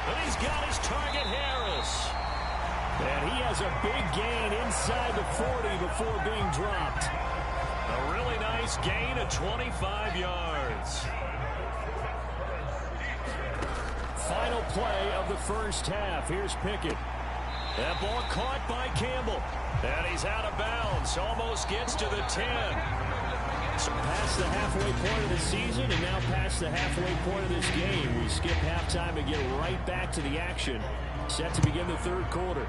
And he's got his target, Harris. And he has a big gain inside the 40 before being dropped. A really nice gain of 25 yards. Final play of the first half. Here's Pickett. That ball caught by Campbell. And he's out of bounds. Almost gets to the 10. So past the halfway point of the season and now past the halfway point of this game. We skip halftime and get right back to the action. Set to begin the third quarter.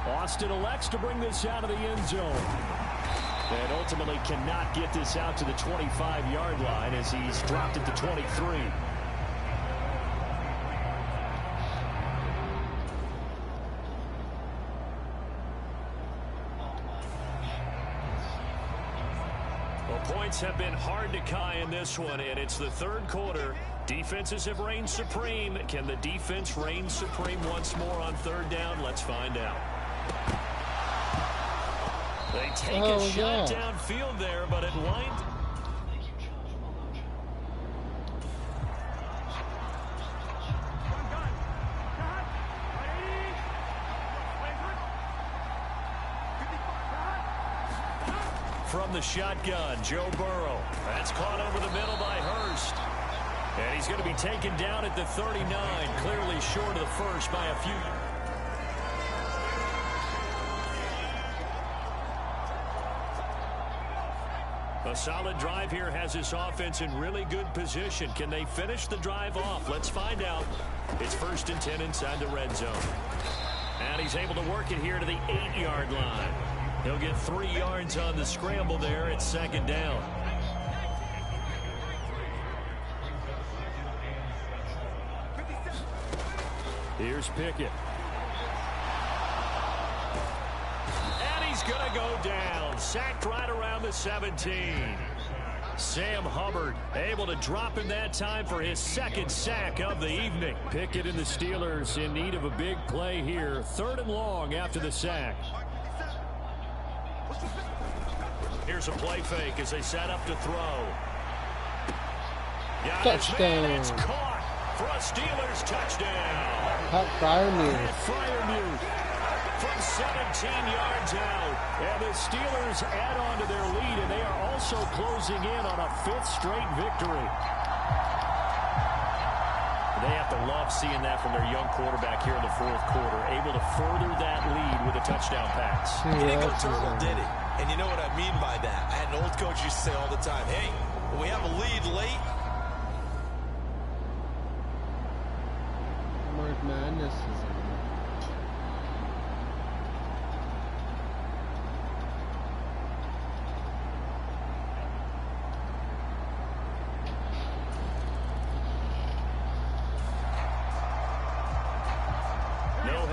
Austin elects to bring this out of the end zone. And ultimately cannot get this out to the 25-yard line as he's dropped at the 23. Well, points have been hard to tie in this one, and it's the third quarter. Defenses have reigned supreme. Can the defense reign supreme once more on third down? Let's find out. They take a shot downfield there, but it lined. From the shotgun, Joe Burrow. That's caught over the middle by Hurst. And he's going to be taken down at the 39, clearly short of the first by a few. A solid drive here has this offense in really good position. Can they finish the drive off? Let's find out. It's 1st and 10 inside the red zone. And he's able to work it here to the 8-yard line. He'll get 3 yards on the scramble there at second down. Here's Pickett. And he's going to go down. Sacked right around the 17. Sam Hubbard able to drop him that time for his second sack of the evening. Pickett and the Steelers in need of a big play here. 3rd and long after the sack. Here's a play fake as they set up to throw. Touchdown. It's caught for a Steelers touchdown. Pat Fryermuth. From 17 yards out. And the Steelers add on to their lead, and they are also closing in on a 5th straight victory. They have to love seeing that from their young quarterback here in the 4th quarter, able to further that lead with a touchdown pass. He didn't go turtle, did he? And you know what I mean by that? I had an old coach used to say all the time, hey, when we have a lead late. Mark Madness is in.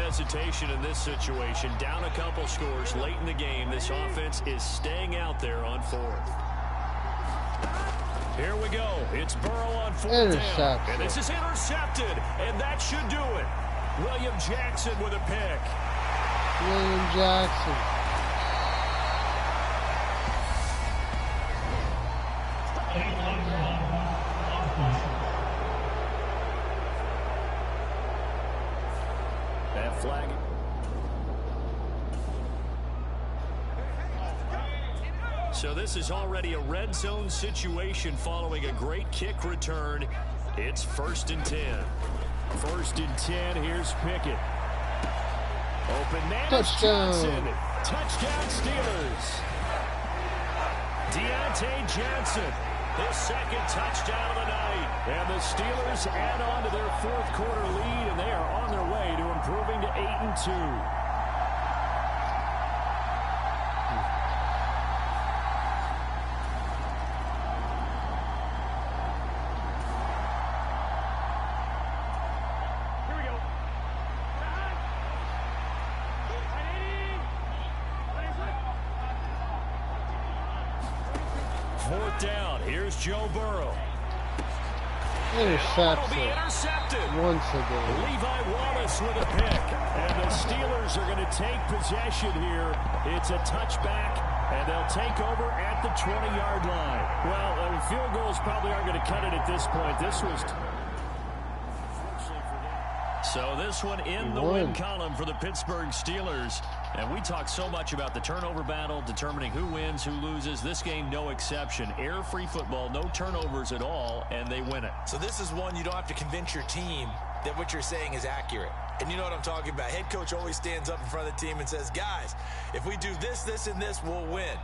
hesitation in this situation. Down a couple scores late in the game. This offense is staying out there on fourth. Here we go. It's Burrow on fourth down. And this is intercepted. And that should do it. William Jackson with a pick. William Jackson. That flag. So this is already a red zone situation following a great kick return. It's 1st and 10. 1st and 10. Here's Pickett. Open man. Touchdown. Johnson. Touchdown Steelers. Deontay Johnson, his 2nd touchdown of the night. And the Steelers add on to their 4th quarter lead, and they are on their way to improving to 8-2. Down. Here's Joe Burrow. Intercepted. Once again. Levi Wallace with a pick. And the Steelers are going to take possession here. It's a touchback, and they'll take over at the 20-yard line. Well, field goals probably aren't going to cut it at this point. This was... So this one in the win column for the Pittsburgh Steelers. And we talk so much about the turnover battle, determining who wins, who loses. This game, no exception. Error-free football, no turnovers at all, and they win it. So this is one you don't have to convince your team that what you're saying is accurate. And you know what I'm talking about. Head coach always stands up in front of the team and says, guys, if we do this, this, and this, we'll win.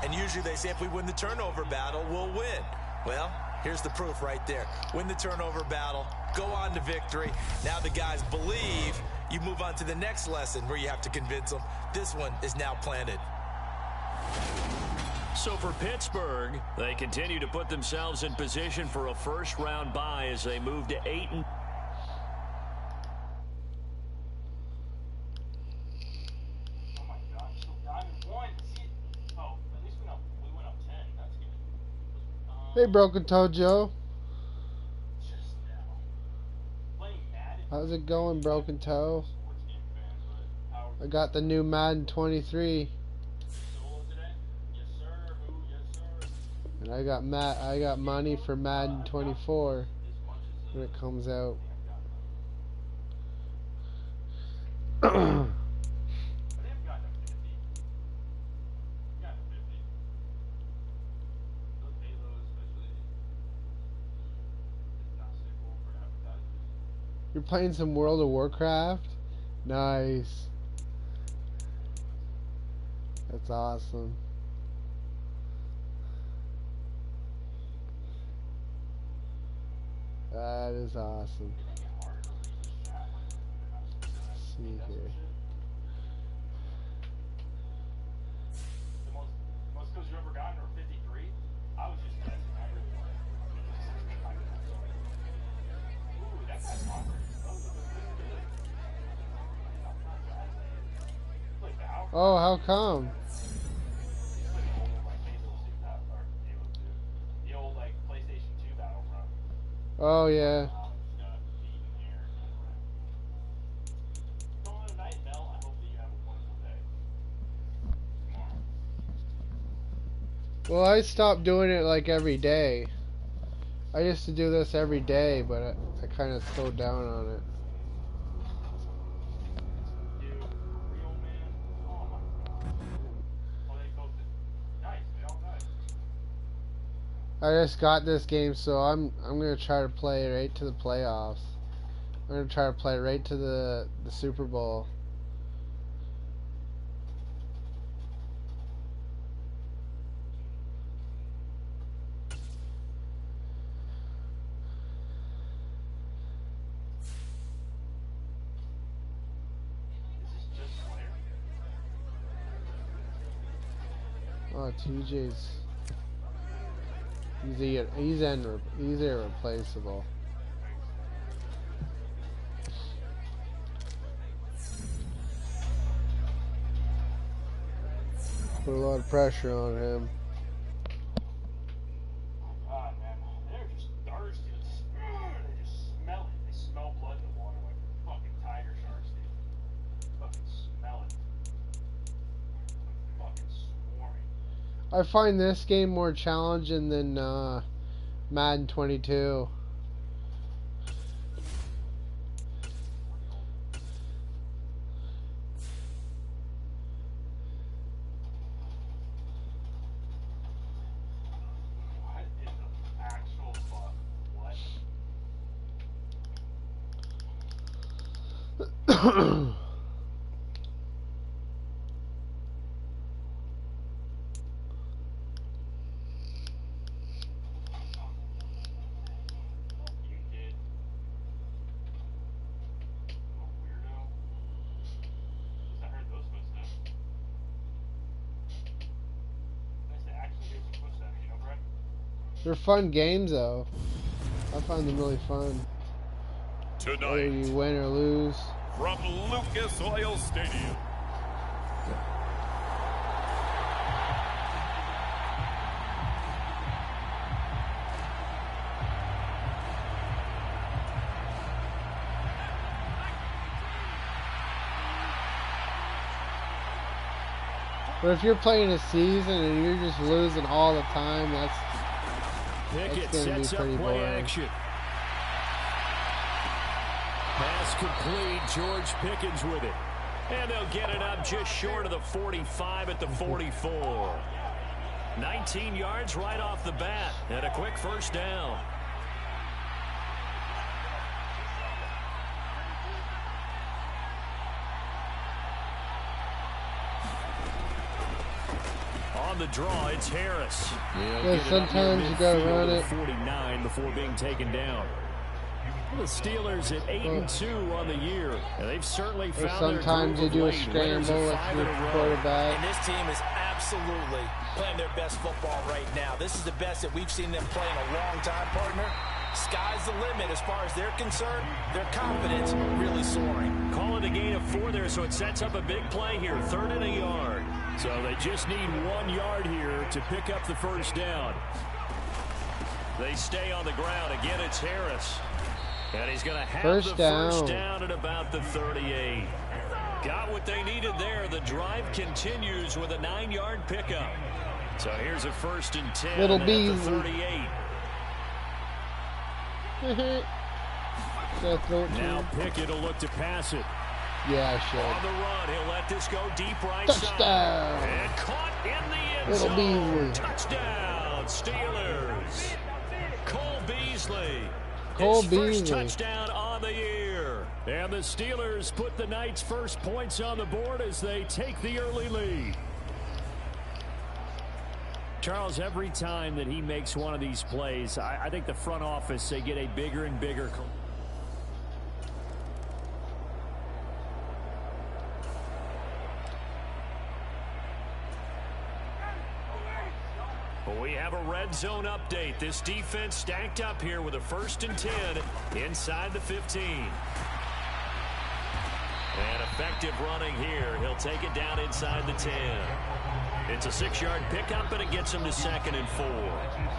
And usually they say if we win the turnover battle, we'll win. Well, here's the proof right there. Win the turnover battle, go on to victory. Now the guys believe. You move on to the next lesson where you have to convince them. This one is now planted. So for Pittsburgh, they continue to put themselves in position for a first-round bye as they move to 8 and... Hey, Broken Toe Joe. How's it going, Broken Toe? I got the new Madden 23. And I got money for Madden 24 when it comes out. You're playing some World of Warcraft? Nice. That's awesome. That is awesome. Let's see here. The most kills you ever gotten are 53. I was just guessing. Ooh, that's awkward. Oh, how come? The old like PlayStation 2 Battlefront. Oh yeah. Well, I stopped doing it like every day. I used to do this every day, but I kind of slowed down on it. I just got this game, so I'm gonna try to play right to the playoffs. I'm gonna try to play right to the Super Bowl. Oh, TJ's. He's irreplaceable. Put a lot of pressure on him. God, man, they're just thirsty. They just smell it. They smell blood in the water like fucking tiger sharks, dude. Fucking smell it. Fucking swarming. I find this game more challenging than Madden 22. What in the actual fuck? What? You did. Little weirdo. I heard those footsteps. Nice to actually hear some footsteps, you know, Brett? They're fun games, though. I find them really fun. Whether Tonight, you win or lose. from Lucas Oil Stadium. But if you're playing a season and you're just losing all the time, that's Pickett gonna be sets up pretty play boring. action. Pass complete. George Pickens with it. And they'll get it up just short of the 45 at the 44. 19 yards right off the bat and a quick first down. On the draw, it's Harris. Yeah, sometimes you gotta run it. 49 before being taken down. The Steelers at 8-2 on the year, and they've certainly Or found sometimes you their groove do a of late. Winners scramble of with 5 your in a row. quarterback. And this team is absolutely playing their best football right now. This is the best that we've seen them play in a long time, partner. Sky's the limit as far as they're concerned. Their confidence really soaring. Call it a gain of 4 there, so it sets up a big play here. 3rd and a yard. So they just need 1 yard here to pick up the first down. They stay on the ground. Again, it's Harris. And he's going to have First the down. first down at about the 38. Got what they needed there. The drive continues with a 9-yard pickup. So here's a 1st and 10 Little at Beasley. the 38. Now Pickett will look to pass it. Yeah, I On should. the run, he'll let this go deep right Touchdown. side. And caught in the end Little zone. Beasley. Touchdown, Steelers. Cole Beasley. Cole His Beasley. first touchdown on the year. And the Steelers put the Knights' first points on the board as they take the early lead. Charles, every time that he makes one of these plays, I think the front office, they get a bigger and bigger. We have a red zone update. This defense stacked up here with a 1st and 10 inside the 15. And effective running here. He'll take it down inside the 10. It's a 6-yard pickup, and it gets him to 2nd and 4.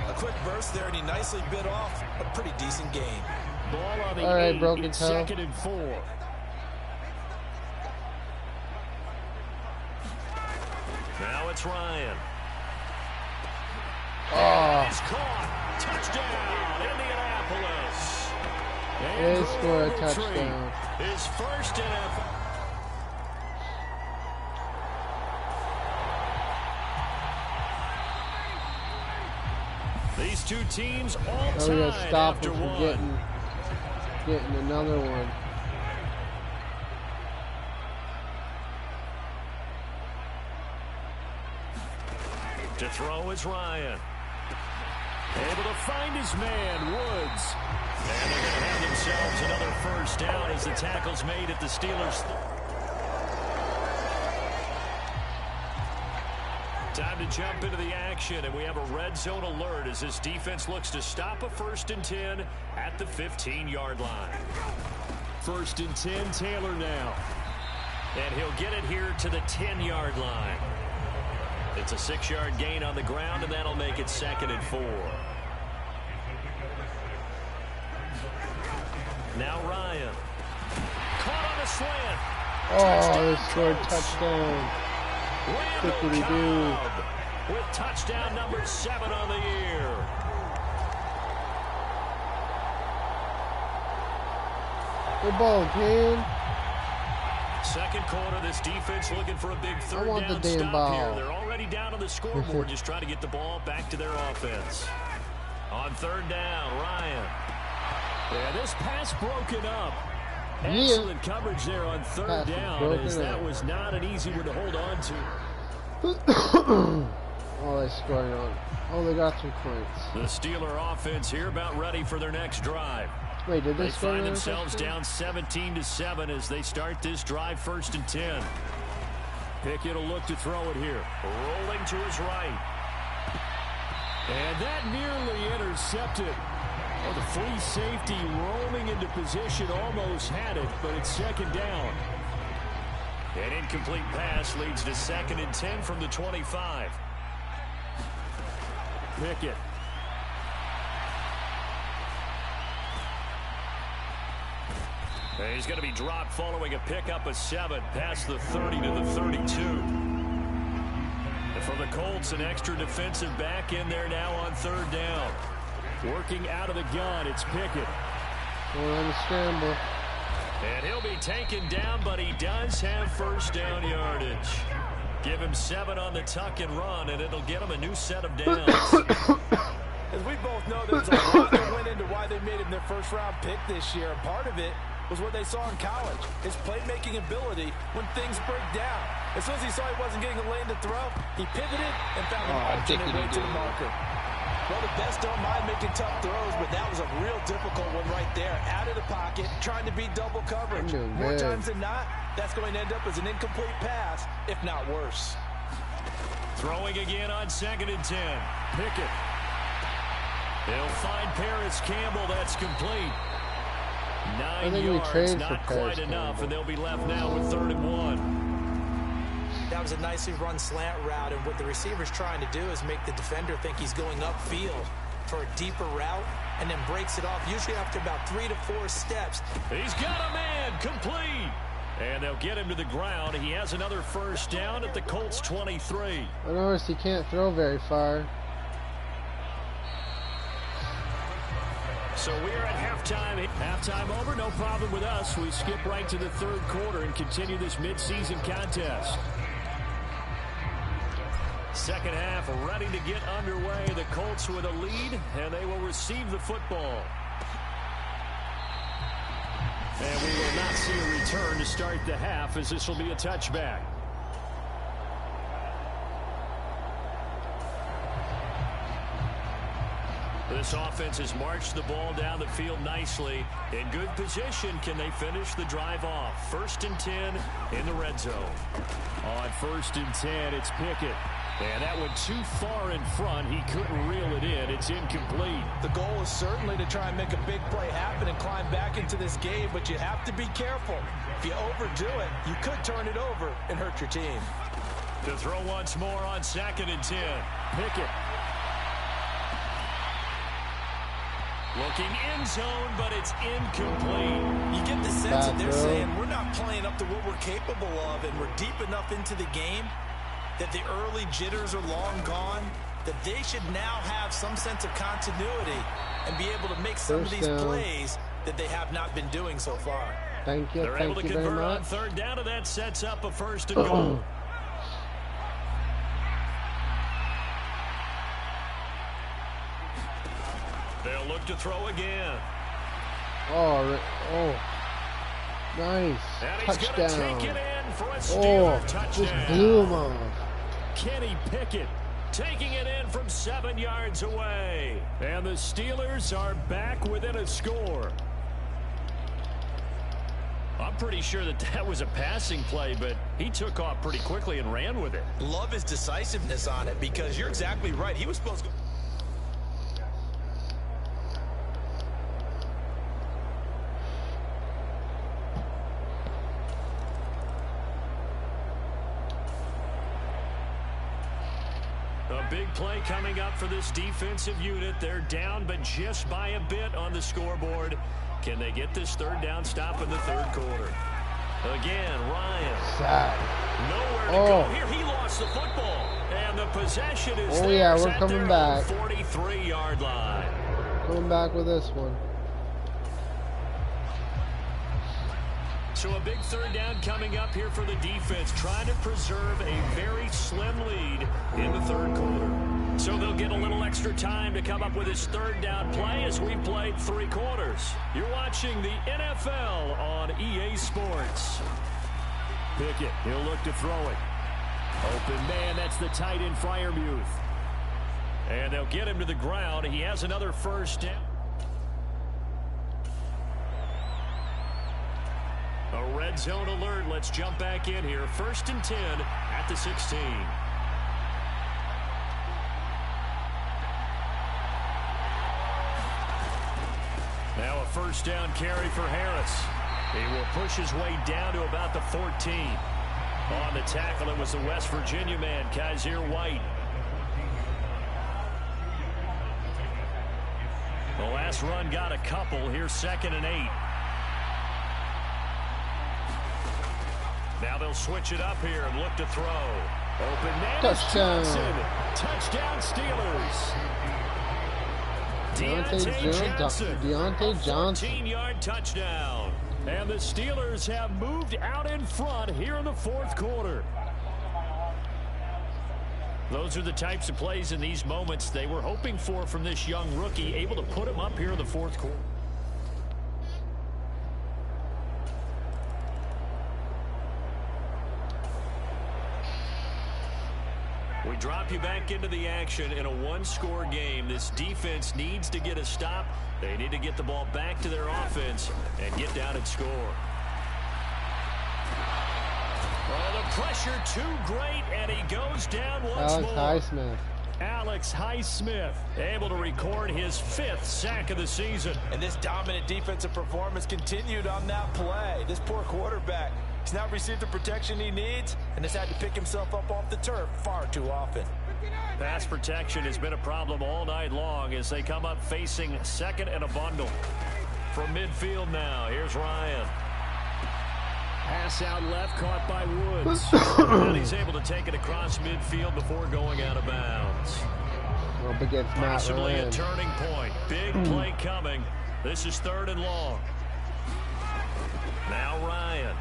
A quick burst there, and he nicely bit off a pretty decent game. Ball on the All right, 8. broken It's toe. 2nd and 4. Now it's Ryan. Oh, He's caught. Touchdown, Indianapolis. they And score a Drew touchdown. His first NFL. These two teams all Oh, we tied gotta stop after him from one. getting another one. To throw is Ryan. Able to find his man, Woods. And they're going to have themselves another first down as the tackle's made at the Steelers. Time to jump into the action, and we have a red zone alert as this defense looks to stop a 1st and 10 at the 15-yard line. 1st and 10, Taylor now. And he'll get it here to the 10-yard line. It's a 6-yard gain on the ground, and that'll make it 2nd and 4. Now Ryan. Caught on the slant. Oh, they scored touchdown. What did he do? With touchdown number 7 on the year. Good ball, man. Second quarter, this defense looking for a big third down stop ball. here. They're already down on the scoreboard, just trying to get the ball back to their offense. On 3rd down, Ryan. Yeah, this pass broken up. Excellent coverage there on 3rd down, as that was not an easy one to hold on to. Oh, they scored on. Oh, they got 3 points. The Steeler offense here about ready for their next drive. Wait, did they find themselves down 17-7 as they start this drive, 1st and 10. Pickett will look to throw it here. Rolling to his right. And that nearly intercepted. Oh, the free safety rolling into position almost had it, but it's 2nd down. An incomplete pass leads to 2nd and 10 from the 25. Pickett. He's going to be dropped following a pickup of 7 past the 30 to the 32. And for the Colts, an extra defensive back in there now on 3rd down. Working out of the gun, it's Pickett. Going on the scramble. And he'll be taken down, but he does have 1st down yardage. Give him 7 on the tuck and run, and it'll get him a new set of downs. As we both know, there's a lot that went into why they made him their first-round pick this year. And part of it was what they saw in college, his playmaking ability when things break down. As soon as he saw he wasn't getting a lane to throw, he pivoted and found an alternate way to the marker. Well, the best don't mind making tough throws, but that was a real difficult one right there. Out of the pocket, trying to beat double coverage. More times than not, that's going to end up as an incomplete pass, if not worse. Throwing again on 2nd and 10. Pickett. They'll find Paris Campbell. That's complete. 9 yards, not quite enough, and they'll be left now with 3rd and 1. That was a nicely run slant route, and what the receiver's trying to do is make the defender think he's going upfield for a deeper route, and then breaks it off, usually after about 3 to 4 steps. He's got a man, complete. And they'll get him to the ground. He has another 1st down at the Colts 23. I noticed he can't throw very far. So we're at halftime. Halftime over, no problem with us. We skip right to the 3rd quarter and continue this midseason contest. Second half ready to get underway. The Colts with a lead, and they will receive the football. And we will not see a return to start the half, as this will be a touchback. This offense has marched the ball down the field nicely. In good position, can they finish the drive off? 1st and 10 in the red zone. On 1st and 10, it's Pickett. And that went too far in front. He couldn't reel it in. It's incomplete. The goal is certainly to try and make a big play happen and climb back into this game, but you have to be careful. If you overdo it, you could turn it over and hurt your team. To throw once more on 2nd and 10. Pickett. Looking end zone, but it's incomplete. You get the sense that they're saying we're not playing up to what we're capable of, and we're deep enough into the game that the early jitters are long gone, that they should now have some sense of continuity and be able to make some of these plays that they have not been doing so far. Thank you. They're able to convert on 3rd down, and that sets up a 1st and goal. They'll look to throw again. Oh, nice. And he's touchdown. Take it in for a Steeler touchdown. Just blew him off. Kenny Pickett taking it in from 7 yards away. And the Steelers are back within a score. I'm pretty sure that was a passing play, but he took off pretty quickly and ran with it. Love his decisiveness on it, because you're exactly right. He was supposed to... A big play coming up for this defensive unit. They're down, but just by a bit on the scoreboard. Can they get this third down stop in the third quarter? Again, Ryan. Sad. Nowhere to go here. He lost the football. And the possession is Oh, theirs yeah, we're at coming their back. 43-yard line. Coming back with this one. So a big third down coming up here for the defense, trying to preserve a very slim lead in the third quarter. So they'll get a little extra time to come up with his third down play as we've played 3 quarters. You're watching the NFL on EA Sports. Pickett, he'll look to throw it. Open man, that's the tight end Freiermuth. And they'll get him to the ground. He has another first down. A red zone alert. Let's jump back in here. 1st and 10 at the 16. Now a first down carry for Harris. He will push his way down to about the 14. On the tackle, it was the West Virginia man, Kaiser White. The last run got a couple. Here's 2nd and 8. Now they'll switch it up here and look to throw. Open man. Touchdown. Touchdown Steelers. Deontay Johnson. 14-yard touchdown. And the Steelers have moved out in front here in the 4th quarter. Those are the types of plays in these moments they were hoping for from this young rookie, able to put him up here in the 4th quarter. We drop you back into the action in a 1-score game. This defense needs to get a stop. They need to get the ball back to their offense and get down and score. Oh, the pressure too great, and he goes down once more. Highsmith. Alex Highsmith able to record his 5th sack of the season. And this dominant defensive performance continued on that play. This poor quarterback, he's not received the protection he needs and has had to pick himself up off the turf far too often. Pass protection has been a problem all night long as they come up facing 2nd and a bundle. From midfield now, here's Ryan. Pass out left, caught by Woods. And he's able to take it across midfield before going out of bounds. Up against Matt Possibly Ryan. a turning point. Big play coming. This is 3rd and long. Now Ryan.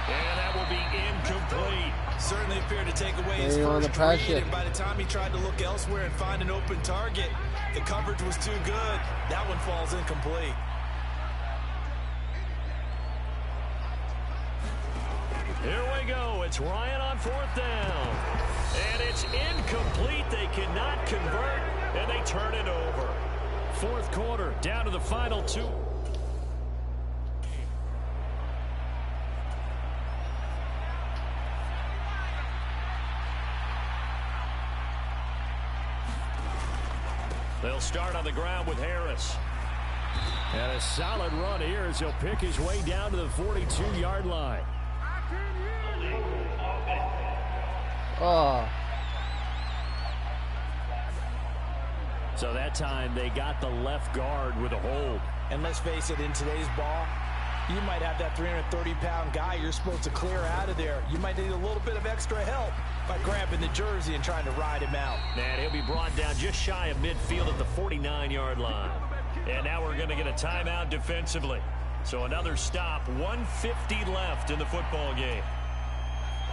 And that will be incomplete. Certainly appeared to take away his first read, and by the time he tried to look elsewhere and find an open target, the coverage was too good. That one falls incomplete. Here we go. It's Ryan on 4th down. And it's incomplete. They cannot convert, and they turn it over. 4th quarter, down to the final 2. They'll start on the ground with Harris. And a solid run here as he'll pick his way down to the 42-yard line. Oh. So that time they got the left guard with a hold. And let's face it, in today's ball, you might have that 330-pound guy you're supposed to clear out of there. You might need a little bit of extra help by grabbing the jersey and trying to ride him out. And he'll be brought down just shy of midfield at the 49-yard line. And now we're going to get a timeout defensively. So another stop, 1:50 left in the football game.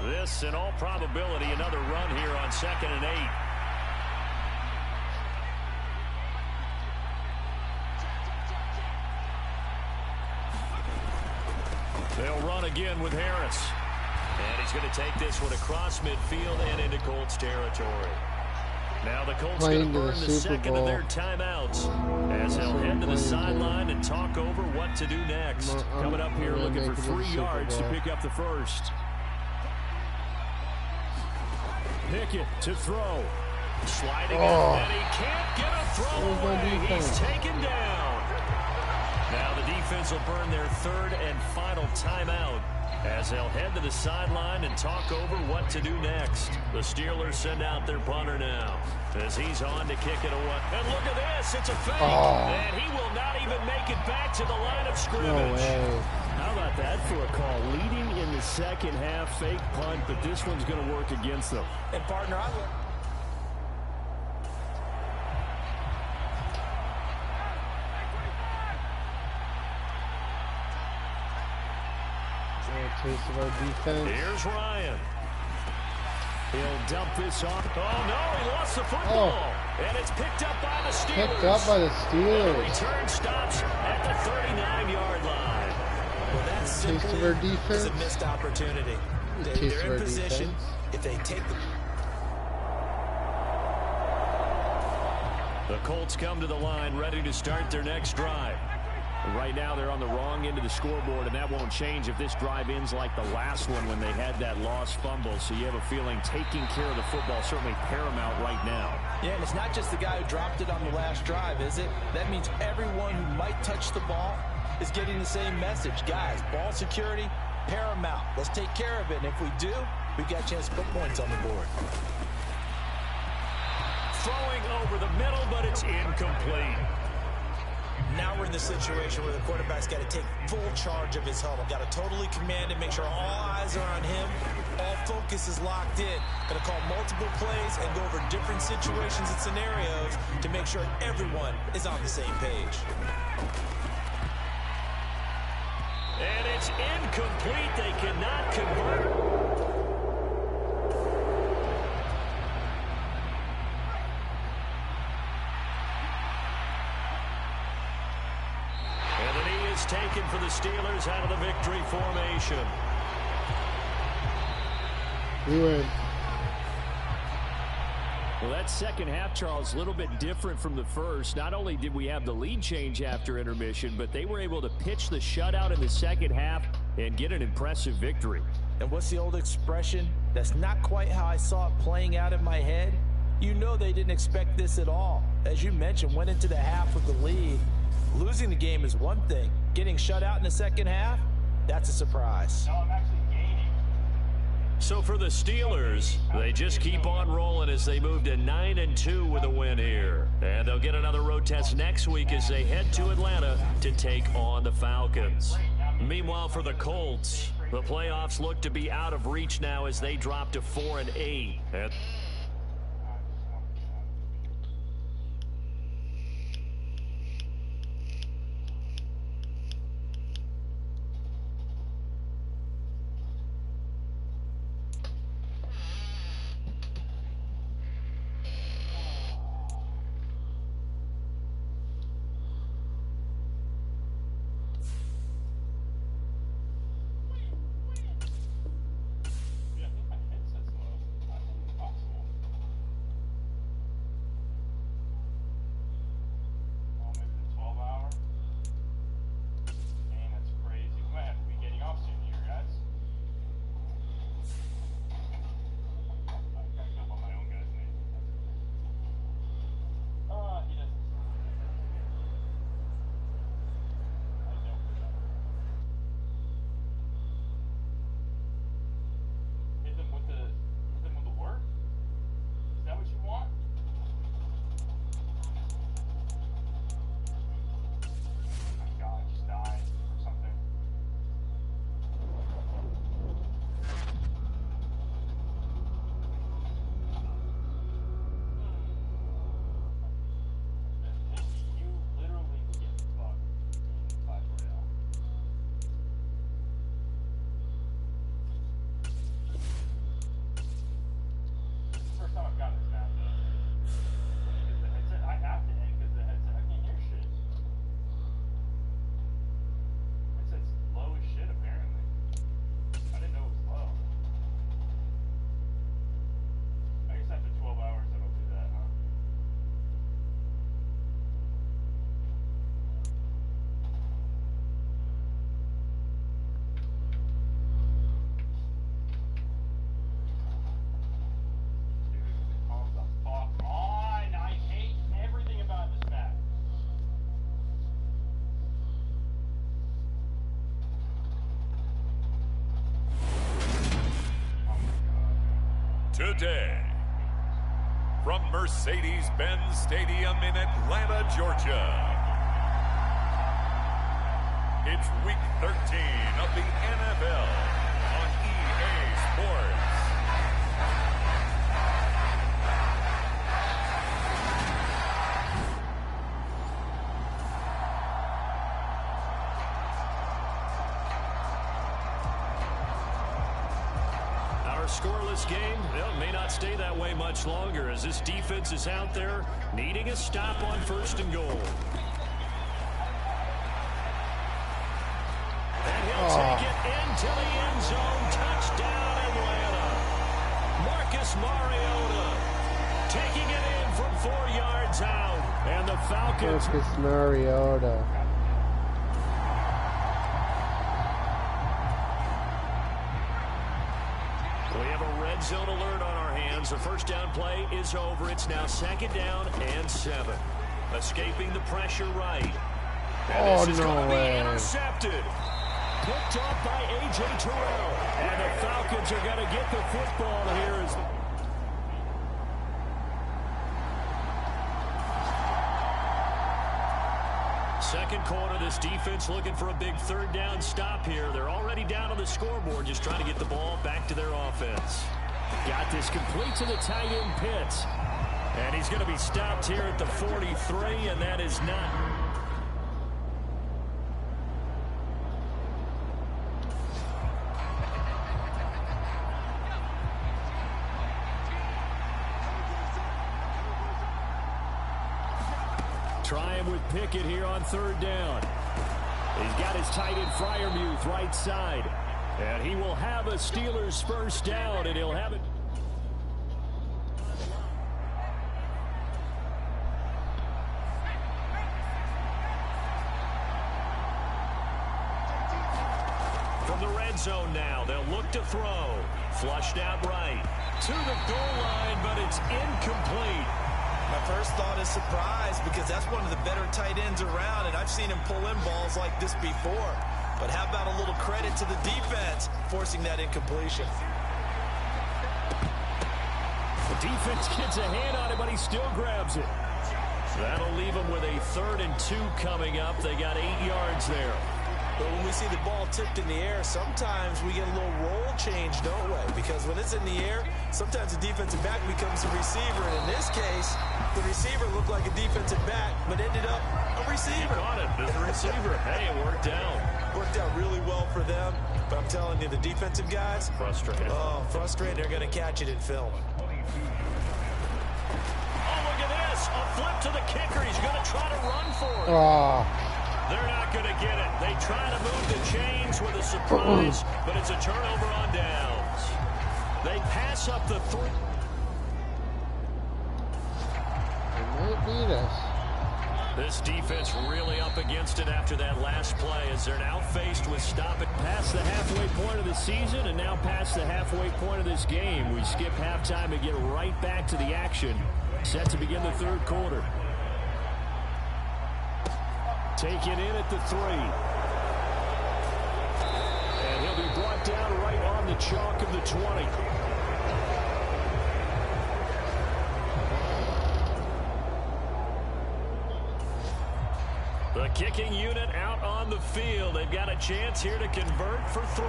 This, in all probability, another run here on 2nd and 8. They'll run again with Harris. And he's going to take this one across midfield and into Colts territory. Now the Colts going to burn the second of their timeouts as they'll head to the sideline and talk over what to do next. Coming up here looking for 3 yards to pick up the first. Pickett to throw. Sliding up, and he can't get a throw away. He's taken down. Now the defense will burn their 3rd and final timeout As they'll head to the sideline and talk over what to do next. The Steelers send out their punter now as he's on to kick it away. And look at this. It's a fake. And he will not even make it back to the line of scrimmage. No way. How about that for a call? Leading in the second half, fake punt, but this one's going to work against them. And partner, Taste of our defense. Here's Ryan. He'll dump this off. Oh, no, he lost the football. And it's picked up by the Steelers. Picked up by the Steelers. The return stops at the 39-yard line. well, that's Taste of our defense. is a missed opportunity. Taste of They're our in position. defense. If they take The Colts come to the line ready to start their next drive. Right now they're on the wrong end of the scoreboard, and that won't change if this drive ends like the last one when they had that lost fumble. So you have a feeling taking care of the football certainly paramount right now. Yeah, and it's not just the guy who dropped it on the last drive, is it? That means everyone who might touch the ball is getting the same message. Guys, ball security, paramount. Let's take care of it. And if we do, we've got a chance to put points on the board. Throwing over the middle, but it's incomplete. Now we're in the situation where the quarterback's got to take full charge of his huddle. Got to totally command it, make sure all eyes are on him. All focus is locked in. Going to call multiple plays and go over different situations and scenarios to make sure everyone is on the same page. And it's incomplete. They cannot convert. Taken for the Steelers out of the victory formation. We win. Well, that second half, Charles, a little bit different from the first. Not only did we have the lead change after intermission, but they were able to pitch the shutout in the second half and get an impressive victory. And what's the old expression? That's not quite how I saw it playing out in my head. You know they didn't expect this at all. As you mentioned, went into the half with the lead. Losing the game is one thing. Getting shut out in the second half, that's a surprise. No, I'm actually gaining. So for the Steelers, they just keep on rolling as they move to 9-2 with a win here. And they'll get another road test next week as they head to Atlanta to take on the Falcons. Meanwhile, for the Colts, the playoffs look to be out of reach now as they drop to 4-8. Yeah, I think my headset's low. I think it's possible. today. From Mercedes-Benz Stadium in Atlanta, Georgia, it's Week 13 of the NFL on EA Sports. Scoreless game, well, it may not stay that way much longer as this defense is out there needing a stop on 1st and goal. And he'll take it into the end zone. Touchdown, Atlanta. Marcus Mariota taking it in from 4 yards out. And the Falcons. Marcus Mariota. Zone alert on our hands. The first down play is over. It's now 2nd down and 7. Escaping the pressure right. And this is going to be intercepted. Picked up by A.J. Terrell. And the Falcons are going to get the football here. Second quarter, this defense looking for a big 3rd down stop here. They're already down on the scoreboard, just trying to get the ball back to their offense. Got this complete to the tight end Pitts. And he's going to be stopped here at the 43, and that is not. Trying with Pickett here on 3rd down. He's got his tight end Freiermuth right side. And he will have a Steelers 1st down, and he'll have it. From the red zone now, they'll look to throw. Flushed out right. To the goal line, but it's incomplete. My first thought is surprise because that's one of the better tight ends around, and I've seen him pull in balls like this before. But how about a little credit to the defense forcing that incompletion? The defense gets a hand on it, but he still grabs it. That'll leave him with a 3rd and 2 coming up. They got 8 yards there. But when we see the ball tipped in the air, sometimes we get a little roll change, don't we? Because when it's in the air, sometimes the defensive back becomes a receiver. And in this case, the receiver looked like a defensive back, but ended up a receiver. He caught it as a receiver. Hey, it worked out. Worked out really well for them. But I'm telling you, the defensive guys. Frustrated. Oh, frustrated. They're going to catch it in film. Oh, look at this. A flip to the kicker. He's going to try to run for it. They're not going to get it. They try to move the chains with a surprise, but it's a turnover on downs. They pass up the 3. They might beat us. This defense really up against it after that last play as they're now faced with stopping past the halfway point of the season and now past the halfway point of this game. We skip halftime and get right back to the action. Set to begin the 3rd quarter. Taken in at the 3. And he'll be brought down right on the chalk of the 20. The kicking unit out on the field. They've got a chance here to convert for 3.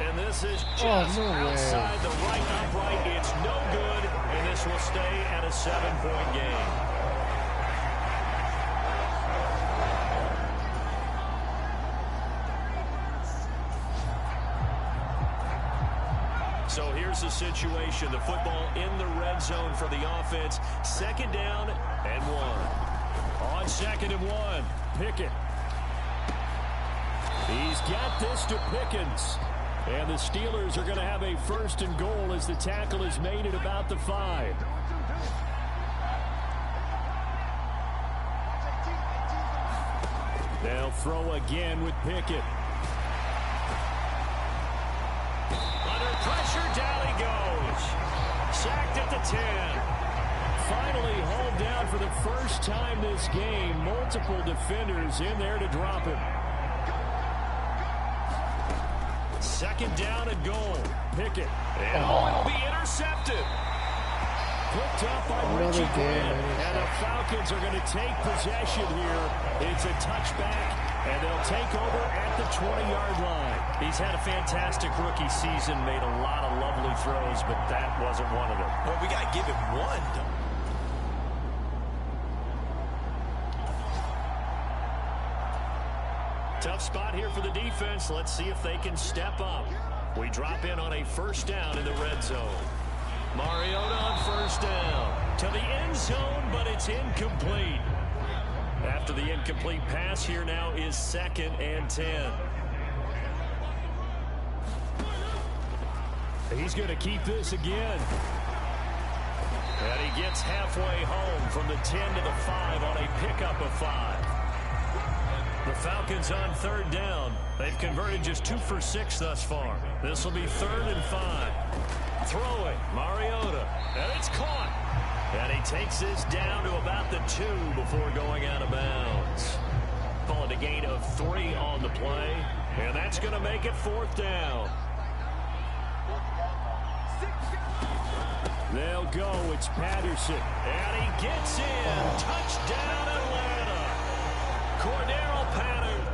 And this is just outside the right upright. It's no good, and this will stay at a 7-point game. So here's the situation. The football in the red zone for the offense. 2nd down and 1. On 2nd and 1, Pickett. He's got this to Pickens. And the Steelers are going to have a 1st and goal as the tackle is made at about the 5. They'll throw again with Pickett. Under pressure, down he goes. Sacked at the 10. Finally hauled down for the first time this game. Multiple defenders in there to drop him. second down and goal. Pickett. And it'll be intercepted. Picked up by Richie Grant. And the Falcons are going to take possession here. It's a touchback, and they'll take over at the 20-yard line. He's had a fantastic rookie season, made a lot of lovely throws, but that wasn't one of them. Well, we got to give him one. Tough spot here for the defense. Let's see if they can step up. We drop in on a first down in the red zone. Mariota on first down. To the end zone, but it's incomplete. After the incomplete pass, here now is 2nd and 10. He's going to keep this again. And he gets halfway home from the 10 to the 5 on a pickup of 5. The Falcons on 3rd down. They've converted just 2 for 6 thus far. This will be 3rd and 5. Throwing, Mariota, and it's caught. And he takes this down to about the 2 before going out of bounds. Call it a gain of 3 on the play, and that's going to make it 4th down. They'll go. It's Patterson. And he gets in. Touchdown, Atlanta. Cordero Patterson.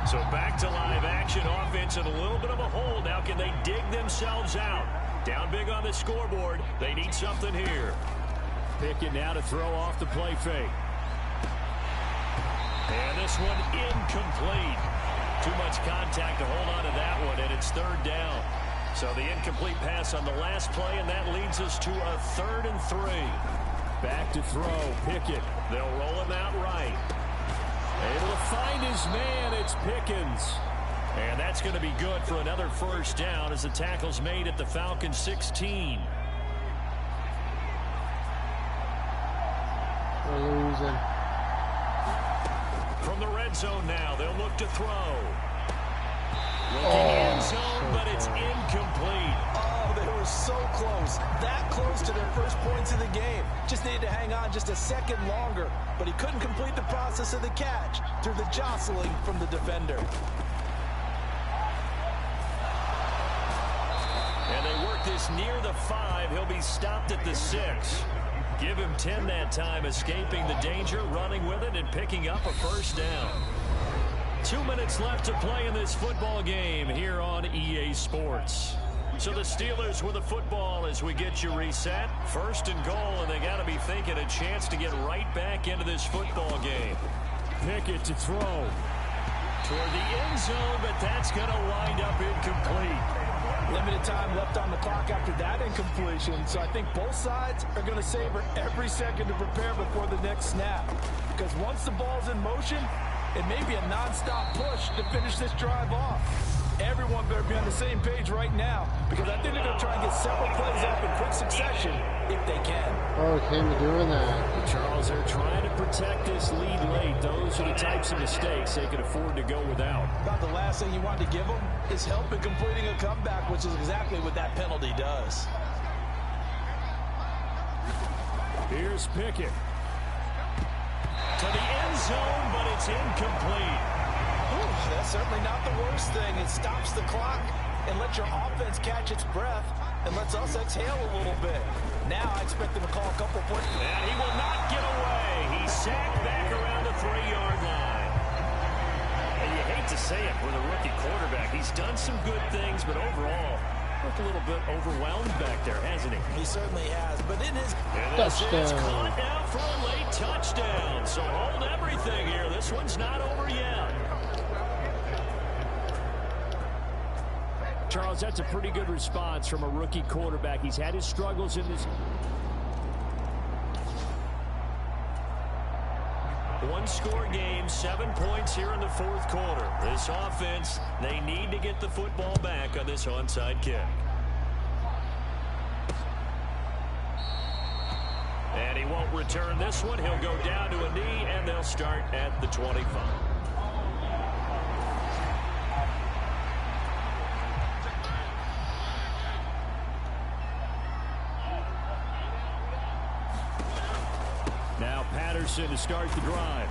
So back to live action. Offense in a little bit of a hole. Now can they dig themselves out? Down big on the scoreboard. They need something here. Pickett now to throw off the play fake. And this one incomplete. Too much contact to hold on to that one, and it's 3rd down. So the incomplete pass on the last play, and that leads us to a 3rd and 3. Back to throw. Pickett. They'll roll him out right. Able to find his man. It's Pickens. And that's going to be good for another first down as the tackle's made at the Falcons 16. We're losing. From the red zone now, they'll look to throw. Looking end zone, but it's incomplete. Oh, they were so close. That close to their first points of the game. Just needed to hang on just a second longer. But he couldn't complete the process of the catch through the jostling from the defender. And they work this near the 5. He'll be stopped at the 6. Give him 10 that time, escaping the danger, running with it, and picking up a first down. 2 minutes left to play in this football game here on EA Sports. So the Steelers with the football as we get you reset. 1st and goal, and they got to be thinking a chance to get right back into this football game. Pickett to throw. Toward the end zone, but that's going to wind up incomplete. Limited time left on the clock after that incompletion, so I think both sides are going to savor every second to prepare before the next snap. Because once the ball's in motion, it may be a non-stop push to finish this drive off. Everyone better be on the same page right now, because I think they're going to try and get several plays up in quick succession if they can. Oh, it came to doing that. Charles, they're trying to protect this lead late. Those are the types of mistakes they can afford to go without. About the last thing you want to give them is help in completing a comeback, which is exactly what that penalty does. Here's Pickett. To the end zone, but it's incomplete. Ooh, that's certainly not the worst thing. It stops the clock and lets your offense catch its breath and lets us exhale a little bit. Now I expect them to call a couple points. And he will not get away. He's sacked back around the 3-yard line. And you hate to say it with a rookie quarterback. He's done some good things, but overall, looked a little bit overwhelmed back there, hasn't he? He certainly has, but in his... And this is caught now for a late touchdown. So hold everything here. This one's not over yet. Charles, that's a pretty good response from a rookie quarterback. He's had his struggles in this. One-score game, 7 points here in the 4th quarter. This offense, they need to get the football back on this onside kick. And he won't return this one. He'll go down to a knee, and they'll start at the 25. Now Patterson to start the drive.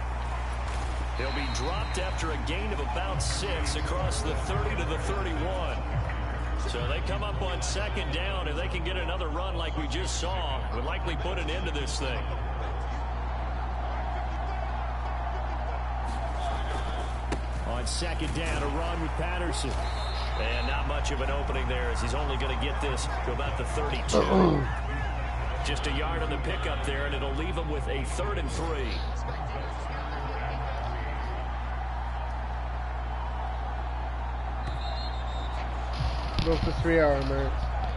He'll be dropped after a gain of about 6 across the 30 to the 31. So they come up on second down, and they can get another run like we just saw. Would likely put an end to this thing. On second down, a run with Patterson. And not much of an opening there, as he's only going to get this to about the 32. Just a yard on the pickup there, and it'll leave him with a 3rd and 3. Go for 3-hour mark.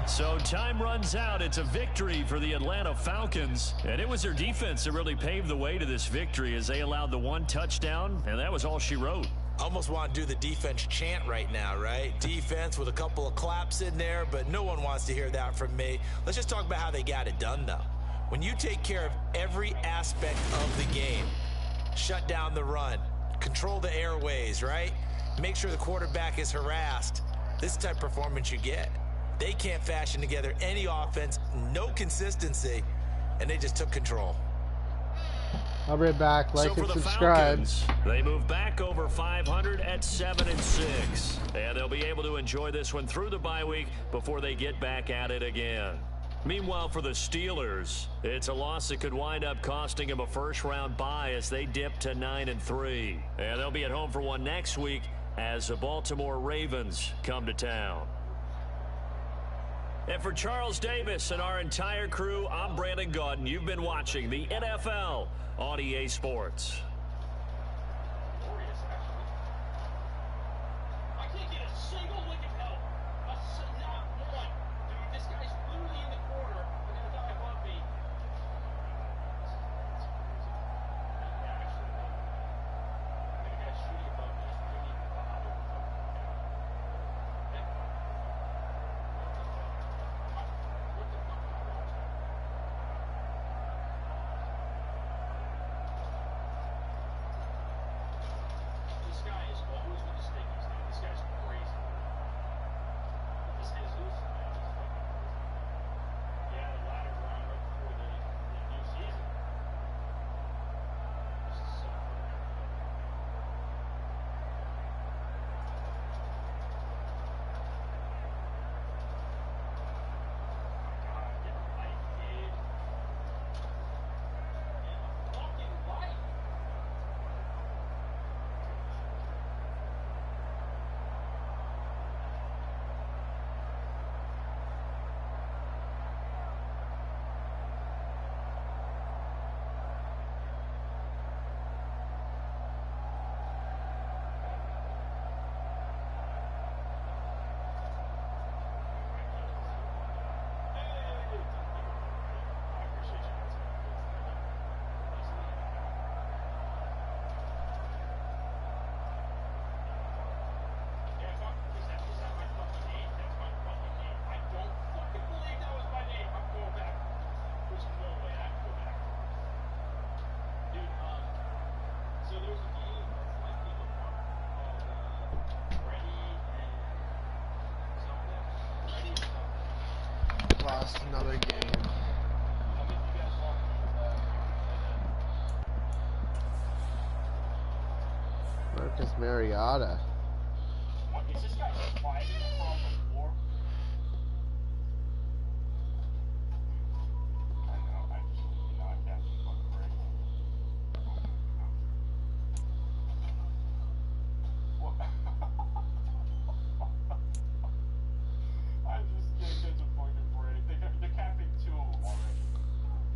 So time runs out. It's a victory for the Atlanta Falcons. And it was their defense that really paved the way to this victory, as they allowed the 1 touchdown, and that was all she wrote. Almost want to do the defense chant right now, right? Defense with a couple of claps in there, but no one wants to hear that from me. Let's just talk about how they got it done, though. When you take care of every aspect of the game, shut down the run, control the airways, right? Make sure the quarterback is harassed. This is the type of performance you get. They can't fashion together any offense, no consistency, and they just took control. I'll be back. Like and subscribe. Falcons, they move back over 500 at 7-6. And they'll be able to enjoy this one through the bye week before they get back at it again. Meanwhile, for the Steelers, it's a loss that could wind up costing them a first-round bye as they dip to 9-3. And they'll be at home for one next week as the Baltimore Ravens come to town. And for Charles Davis and our entire crew, I'm Brandon Gaudin. You've been watching the NFL on EA Sports. I can't get a single lick of help. Not one. Dude, this guy's literally in the corner. They're going to die above me. The guy's shooting above me. He's really bother. What the fuck? This guy is always with the stickies, dude. This guy's crazy. This Jesus, man, he's fucking crazy. Yeah, the ladder round right before the new season. This is so funny. God, get a life, kid. Get a fucking life. Lost another game. Marcus Mariota. What is this guy sliding across the floor? I know, I can't fucking break. What? I just can't catch a fucking break. They're capping 2 of them already.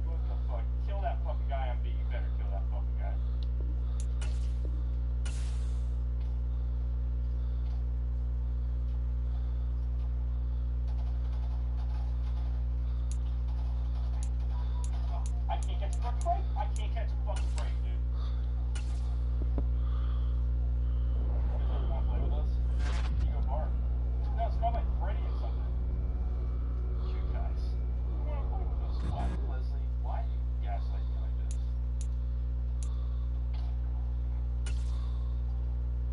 What the fuck? Kill that fucking guy on B. You better kill that fucking guy. I can't catch a fucking break. I can't catch a fucking break, dude. You wanna play with us? You go bar. No, it's not like Freddy or something. You guys. You wanna play with us? Why, Leslie? Why do you gaslight me like this?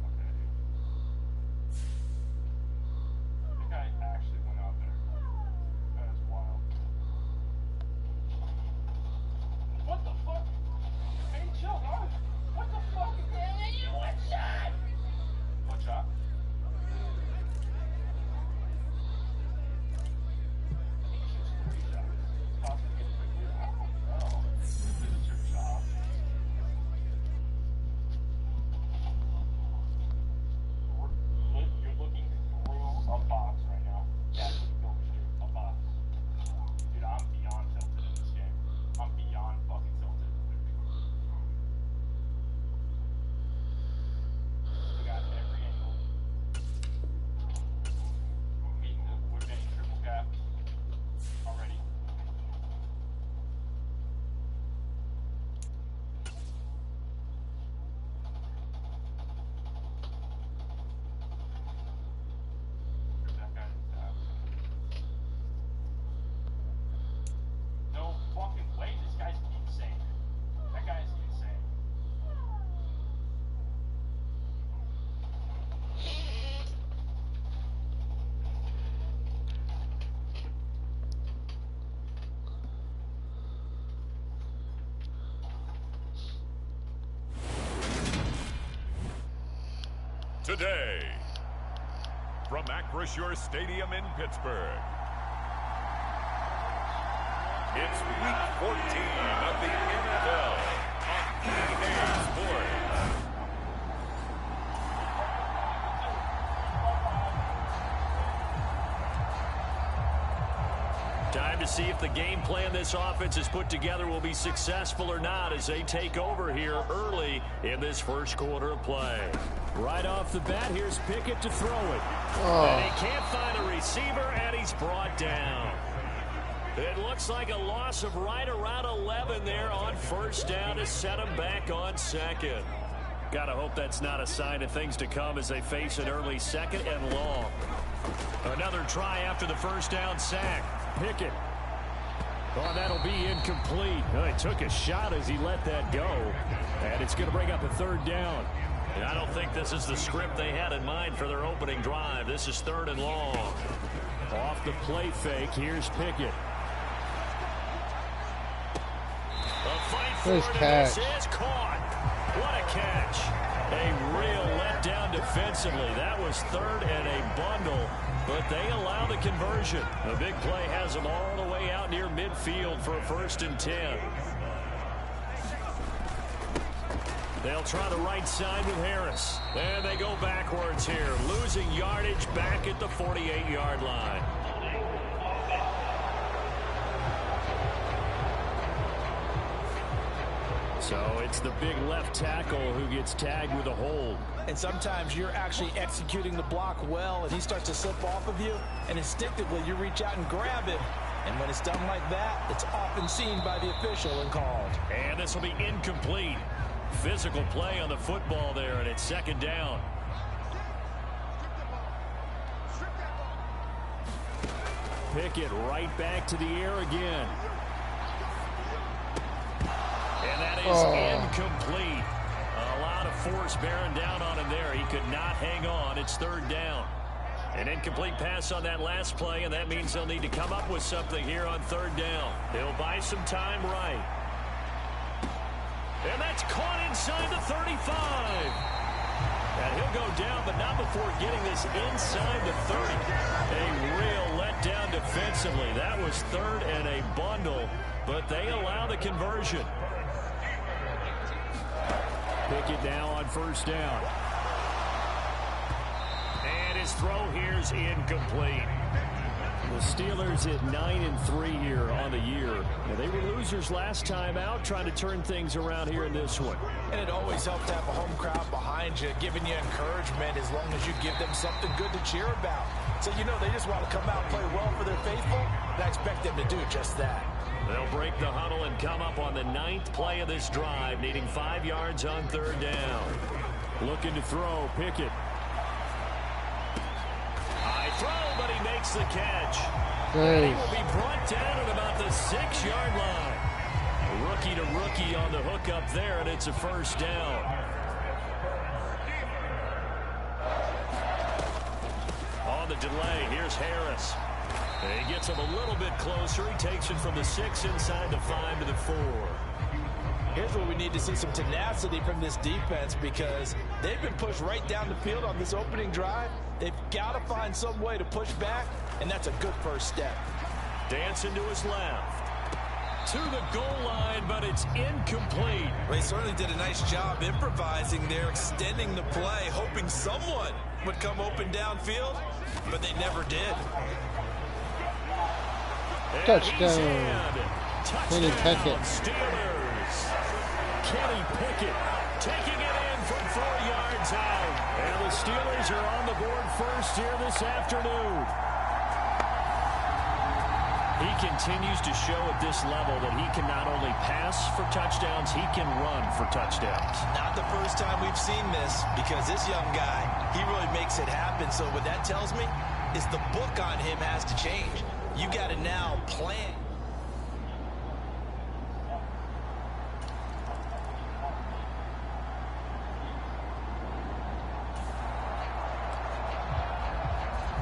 Okay, dude. The guy actually went out there. That is wild. What the fuck? Hey, chill. today. From Acrisure Stadium in Pittsburgh, it's Week 14 of the NFL on EA Sports. Time to see if the game plan this offense has put together will be successful or not as they take over here early in this first quarter of play. Right off the bat, here's Pickett to throw it. And he can't find a receiver, and he's brought down. It looks like a loss of right around 11 there on first down to set him back on second. Gotta hope that's not a sign of things to come as they face an early second and long. Another try after the first down sack. Pickett. Oh, that'll be incomplete. Oh, he took a shot as he let that go. And it's going to bring up a third down. And I don't think this is the script they had in mind for their opening drive. This is third and long. Off the play fake, here's Pickett. A fight for Nice it, catch. and this is caught. What a catch. A real letdown defensively. That was third and a bundle, but they allow the conversion. The big play has them all the way out near midfield for a 1st and 10. They'll try the right side with Harris. And they go backwards here, losing yardage back at the 48-yard line. So it's the big left tackle who gets tagged with a hold. And sometimes you're actually executing the block well, and he starts to slip off of you, and instinctively you reach out and grab him. And when it's done like that, it's often seen by the official and called. And this will be incomplete. Physical play on the football there, and it's second down. Pickett right back to the air again. And that is incomplete. A lot of force bearing down on him there. He could not hang on. It's third down. An incomplete pass on that last play, and that means they'll need to come up with something here on third down. They'll buy some time right. And that's caught inside the 35. And he'll go down, but not before getting this inside the 30. A real letdown defensively. That was third and a bundle, but they allow the conversion. Pickett now on first down. And his throw here's incomplete. The Steelers at 9-3 here on the year. Now, they were losers last time out, trying to turn things around here in this one. And it always helps to have a home crowd behind you, giving you encouragement as long as you give them something good to cheer about. So, you know, they just want to come out and play well for their faithful, and I expect them to do just that. They'll break the huddle and come up on the 9th play of this drive, needing 5 yards on third down. Looking to throw, Pickett. High throw, but he makes the catch. Nice. He will be brought down at about the 6-yard line. Rookie to rookie on the hook up there, and it's a first down. On the delay, here's Harris. And he gets him a little bit closer. He takes it from the 6 inside the 5 to the 4. Here's where we need to see some tenacity from this defense because they've been pushed right down the field on this opening drive. They've got to find some way to push back, and that's a good first step. Dancing to his left. To the goal line, but it's incomplete. They certainly did a nice job improvising there, extending the play, hoping someone would come open downfield, but they never did. Touchdown. Kenny Pickett. Steelers. Kenny Pickett taking it in from 4 yards out. And the Steelers are on the board first here this afternoon. He continues to show at this level that he can not only pass for touchdowns, he can run for touchdowns. Not the first time we've seen this because this young guy, he really makes it happen. So what that tells me is the book on him has to change. You got to now plan.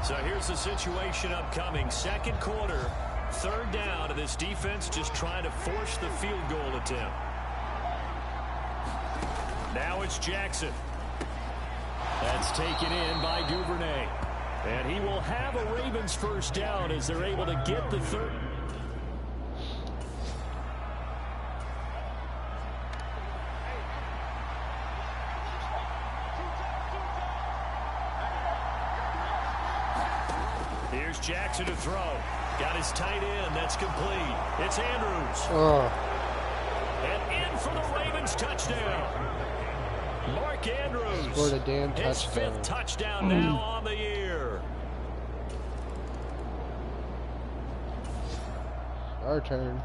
So here's the situation upcoming. Second quarter, third down, and this defense just trying to force the field goal attempt. Now it's Jackson. That's taken in by Duvernay. And he will have a Ravens first down as they're able to get the third. Here's Jackson to throw. Got his tight end. That's complete. It's Andrews. And in for the Ravens touchdown. Mark Andrews. Scored a damn touchdown. His fifth touchdown now on the year. Our turn.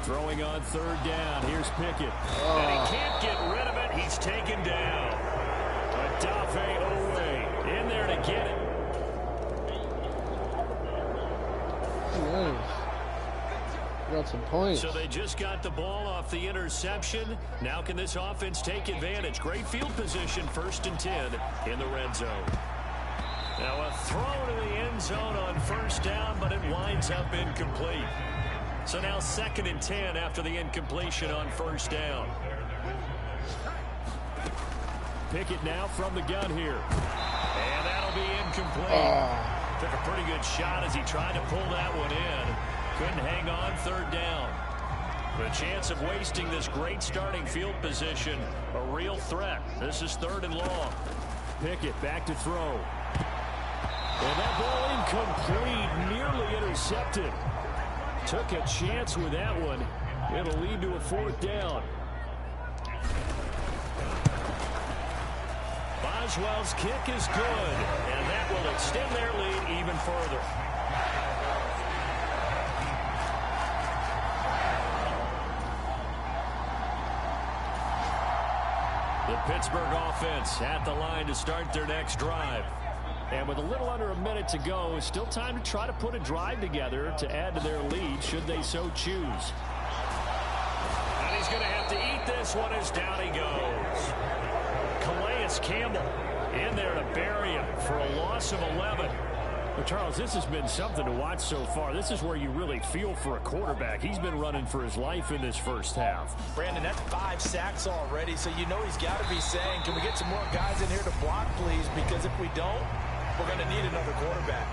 Throwing on third down. Here's Pickett. And he can't get rid of it. He's taken down. Adafe Owe in there to get it. Nice. Got some points. So they just got the ball off the interception. Now can this offense take advantage? Great field position, 1st and 10 in the red zone. Now a throw to the end zone on first down, but it winds up incomplete. So now 2nd and 10 after the incompletion on first down. Pickett now from the gun here. And that'll be incomplete. Took a pretty good shot as he tried to pull that one in. Couldn't hang on 3rd down. The chance of wasting this great starting field position, a real threat. This is 3rd and long. Pickett back to throw. And that ball incomplete, nearly intercepted. Took a chance with that one. It'll lead to a 4th down. Boswell's kick is good, and that will extend their lead even further. The Pittsburgh offense at the line to start their next drive. And with a little under a minute to go, it's still time to try to put a drive together to add to their lead should they so choose. And he's going to have to eat this one as down he goes. Calais Campbell in there to bury him for a loss of 11. But Charles, this has been something to watch so far. This is where you really feel for a quarterback. He's been running for his life in this first half. Brandon, that's 5 sacks already, so you know he's got to be saying, can we get some more guys in here to block, please? Because if we don't, we're going to need another quarterback.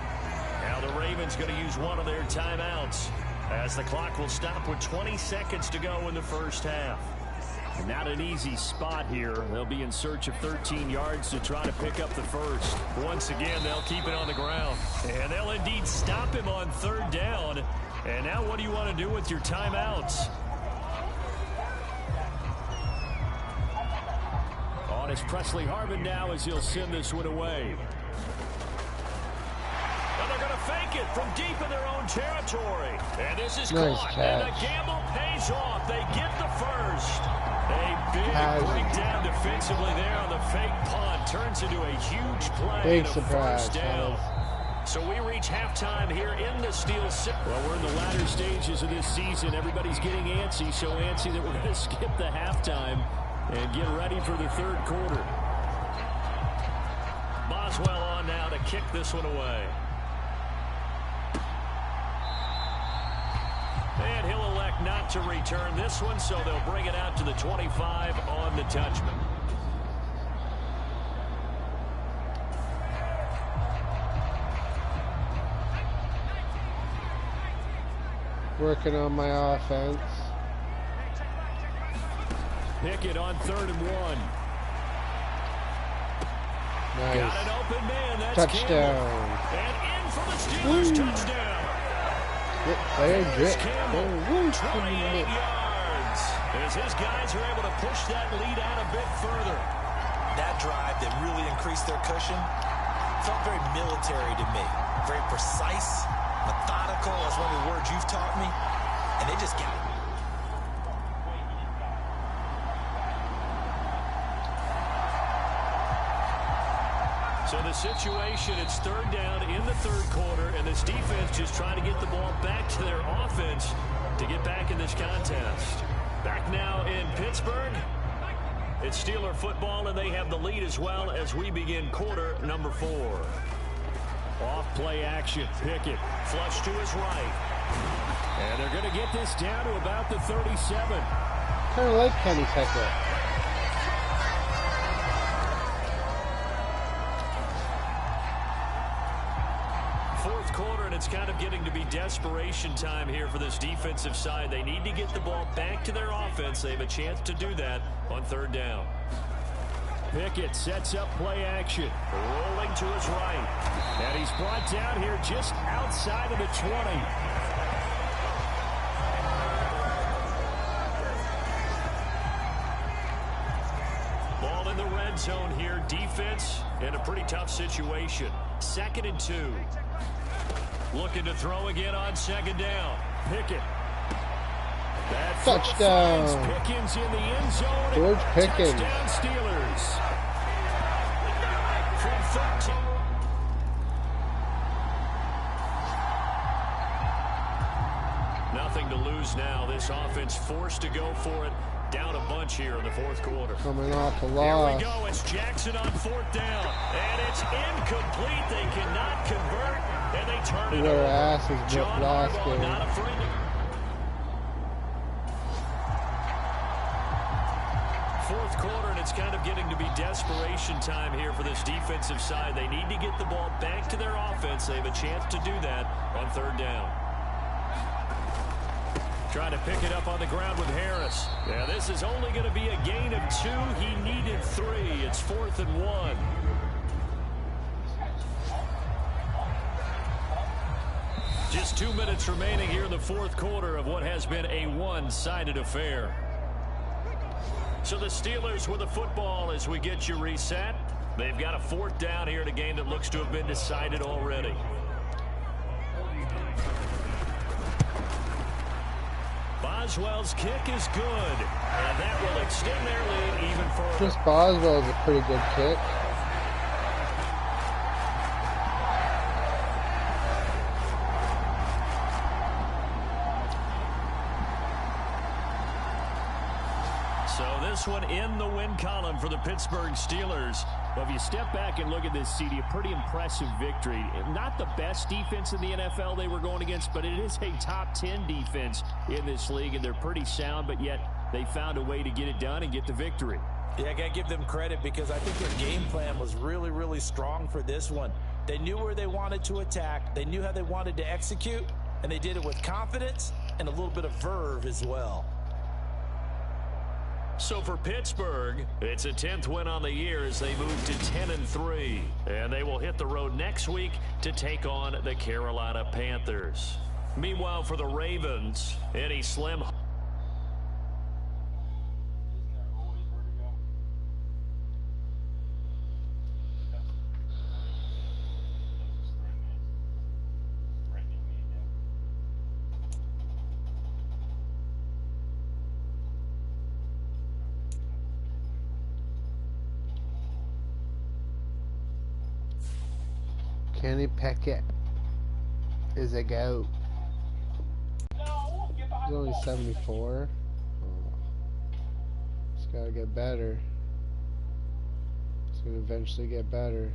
Now the Ravens going to use one of their timeouts as the clock will stop with 20 seconds to go in the first half. Not an easy spot here. They'll be in search of 13 yards to try to pick up the first. Once again, they'll keep it on the ground. And they'll indeed stop him on 3rd down. And now what do you want to do with your timeouts? On is Presley Harvin now as he'll send this one away. And they're going to fake it from deep in their own territory. And this is caught. And the gamble pays off. They get the first. A big breakdown defensively there on the fake punt. Turns into a huge play. Big and a surprise, first down. So we reach halftime here in the Steel City. Well, we're in the latter stages of this season. Everybody's getting antsy, so antsy that we're going to skip the halftime and get ready for the 3rd quarter. Boswell on now to kick this one away. And he'll elect not to return this one, so they'll bring it out to the 25 on the touchman. Working on my offense. Pickett on 3rd and 1. Nice. Got an open man. That's Touchdown. Campbell. And in for the Steelers touchdown. Campbell, 28 yards. As his guys are able to push that lead out a bit further. That drive that really increased their cushion felt very military to me. Very precise, methodical, that's one of the words you've taught me. And they just got it. So the situation, it's 3rd down in the 3rd quarter, and this defense just trying to get the ball back to their offense to get back in this contest. Back now in Pittsburgh. It's Steeler football, and they have the lead as well as we begin quarter number 4. Off play action. Pickett flush to his right. And they're going to get this down to about the 37. Kind of like Kenny Pickett. Fourth quarter, and it's kind of getting to be desperation time here for this defensive side. They need to get the ball back to their offense. They have a chance to do that on third down. Pickett sets up play action. Rolling to his right. And he's brought down here just outside of the 20. Ball in the red zone here. Defense in a pretty tough situation. 2nd and 2. Looking to throw again on 2nd down. Pickett. That Touchdown. finds Pickens in the end zone. George Pickens. Touchdown Steelers. From 13. Nothing to lose now. This offense forced to go for it. Down a bunch here in the fourth quarter. Coming off a Here loss. we go. It's Jackson on 4th down. And it's incomplete. They cannot convert. And they turn it Their over. asses John last Harbaugh game. not afraid to... Fourth quarter, and it's kind of getting to be desperation time here for this defensive side. They need to get the ball back to their offense. They have a chance to do that on third down. Trying to pick it up on the ground with Harris. Yeah, this is only going to be a gain of 2. He needed 3. It's 4th and 1. Just 2 minutes remaining here in the fourth quarter of what has been a one-sided affair. So the Steelers with the football as we get you reset. They've got a 4th down here in a game that looks to have been decided already. Boswell's kick is good, and that will extend their lead even further. Chris Boswell is a pretty good kick. So this one in the win column for the Pittsburgh Steelers. Well, if you step back and look at this, CD, a pretty impressive victory. Not the best defense in the NFL they were going against, but it is a top 10 defense in this league, and they're pretty sound, but yet they found a way to get it done and get the victory. Yeah, I got to give them credit because I think their game plan was really, really strong for this one. They knew where they wanted to attack. They knew how they wanted to execute, and they did it with confidence and a little bit of verve as well. So for Pittsburgh, it's a 10th win on the year as they move to 10-3. And they will hit the road next week to take on the Carolina Panthers. Meanwhile, for the Ravens, Eddie Slim. Kenny Pickett is a goat. He's only 74. Oh. It's gotta get better. It's gonna eventually get better.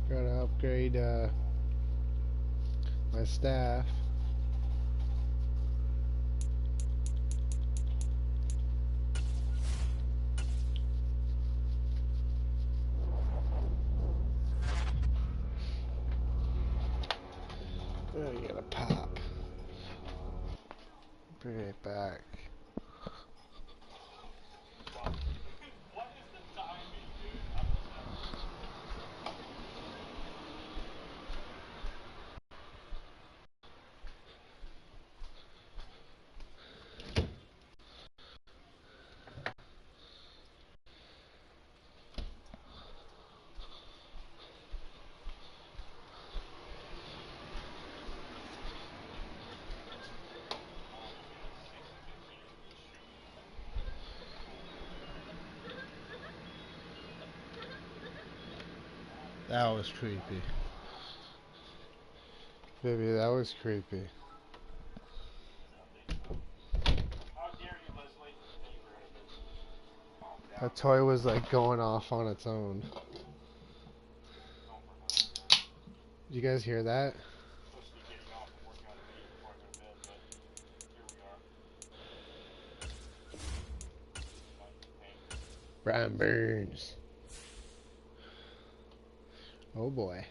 Gotta upgrade my staff. Oh, you gotta pop. Bring it back. What is the timing, dude? That was creepy. Baby, that was creepy. How dare you, Leslie? Favorite of it. Calm down. That toy was like going off on its own. Did you guys hear that? Supposed to be getting off and working on a video before I go to bed, but here we are. Brian Burns. Oh boy.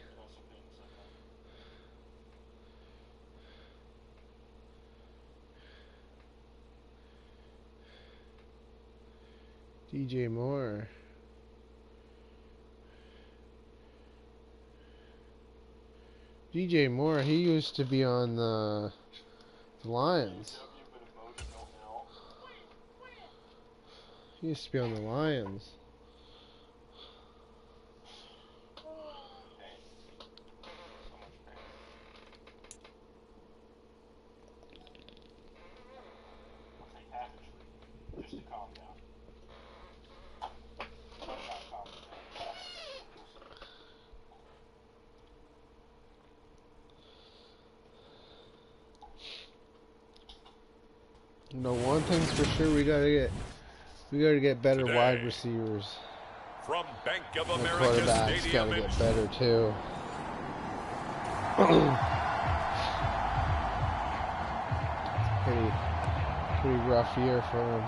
DJ Moore. DJ Moore, he used to be on the Lions. He used to be on the Lions. Just to calm down. You know, one thing's for sure, we gotta get better Today, wide receivers. From Bank of The America quarterbacks Stadium gotta in get better too. pretty rough year for him.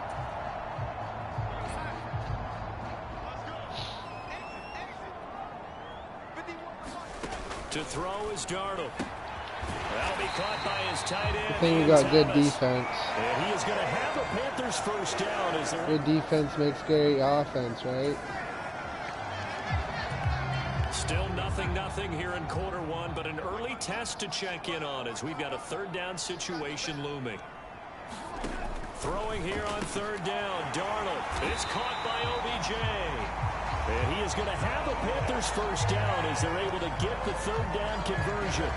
To throw is Darnold. That'll be caught by his tight end. I think we got good defense. And he is going to have the Panthers first down. Is there Good defense makes great offense, right? still 0-0 here in quarter one, but an early test to check in on as we've got a third down situation looming. Throwing here on third down, Darnold. It's caught by OBJ. And he is going to have the Panthers first down as they're able to get the third down conversion.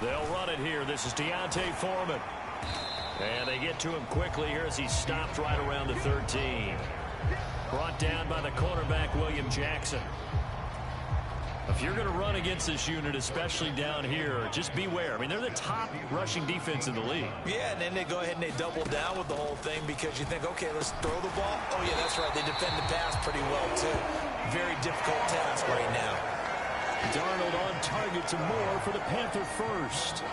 They'll run it here. This is Deontay Foreman. And they get to him quickly here as he stopped right around the 13. Brought down by the cornerback, William Jackson. If you're going to run against this unit, especially down here, just beware. I mean, they're the top rushing defense in the league. Yeah, and then they go ahead and they double down with the whole thing because you think, okay, let's throw the ball. Oh, yeah, that's right. They defend the pass pretty well, too. Very difficult task right now. Darnold on target to Moore for the Panther first.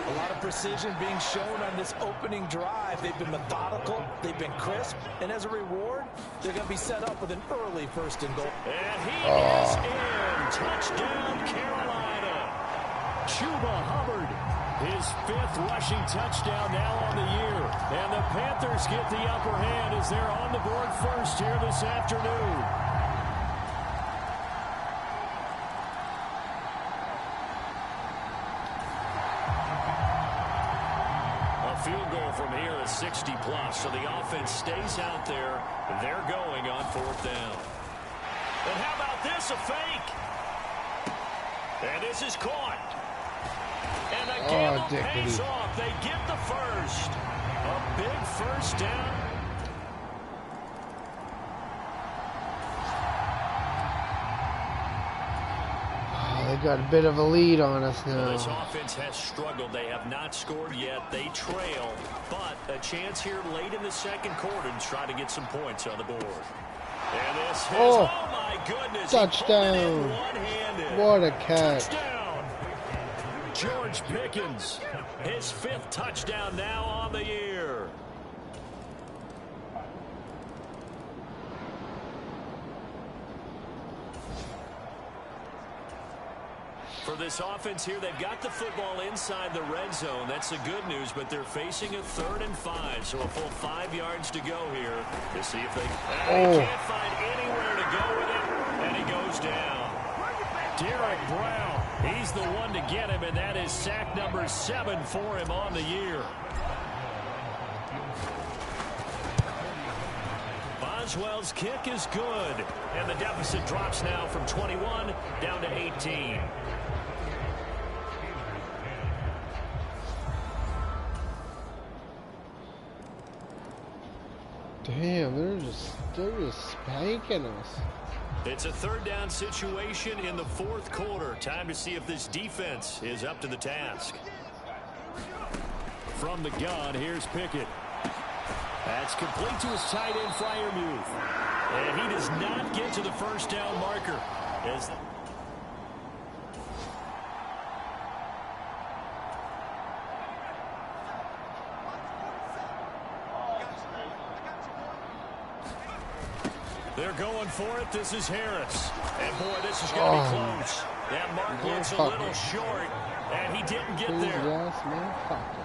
A lot of precision being shown on this opening drive. They've been methodical. They've been crisp. And as a reward, they're going to be set up with an early first and goal. And he is in. Touchdown, Carolina. Chuba Hubbard, his 5th rushing touchdown now on the year. And the Panthers get the upper hand as they're on the board first here this afternoon. Field goal from here is 60+, so the offense stays out there. They're going on 4th down. And how about this, a fake? And this is caught. And the gamble pays off. They get the first. A big first down. They got a bit of a lead on us now. Well, this offense has struggled. They have not scored yet. They trail, but a chance here late in the second quarter to try to get some points on the board. And this is, oh my goodness. Touchdown. One-handed. What a catch. Touchdown. George Pickens, his 5th touchdown now on the year. For this offense here, they've got the football inside the red zone. That's the good news, but they're facing a 3rd and 5, so a full 5 yards to go here to see if they can't find anywhere to go with it, and he goes down. Derek Brown, he's the one to get him, and that is sack number 7 for him on the year. Boswell's kick is good, and the deficit drops now from 21 down to 18. Damn, they're just spanking us. It's a 3rd down situation in the 4th quarter. Time to see if this defense is up to the task. From the gun, here's Pickett. That's complete to his tight end, Freiermuth. And he does not get to the 1st down marker. They're going for it. This is Harris. And, boy, this is going to be close. That mark looks a little short, and he didn't get there. Yes, motherfucker.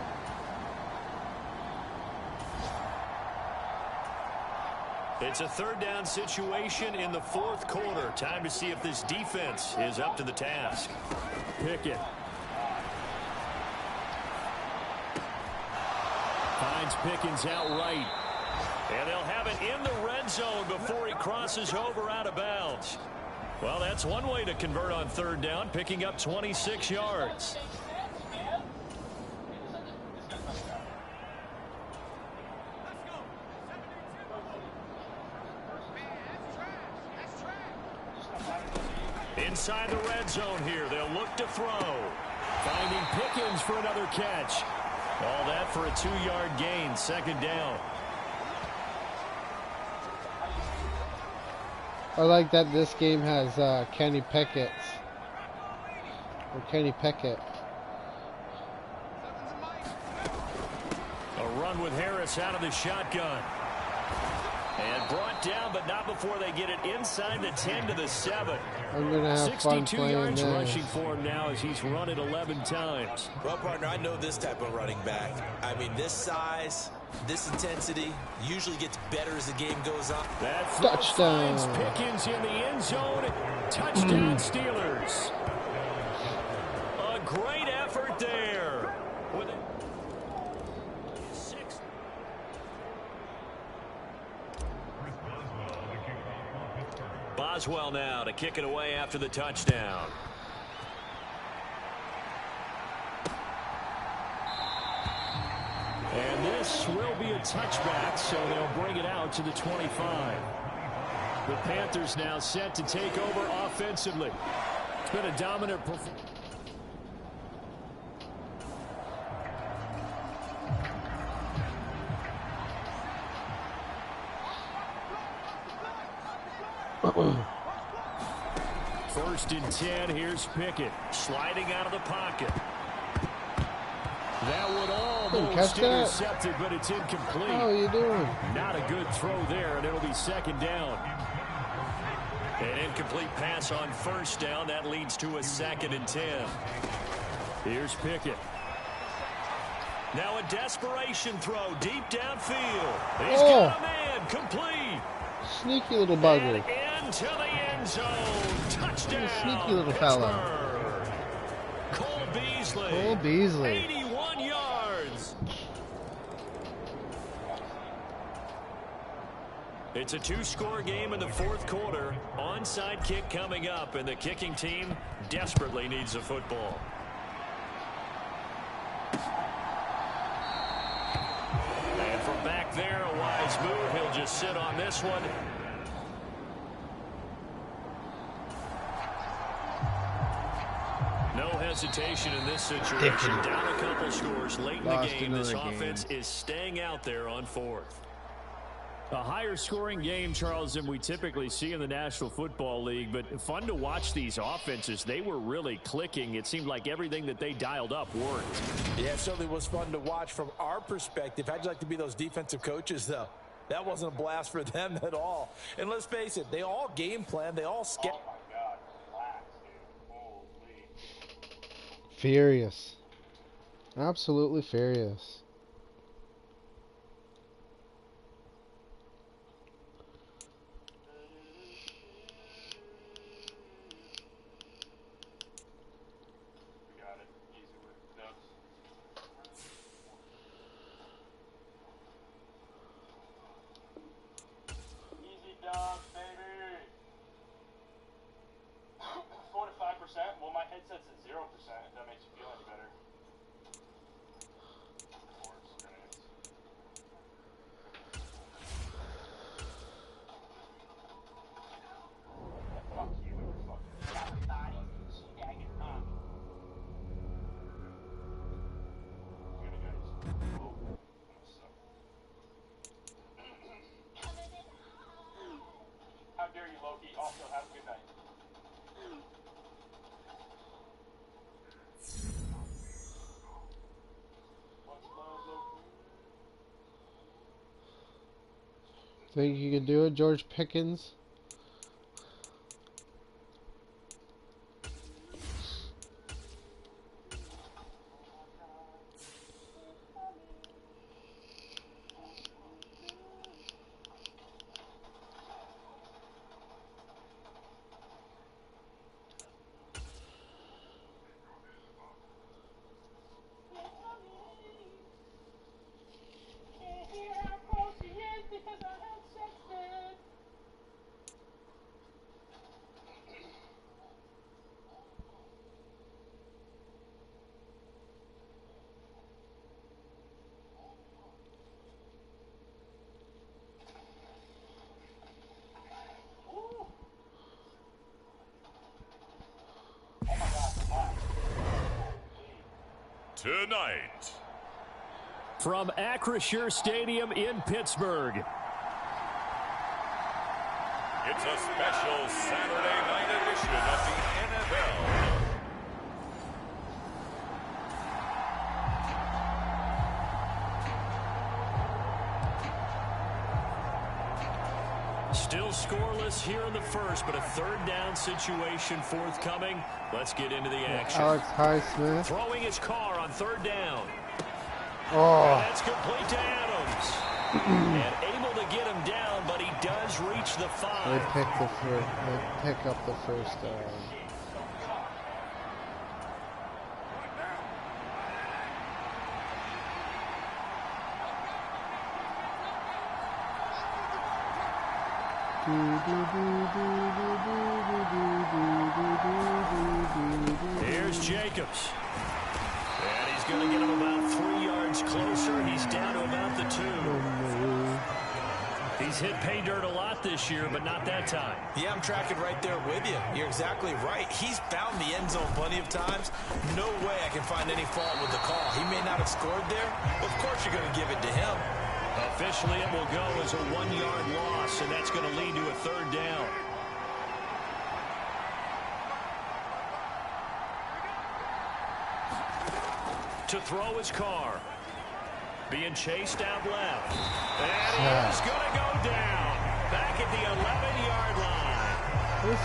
It's a 3rd down situation in the 4th quarter. Time to see if this defense is up to the task. Pickett. Finds Pickens outright. And they'll have it in the red zone before he crosses over out of bounds. Well, that's one way to convert on 3rd down, picking up 26 yards. Inside the red zone here, they'll look to throw. Finding Pickens for another catch. All that for a 2-yard gain, 2nd down. I like that this game has Kenny Pickett. Or Kenny Pickett. A run with Harris out of the shotgun. And brought down, but not before they get it inside the 10 to the 7. I'm going to have fun 62 playing yards this. rushing for him now as he's run it 11 times. Well, partner, I know this type of running back. I mean, this size, this intensity usually gets better as the game goes on. That throw Touchdown. finds Pickens in the end zone. Touchdown Steelers. A great effort there. With Boswell now to kick it away after the touchdown. And this will be a touchback, so they'll bring it out to the 25. The Panthers now set to take over offensively. It's been a dominant performance. First and 10, here's Pickett. Sliding out of the pocket. That would almost intercepted, but it's incomplete. How are you doing? Not a good throw there, and it'll be 2nd down. An incomplete pass on 1st down. That leads to a 2nd and 10. Here's Pickett. Now a desperation throw deep downfield. He's got a man, complete. Sneaky little bugger. And into the end zone. Touchdown. Sneaky little fella. Cole Beasley. Cole Beasley. 81 yards. It's a 2-score game in the 4th quarter. Onside kick coming up, and the kicking team desperately needs a football. And from back there, a wise move. He'll just sit on this one. No hesitation in this situation. Down a couple scores late in the game. This offense is staying out there on 4th. A higher scoring game, Charles, than we typically see in the National Football League, but fun to watch these offenses. They were really clicking. It seemed like everything that they dialed up worked. Yeah, it certainly was fun to watch from our perspective. How'd you like to be those defensive coaches, though? That wasn't a blast for them at all. And let's face it, they all game plan. They all Oh, my God. Relax, dude. Holy. Furious. Absolutely furious. We got it. Easy with dubs. Easy dubs, baby. 4 to 5%. Well, my headset's at 0%. If that makes you feel any better. Force grenades. Fuck you and your fucking body, staggering on. Good guys. Oh, suck. How dare you, Loki? Also, have a good night. What's love, Loki? Think you can do it, George Pickens? Tonight, From Acrisure Stadium in Pittsburgh, it's a special Saturday night edition of the NFL. still scoreless here in the first, but a third down situation forthcoming. Let's get into the action. Alex Highsmith. Throwing his car on third down. Oh, That's complete to Adams. And able to get him down, but he does reach the 5. they pick up the first down. Here's Jacobs. And he's going to get him about 3 yards closer. He's down to about the 2. He's hit pay dirt a lot this year, but not that time. Yeah, I'm tracking right there with you. You're exactly right. He's found the end zone plenty of times. No way I can find any fault with the call. He may not have scored there. Of course you're going to give it to him. Officially, it will go as a 1-yard loss, and that's going to lead to a third down. To throw his car. Being chased out left. And he's going to go down. Back at the 11-yard line.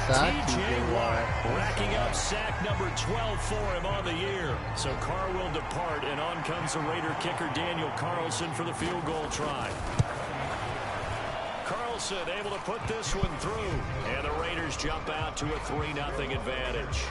T.J. Watt racking up sack number 12 for him on the year. So Carr will depart, and on comes the Raider kicker Daniel Carlson for the field goal try. Carlson able to put this one through. And the Raiders jump out to a 3-0 advantage.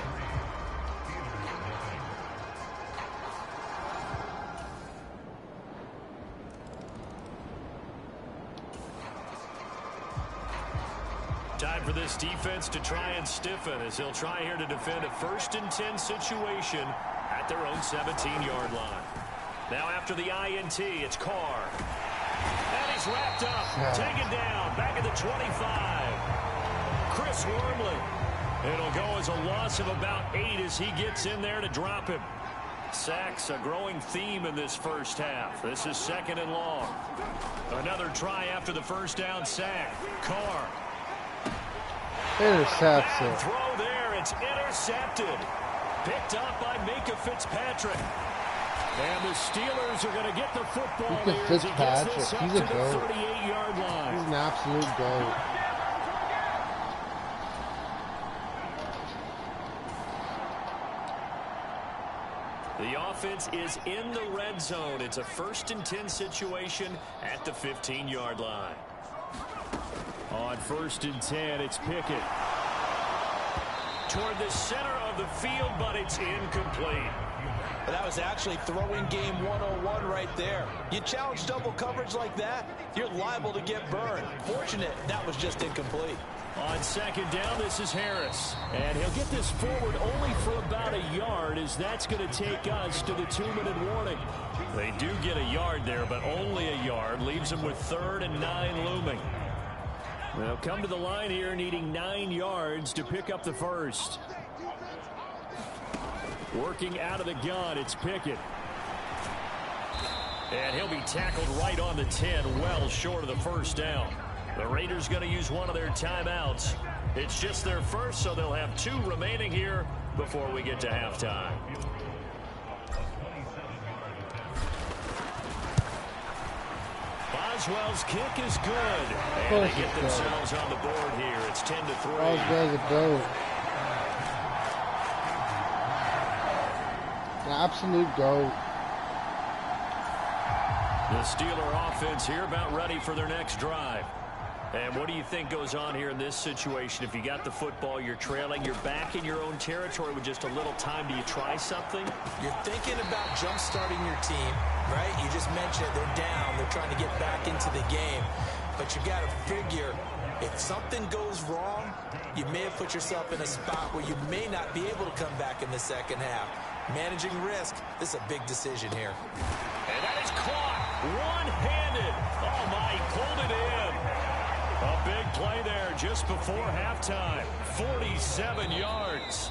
Time for this defense to try and stiffen as they'll try here to defend a 1st and 10 situation at their own 17-yard line. Now after the INT, it's Carr. And he's wrapped up, taken down, back at the 25. Chris Wormley. It'll go as a loss of about 8 as he gets in there to drop him. Sacks a growing theme in this first half. This is 2nd and long. Another try after the first down sack. Carr. Intercepts it. Throw there. It's intercepted. Picked up by Minka Fitzpatrick. And the Steelers are going to get the football Minka here as he gets this Fitzpatrick, up he's to a the goat. 38-yard line. He's an absolute goat. The offense is in the red zone. It's a 1st and 10 situation at the 15-yard line. On 1st and 10, it's Pickett. Toward the center of the field, but it's incomplete. That was actually throwing game 101 right there. You challenge double coverage like that, you're liable to get burned. Fortunate that was just incomplete. On 2nd down, this is Harris. And he'll get this forward only for about a yard, as that's going to take us to the 2-minute warning. They do get a yard there, but only a yard. Leaves them with 3rd and 9 looming. They'll come to the line here needing 9 yards to pick up the first. Working out of the gun, it's Pickett. And he'll be tackled right on the 10, well short of the first down. The Raiders going to use one of their timeouts. It's just their first, so they'll have 2 remaining here before we get to halftime. Boswell's kick is good. And they get themselves on the board here. It's 10-3. Boswell's a goat. An absolute goat. The Steeler offense here about ready for their next drive. And what do you think goes on here in this situation? If you got the football, you're trailing, you're back in your own territory with just a little time. Do you try something? You're thinking about jump-starting your team, right? You just mentioned it. They're down. They're trying to get back into the game. But you got to figure, if something goes wrong, you may have put yourself in a spot where you may not be able to come back in the second half. Managing risk, this is a big decision here. And that is caught one-handed. Oh, my, he pulled it in. A big play there just before halftime. 47 yards.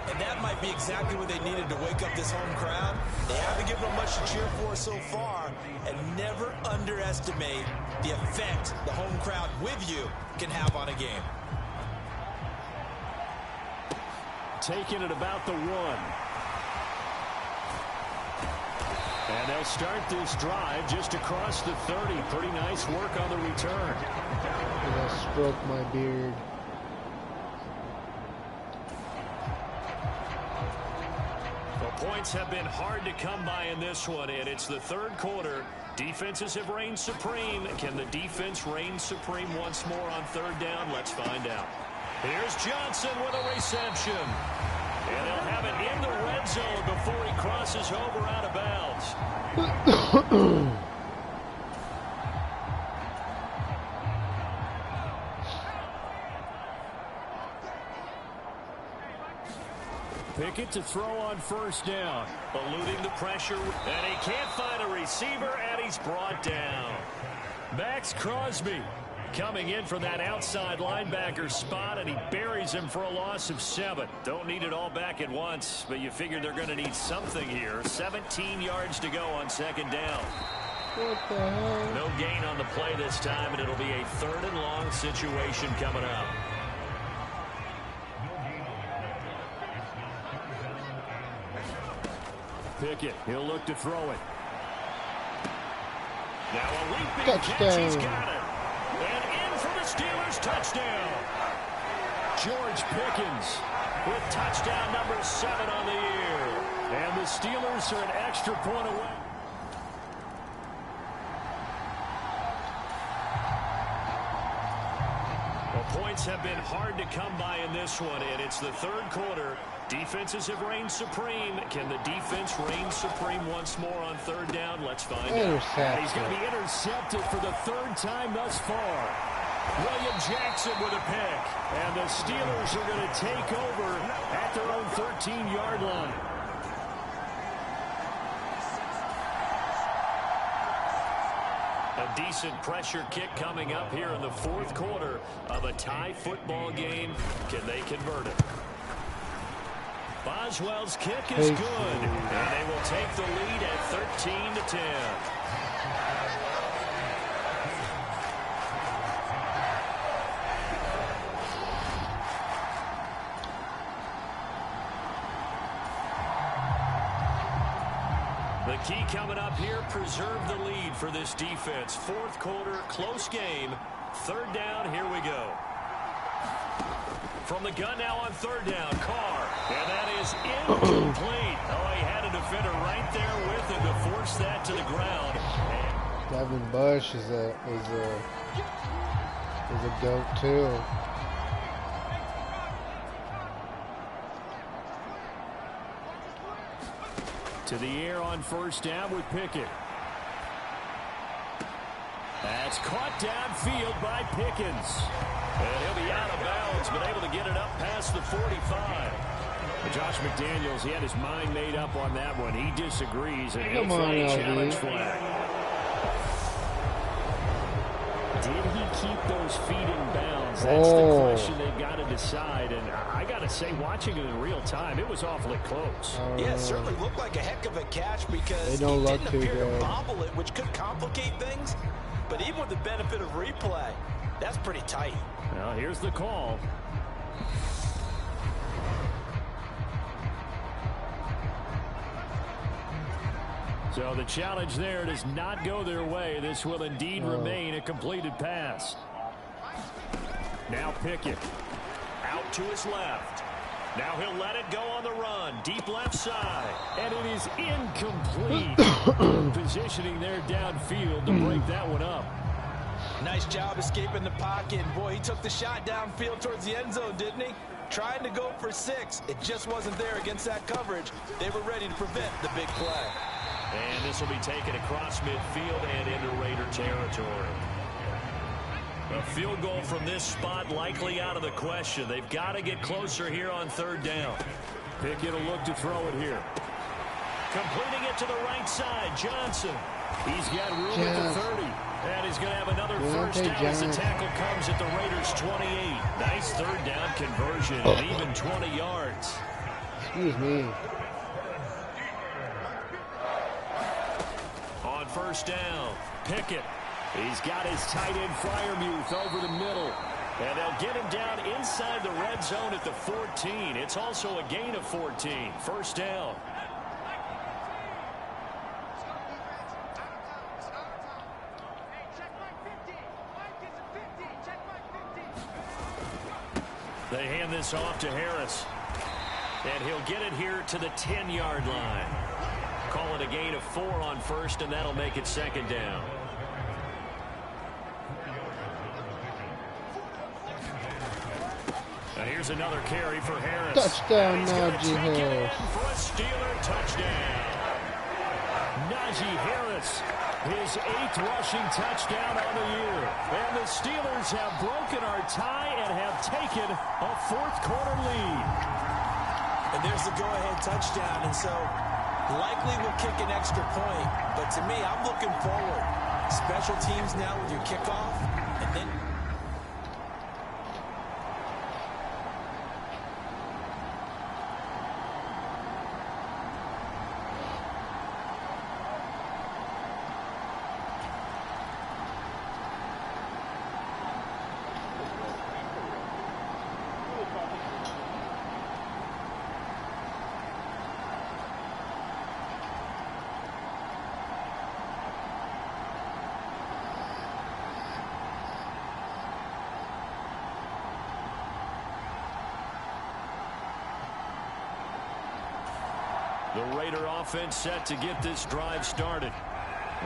And that might be exactly what they needed to wake up this home crowd. They haven't given them much to cheer for so far. And never underestimate the effect the home crowd with you can have on a game. Taking it about the 1. And they'll start this drive just across the 30. Pretty nice work on the return. And I stroke my beard. The points have been hard to come by in this one, and it's the 3rd quarter. Defenses have reigned supreme. Can the defense reign supreme once more on 3rd down? Let's find out. Here's Johnson with a reception. And they'll have it in the red zone before he crosses over out of bounds. Pickett to throw on 1st down. Eluding the pressure, and he can't find a receiver, and he's brought down. Max Crosby coming in from that outside linebacker spot, and he buries him for a loss of 7. Don't need it all back at once, but you figure they're going to need something here. 17 yards to go on 2nd down. What the hell? No gain on the play this time, and it'll be a 3rd and long situation coming up. Pickett, he'll look to throw it. Now a leaping catch, he's got it. And in for the Steelers, touchdown. George Pickens With touchdown number 7 on the year. And the Steelers are an extra point away. Well, points have been hard to come by in this one, and it's the 3rd quarter. Defenses have reigned supreme. Can the defense reign supreme once more on 3rd down? Let's find out. He's going to be intercepted for the 3rd time thus far. William Jackson with a pick. And the Steelers are going to take over at their own 13-yard line. A decent pressure kick coming up here in the 4th quarter of a tie football game. Can they convert it? Boswell's kick is good, and they will take the lead at 13-10. The key coming up here, preserve the lead for this defense. Fourth quarter, close game. Third down, here we go. From the gun now on third down, Carr. And that is incomplete. Oh, he had a defender right there with him to force that to the ground. Devin Bush is a goat too. To the air on first down with Pickett. That's caught downfield by Pickens. And he'll be out of bounds, but able to get it up past the 45. Josh McDaniels, he had his mind made up on that one. He disagrees, and he'll throw a challenge flag. Did he keep those feet in bounds? That's the question they've got to decide. And I got to say, watching it in real time, it was awfully close. Yeah, it certainly looked like a heck of a catch because he didn't appear to bobble it, which could complicate things. But even with the benefit of replay, that's pretty tight. Well, here's the call. So the challenge there does not go their way. This will indeed remain a completed pass. Now Pickett out to his left. Now he'll let it go on the run. Deep left side. And it is incomplete. Positioning there downfield to break that one up. Nice job escaping the pocket. Boy, he took the shot downfield towards the end zone, didn't he? Trying to go for 6. It just wasn't there against that coverage. They were ready to prevent the big play. And this will be taken across midfield and into Raider territory. A field goal from this spot likely out of the question. They've got to get closer here on third down. Pickett will look to throw it here. Completing it to the right side, Johnson. He's got room at the 30. And he's going to have another first down as the tackle comes at the Raiders' 28. Nice third down conversion and even 20 yards. Excuse me. On first down, Pickett. He's got his tight end Freiermuth over the middle. And they'll get him down inside the red zone at the 14. It's also a gain of 14. First down. They hand this off to Harris. And he'll get it here to the 10-yard line. Call it a gain of 4 on first, and that'll make it second down. Now here's another carry for Harris. Touchdown, Najee Harris. For a Steeler touchdown. Najee Harris, his 8th rushing touchdown on the year. And the Steelers have broken our tie and have taken a fourth-quarter lead. And there's the go-ahead touchdown. And so likely we'll kick an extra point. But to me, I'm looking forward. Special teams now with your kickoff. And then the Raider offense set to get this drive started.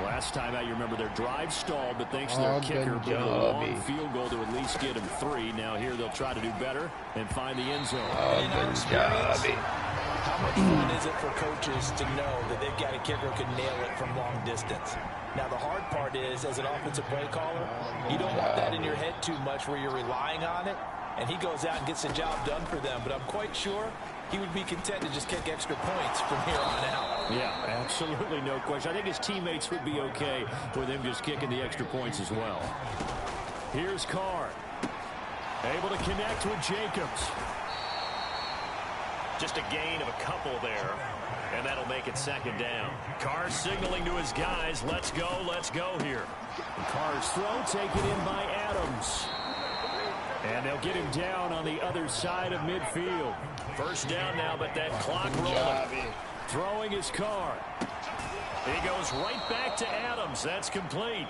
Last time out, you remember their drive stalled, but thanks to their kicker being a long field goal to at least get them 3. Now here they'll try to do better and find the end zone. in our experience, how much fun is it for coaches to know that they've got a kicker who can nail it from long distance? Now the hard part is, as an offensive play caller, you don't want that in your head too much where you're relying on it, and he goes out and gets the job done for them. But I'm quite sure he would be content to just kick extra points from here on out. Yeah, absolutely no question. I think his teammates would be okay with him just kicking the extra points as well. Here's Carr. Able to connect with Jacobs. Just a gain of a couple there, and that'll make it second down. Carr signaling to his guys, let's go here. Carr's throw taken in by Adams. And they'll get him down on the other side of midfield. First down now, but that clock rolling. Throwing his Carr. He goes right back to Adams. That's complete.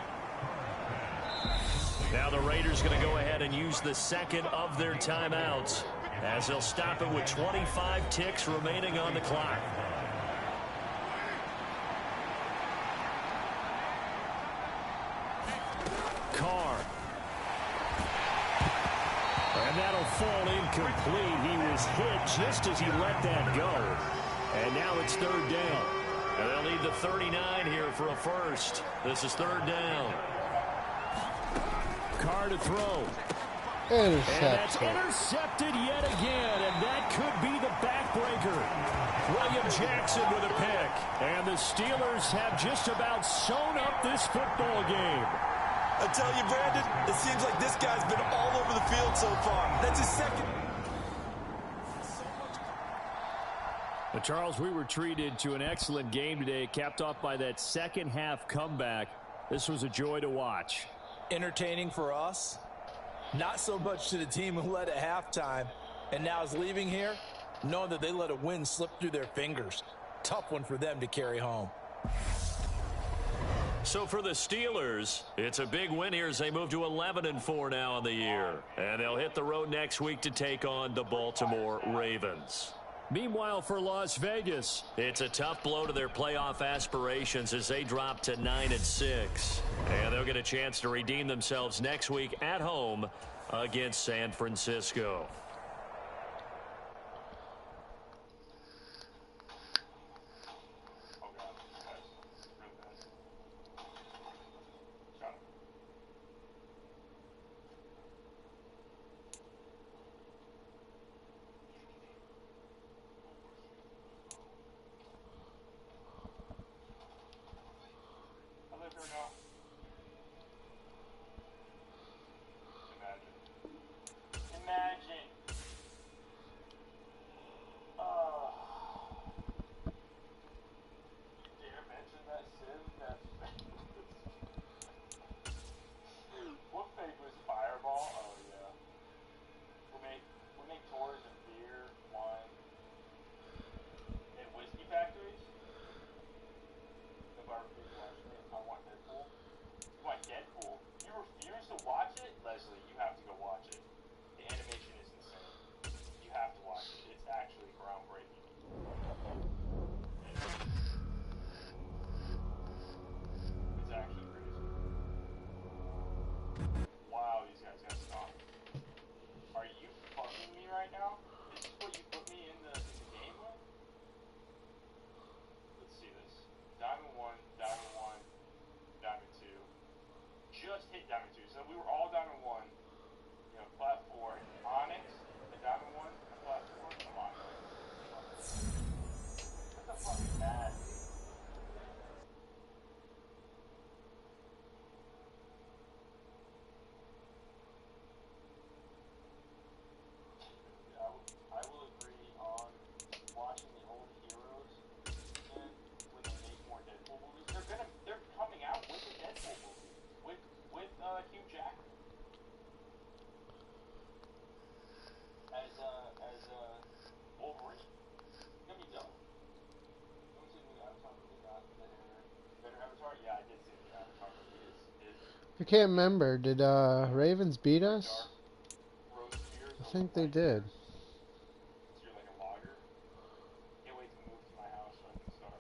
Now the Raiders going to go ahead and use the second of their timeouts, as they'll stop it with 25 ticks remaining on the clock. Carr. And that'll fall incomplete. He was hit just as he let that go. And now it's third down. And they'll need the 39 here for a first. This is third down. Carr to throw. Intercepted. And that's intercepted yet again, and that could be the backbreaker. William Jackson with a pick. And the Steelers have just about sewn up this football game. I tell you, Brandon, it seems like this guy's been all over the field so far. That's his second. Well, Charles, we were treated to an excellent game today, capped off by that second half comeback. This was a joy to watch. Entertaining for us, not so much to the team who led at halftime and now is leaving here, knowing that they let a win slip through their fingers. Tough one for them to carry home. So for the Steelers, it's a big win here as they move to 11-4 now in the year. And they'll hit the road next week to take on the Baltimore Ravens. Meanwhile, for Las Vegas, it's a tough blow to their playoff aspirations as they drop to 9-6. And they'll get a chance to redeem themselves next week at home against San Francisco. Imagine. You dare mention that sin? What fake was Fireball? Oh yeah. We make tours and beer, wine, and whiskey factories. The barbecue watching it. I want Deadpool. You want Deadpool? You refuse to watch it? Leslie, you have to go watch it. The animation is insane. You have to watch it. It's actually groundbreaking. It's actually crazy. Wow, these guys got stopped. Are you fucking me right now? Is this what you put me in the game with? Let's see this. Diamond 1, Diamond 1, Diamond 2. Just hit Diamond 2. So we were all Diamond 1. You know, Plat 4. Onyx, the Diamond 1, and Plat 4. Come on, man. What the fuck is that? I will agree on watching the old heroes and when they make more Deadpool movies. They're coming out with a Deadpool movie with Hugh Jackman as Wolverine. It's gonna be dope. You want to see the Avatar movie? Better Avatar? Yeah, I did see the Avatar movie. I can't remember. Did Ravens beat us? Rose Tears. I think they did. You're like a logger. Can't wait to move to my house so I can start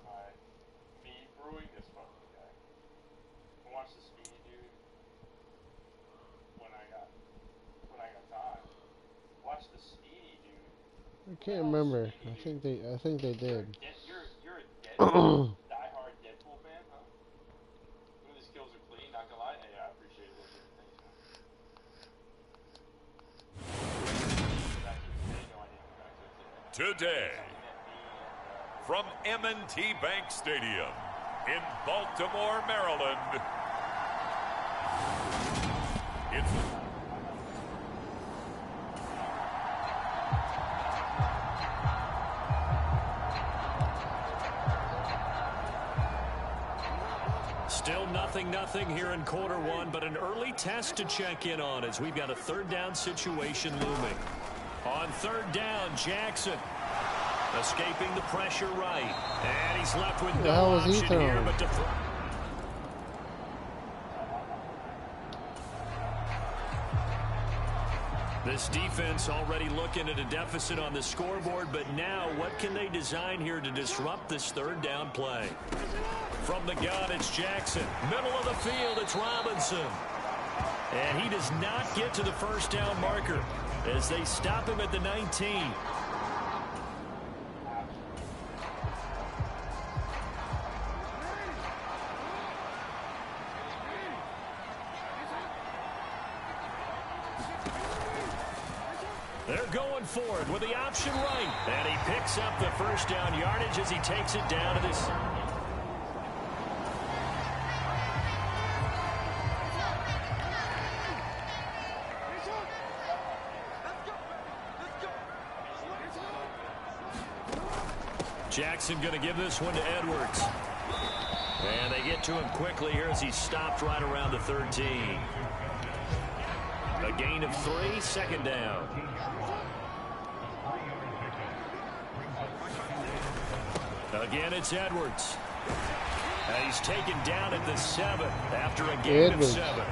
me brewing this fucking guy. I watched the Speedy Dude when I got time. Watch the Speedy Dude. I can't remember. I think they did. You're a Deadpool, diehard Deadpool fan, huh? Some of the skills are clean, not gonna lie. Hey, I appreciate it. Thanks, man. Today, from M&T Bank Stadium in Baltimore, Maryland, it's 0-0 here in quarter one, but an early test to check in on as we've got a third down situation looming. On third down, Jackson escaping the pressure right. And he's left with no option here but to throw. This defense already looking at a deficit on the scoreboard, but now what can they design here to disrupt this third down play? From the gun, it's Jackson. Middle of the field, it's Robinson. And he does not get to the first down marker as they stop him at the 19. They're going forward with the option right. And he picks up the first down yardage as he takes it down to this. Jackson going to give this one to Edwards. And they get to him quickly here as he stopped right around the 13. A gain of 3, second down. Again, it's Edwards. And he's taken down at the 7 after a gain of 7.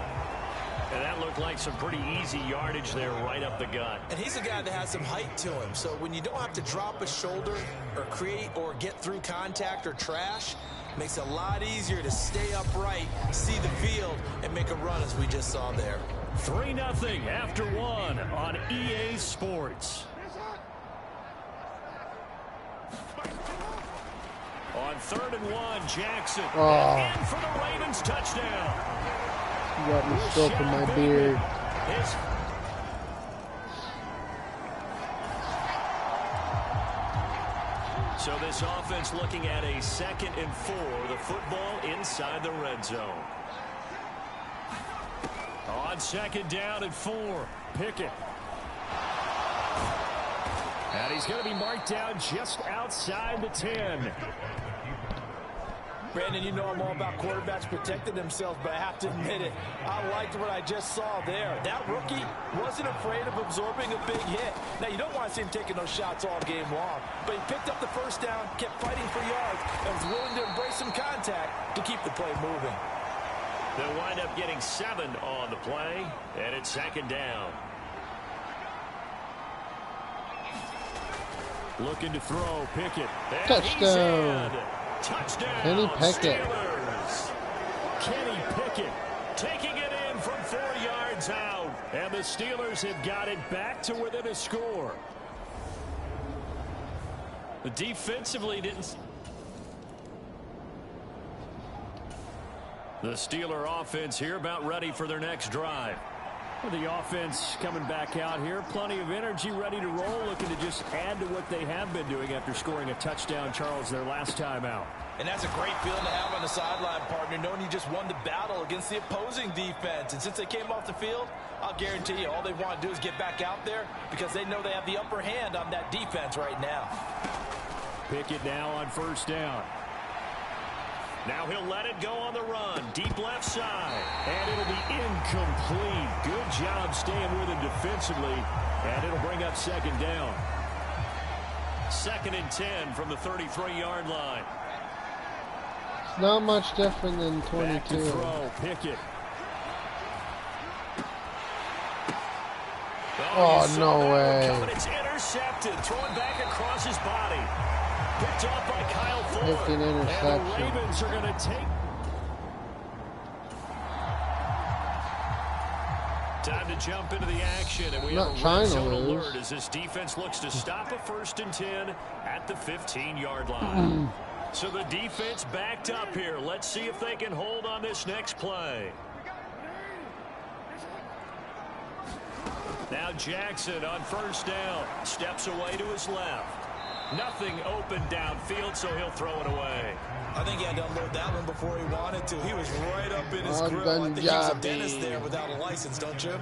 And that looked like some pretty easy yardage there right up the gut. And he's a guy that has some height to him. So when you don't have to drop a shoulder or create or get through contact or trash, makes it a lot easier to stay upright, see the field, and make a run as we just saw there. 3-0 after 1 on EA Sports. On 3rd and 1, Jackson. In for the Ravens touchdown. You got me stroking my beard. So this offense looking at a 2nd and 4. The football inside the red zone. On 2nd down and 4. Pickett. And he's going to be marked down just outside the 10. Brandon, you know I'm all about quarterbacks protecting themselves, but I have to admit it, I liked what I just saw there. That rookie wasn't afraid of absorbing a big hit. Now, you don't want to see him taking those shots all game long, but he picked up the first down, kept fighting for yards, and was willing to embrace some contact to keep the play moving. They'll wind up getting 7 on the play, and it's 2nd down. Looking to throw, Pickett. And touchdown. Touchdown, Kenny Pickett. Steelers. Kenny Pickett taking it in from 4 yards out. And the Steelers have got it back to within a score. The defensively didn't. The Steeler offense here about ready for their next drive. The offense coming back out here. Plenty of energy, ready to roll, looking to just add to what they have been doing after scoring a touchdown, Charles, their last time out. And that's a great feeling to have on the sideline, partner, knowing you just won the battle against the opposing defense. And since they came off the field, I'll guarantee you all they want to do is get back out there because they know they have the upper hand on that defense right now. Pickett now on 1st down. Now he'll let it go on the run. Deep left side. And it'll be incomplete. Good job staying with him defensively. And it'll bring up 2nd down. 2nd and 10 from the 33-yard line. It's not much different than 22. Back to throw, Pickett. Oh, no way. It's intercepted. Throwing back across his body. Picked off by Kyle Fuller. Picked an interception. And the Ravens are going to take. Time to jump into the action, and we have a red zone alert as this defense looks to stop a 1st and 10 at the 15-yard line. So the defense backed up here. Let's see if they can hold on this next play. Now Jackson on 1st down. Steps away to his left. Nothing open downfield, so he'll throw it away. I think he had to unload that one before he wanted to. He was right up in his grill. I think he was a dentist there without a license, don't you?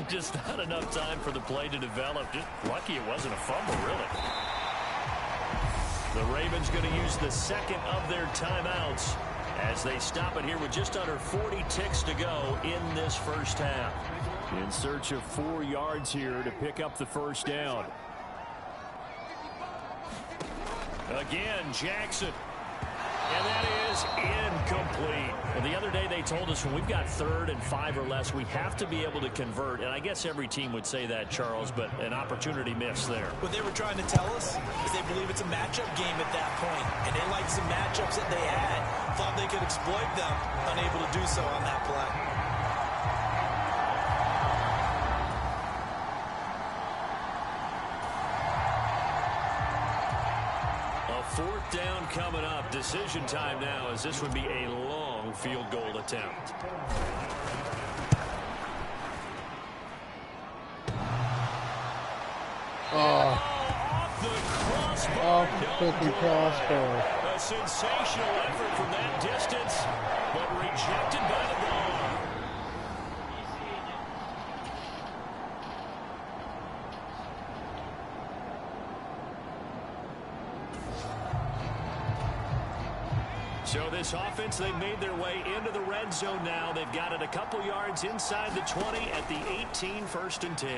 Just not enough time for the play to develop. Just lucky it wasn't a fumble, really. The Ravens going to use the 2nd of their timeouts as they stop it here with just under 40 ticks to go in this first half. In search of 4 yards here to pick up the first down. Again, Jackson. And that is incomplete. Well, the other day they told us when we've got 3rd and 5 or less, we have to be able to convert. And I guess every team would say that, Charles, but an opportunity missed there. What they were trying to tell us is they believe it's a matchup game at that point. And they liked some matchups that they had. Thought they could exploit them. Unable to do so on that play. Fourth down coming up. Decision time now, as this would be a long field goal attempt. Off the crossbar. Off the freaking crossbar. A sensational effort from that distance, but rejected by the ball. So this offense, they've made their way into the red zone now. They've got it a couple yards inside the 20 at the 18, 1st and 10.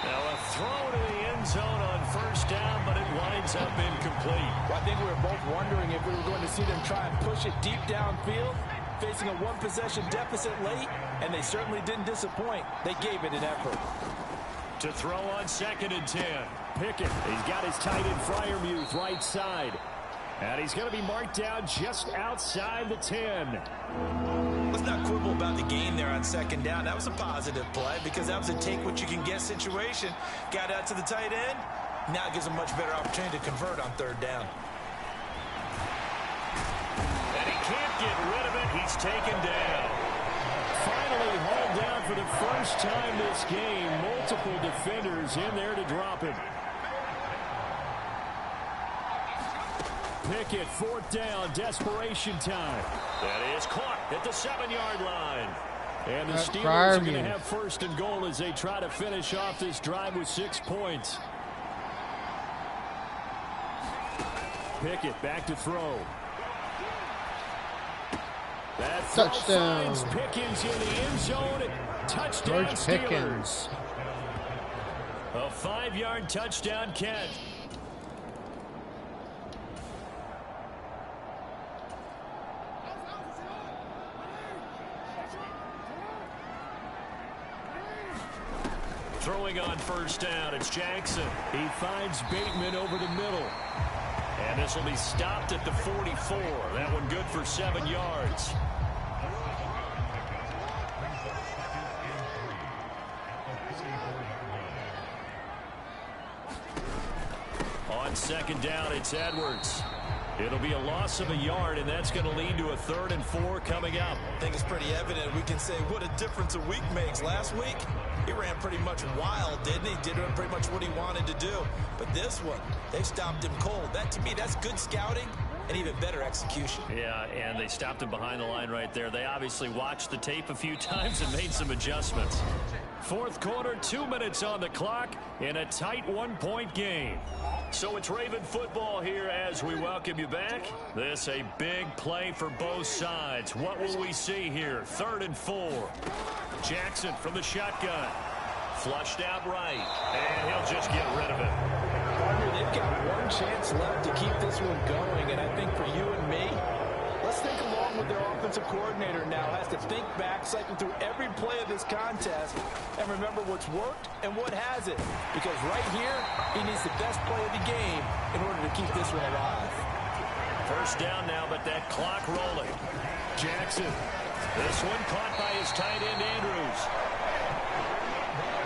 Now a throw to the end zone on 1st down, but it winds up incomplete. Well, I think we were both wondering if we were going to see them try and push it deep downfield, facing a 1-possession deficit late, and they certainly didn't disappoint. They gave it an effort. To throw on 2nd and 10. Pickett, he's got his tight end Freiermuth right side. And he's going to be marked down just outside the 10. Let's not quibble about the gain there on 2nd down. That was a positive play because that was a take-what-you-can-get situation. Got out to the tight end. Now it gives a much better opportunity to convert on 3rd down. And he can't get rid of it. He's taken down. Finally hauled down for the first time this game. Multiple defenders in there to drop him. Pickett, 4th down, desperation time. That is caught at the 7-yard line. And the Steelers are going to have 1st and goal as they try to finish off this drive with 6 points. Pickett back to throw. That throw finds Pickens in the end zone. Touchdown Steelers. A 5-yard touchdown catch. Throwing on 1st down, it's Jackson. He finds Bateman over the middle. And this will be stopped at the 44. That one good for 7 yards. On 2nd down, it's Edwards. It'll be a loss of a yard, and that's going to lead to a 3rd and 4 coming up. I think it's pretty evident. We can say what a difference a week makes. Last week, he ran pretty much wild, didn't he? Did pretty much what he wanted to do. But this one, they stopped him cold. That, to me, that's good scouting and even better execution. Yeah, and they stopped him behind the line right there. They obviously watched the tape a few times and made some adjustments. 4th quarter, 2 minutes on the clock in a tight 1-point game. So it's Raven football here as we welcome you back. This a big play for both sides. What will we see here? 3rd and 4. Jackson from the shotgun. Flushed out right. And he'll just get rid of it. Partner, they've got one chance left to keep this one going. And I think for you and me, let's think along with their offensive coordinator now. Has to think back, cycle through every play of this contest, and remember what's worked and what hasn't. Because right here, he needs the best play of the game in order to keep this one alive. 1st down now, but that clock rolling. Jackson. This one caught by his tight end, Andrews.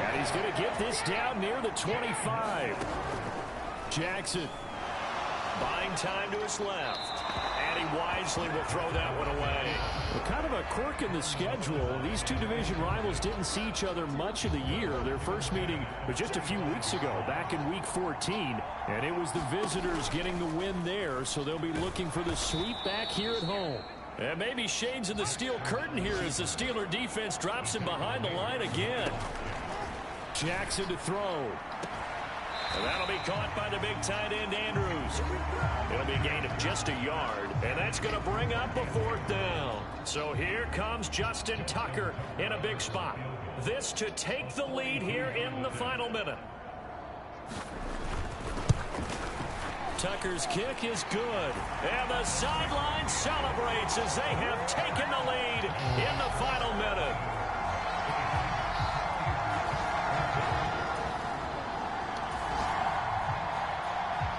And he's going to get this down near the 25. Jackson. Buying time to his left. And he wisely will throw that one away. Well, kind of a quirk in the schedule. These two division rivals didn't see each other much of the year. Their first meeting was just a few weeks ago, back in week 14. And it was the visitors getting the win there, so they'll be looking for the sweep back here at home. And maybe shades of the steel curtain here as the Steeler defense drops him behind the line again. Jackson to throw. And that'll be caught by the big tight end, Andrews. It'll be a gain of just a yard, and that's going to bring up a 4th down. So here comes Justin Tucker in a big spot. This to take the lead here in the final minute. Tucker's kick is good. And the sideline celebrates as they have taken the lead in the final minute.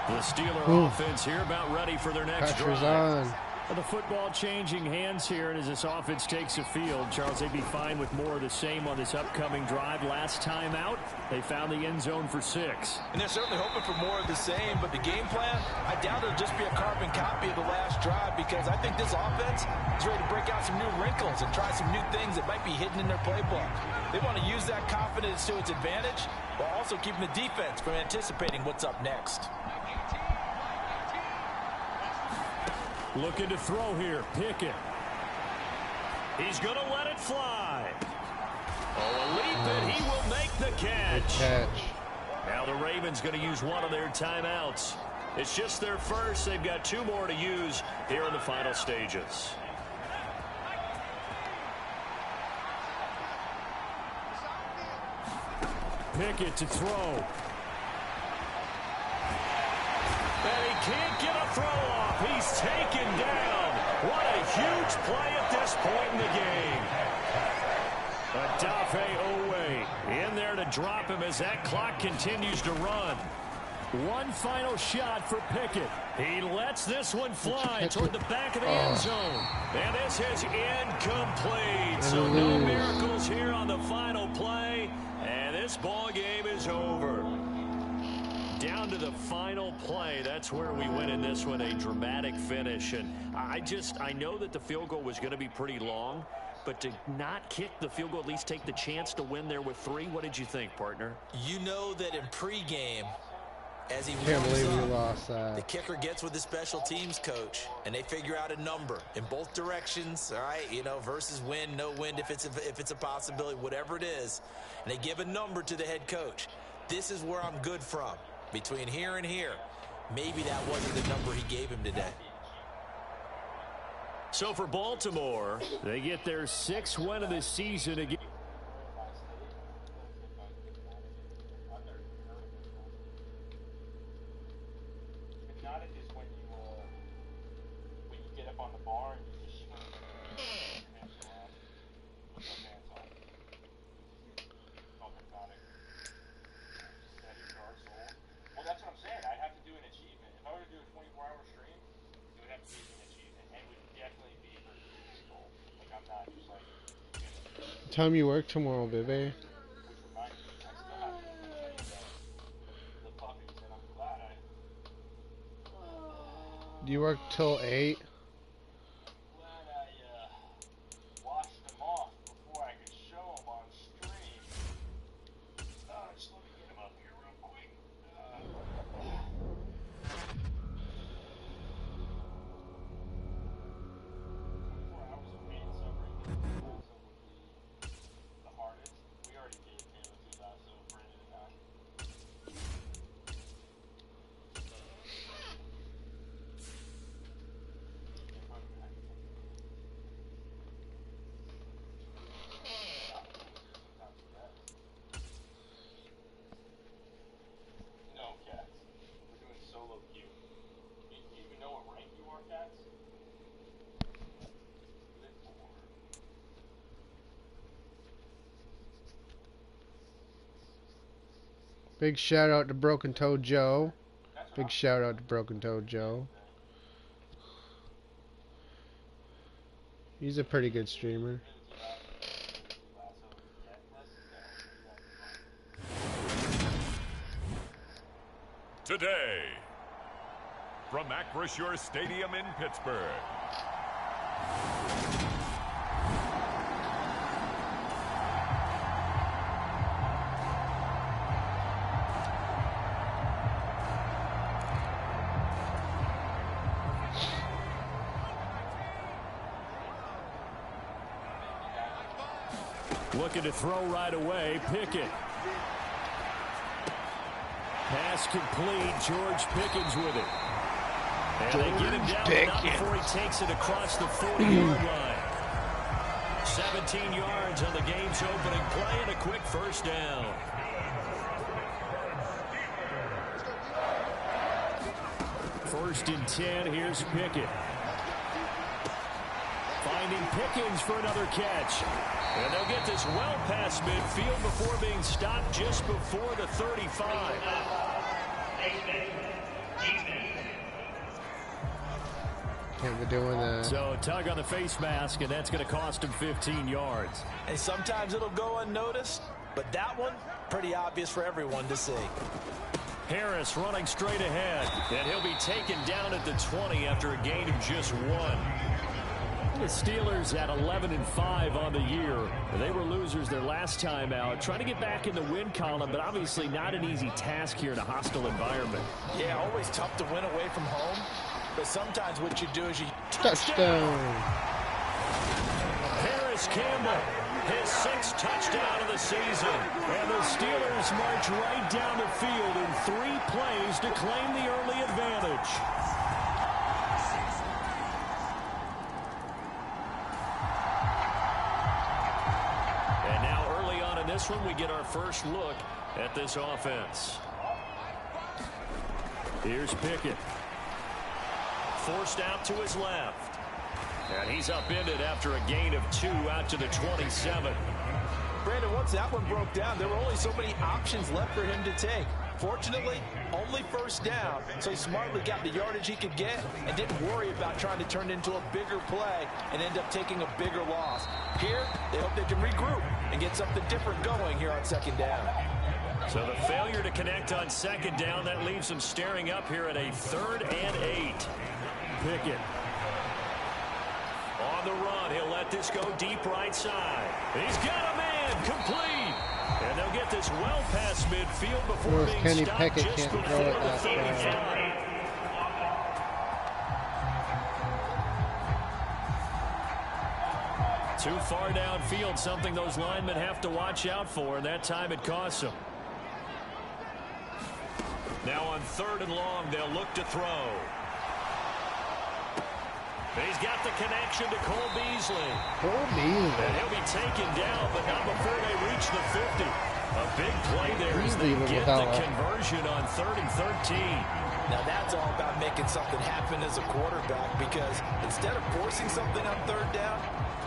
The Steeler offense here about ready for their next Pressure's drive. on. The football changing hands here, and as this offense takes the field, Charles, they'd be fine with more of the same on this upcoming drive. Last time out, they found the end zone for 6. And they're certainly hoping for more of the same, but the game plan, I doubt it'll just be a carbon copy of the last drive, because I think this offense is ready to break out some new wrinkles and try some new things that might be hidden in their playbook. They want to use that confidence to its advantage, while also keeping the defense from anticipating what's up next. Looking to throw here, Pickett. He's going to let it fly. Oh, a leap, and he will make the catch. Good catch. Now the Ravens going to use one of their timeouts. It's just their first. They've got 2 more to use here in the final stages. Pickett to throw. And he can't get a throw off. He's taken down. What a huge play at this point in the game. Adafe Owe in there to drop him as that clock continues to run. One final shot for Pickett. He lets this one fly toward the back of the end zone. And this is incomplete. So no miracles here on the final play. And this ball game is over. Down to the final play. That's where we win in this one. A dramatic finish. And I know that the field goal was going to be pretty long, but to not kick the field goal, at least take the chance to win there with 3, what did you think, partner? You know that in pregame, as he Can't warms believe you up, lost that. the kicker gets with the special teams coach, and they figure out a number in both directions, all right, you know, versus wind, no wind, if it's a possibility, whatever it is, and they give a number to the head coach. This is where I'm good from. Between here and here, maybe that wasn't the number he gave him today. So for Baltimore, They get their 6th win of the season again. Hypnotic is when you get up on the bar and you just swing your hands around with no pants on. Called hypnotic. Steady, guard, soul. Well, that's what I'm saying. I'd have to do an achievement. If I were to do a 24-hour stream, it would have to be an achievement, and it would definitely be for the goal. Like, I'm not just like, Time you work tomorrow, baby. which reminds me, I still have to the puppies, and I'm glad I. Do you work till 8? Glad I washed them off before I could show them on stream. Just let me get them up here real quick. 24 hours of pain and suffering also would be the hardest. We already gave Taylor to that, so Brandon and I. No, Cats. We're doing solo queue. Do you even know what rank you are, Cats? Good lord. Big shout out to Broken Toe Joe. That's what Big shout out to Broken Toe Joe. He's a pretty good streamer. Today, from Acrisure Stadium in Pittsburgh. Looking to throw right away, Pickett. Pass complete. George Pickens with it. And they get him down enough before he takes it across the 40-yard line. 17 yards on the game's opening play and a quick first down. First and 10. Here's Pickett. Finding Pickens for another catch. And they'll get this well past midfield before being stopped just before the 35. Can't be doing that. So tug on the face mask, and that's going to cost him 15 yards. And sometimes it'll go unnoticed, but that one, pretty obvious for everyone to see. Harris running straight ahead, and he'll be taken down at the 20 after a gain of just 1. The Steelers at 11-5 on the year. They were losers their last time out, trying to get back in the win column, but obviously not an easy task here in a hostile environment. Yeah, always tough to win away from home, but sometimes what you do is you... Touchdown! Harris Campbell, his 6th touchdown of the season. And the Steelers march right down the field in 3 plays to claim the early advantage. And now early on in this one, we get our first look at this offense. Here's Pickett. Forced out to his left. And he's upended after a gain of 2 out to the 27. Brandon, once that one broke down, there were only so many options left for him to take. Fortunately, only first down, so he smartly got the yardage he could get and didn't worry about trying to turn it into a bigger play and end up taking a bigger loss. Here, they hope they can regroup and get something different going here on second down. So the failure to connect on second down, that leaves them staring up here at a 3rd and 8. Pickett. On the run, he'll let this go deep right side. He's got a man, complete. And they'll get this well past midfield before being Kenny stopped Pickett just can't before throw it the that 35. Too far downfield, something those linemen have to watch out for, and that time it costs them. Now on 3rd and long, they'll look to throw. He's got the connection to Cole Beasley. Cole Beasley. And he'll be taken down, but not before they reach the 50. A big play there as they get the conversion on 3rd and 13. Now that's all about making something happen as a quarterback, because instead of forcing something on 3rd down,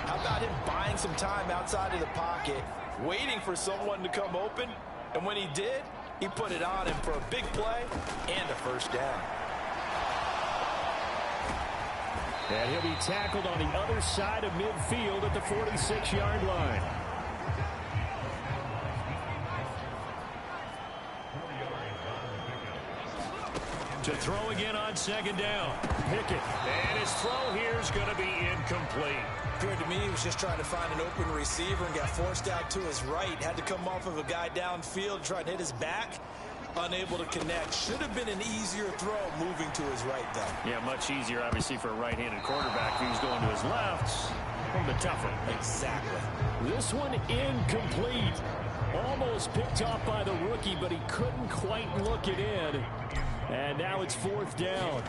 how about him buying some time outside of the pocket, waiting for someone to come open, and when he did, he put it on him for a big play and a first down. And he'll be tackled on the other side of midfield at the 46-yard line. To throw again on second down. Pickett. And his throw here is going to be incomplete. Appeared to me he was just trying to find an open receiver and got forced out to his right. Had to come off of a guy downfield, try to hit his back. Unable to connect. Should have been an easier throw moving to his right, though. Yeah, much easier, obviously, for a right-handed quarterback who's going to his left. A little bit tougher. Exactly. This one incomplete. Almost picked off by the rookie, but he couldn't quite look it in. And now it's 4th down.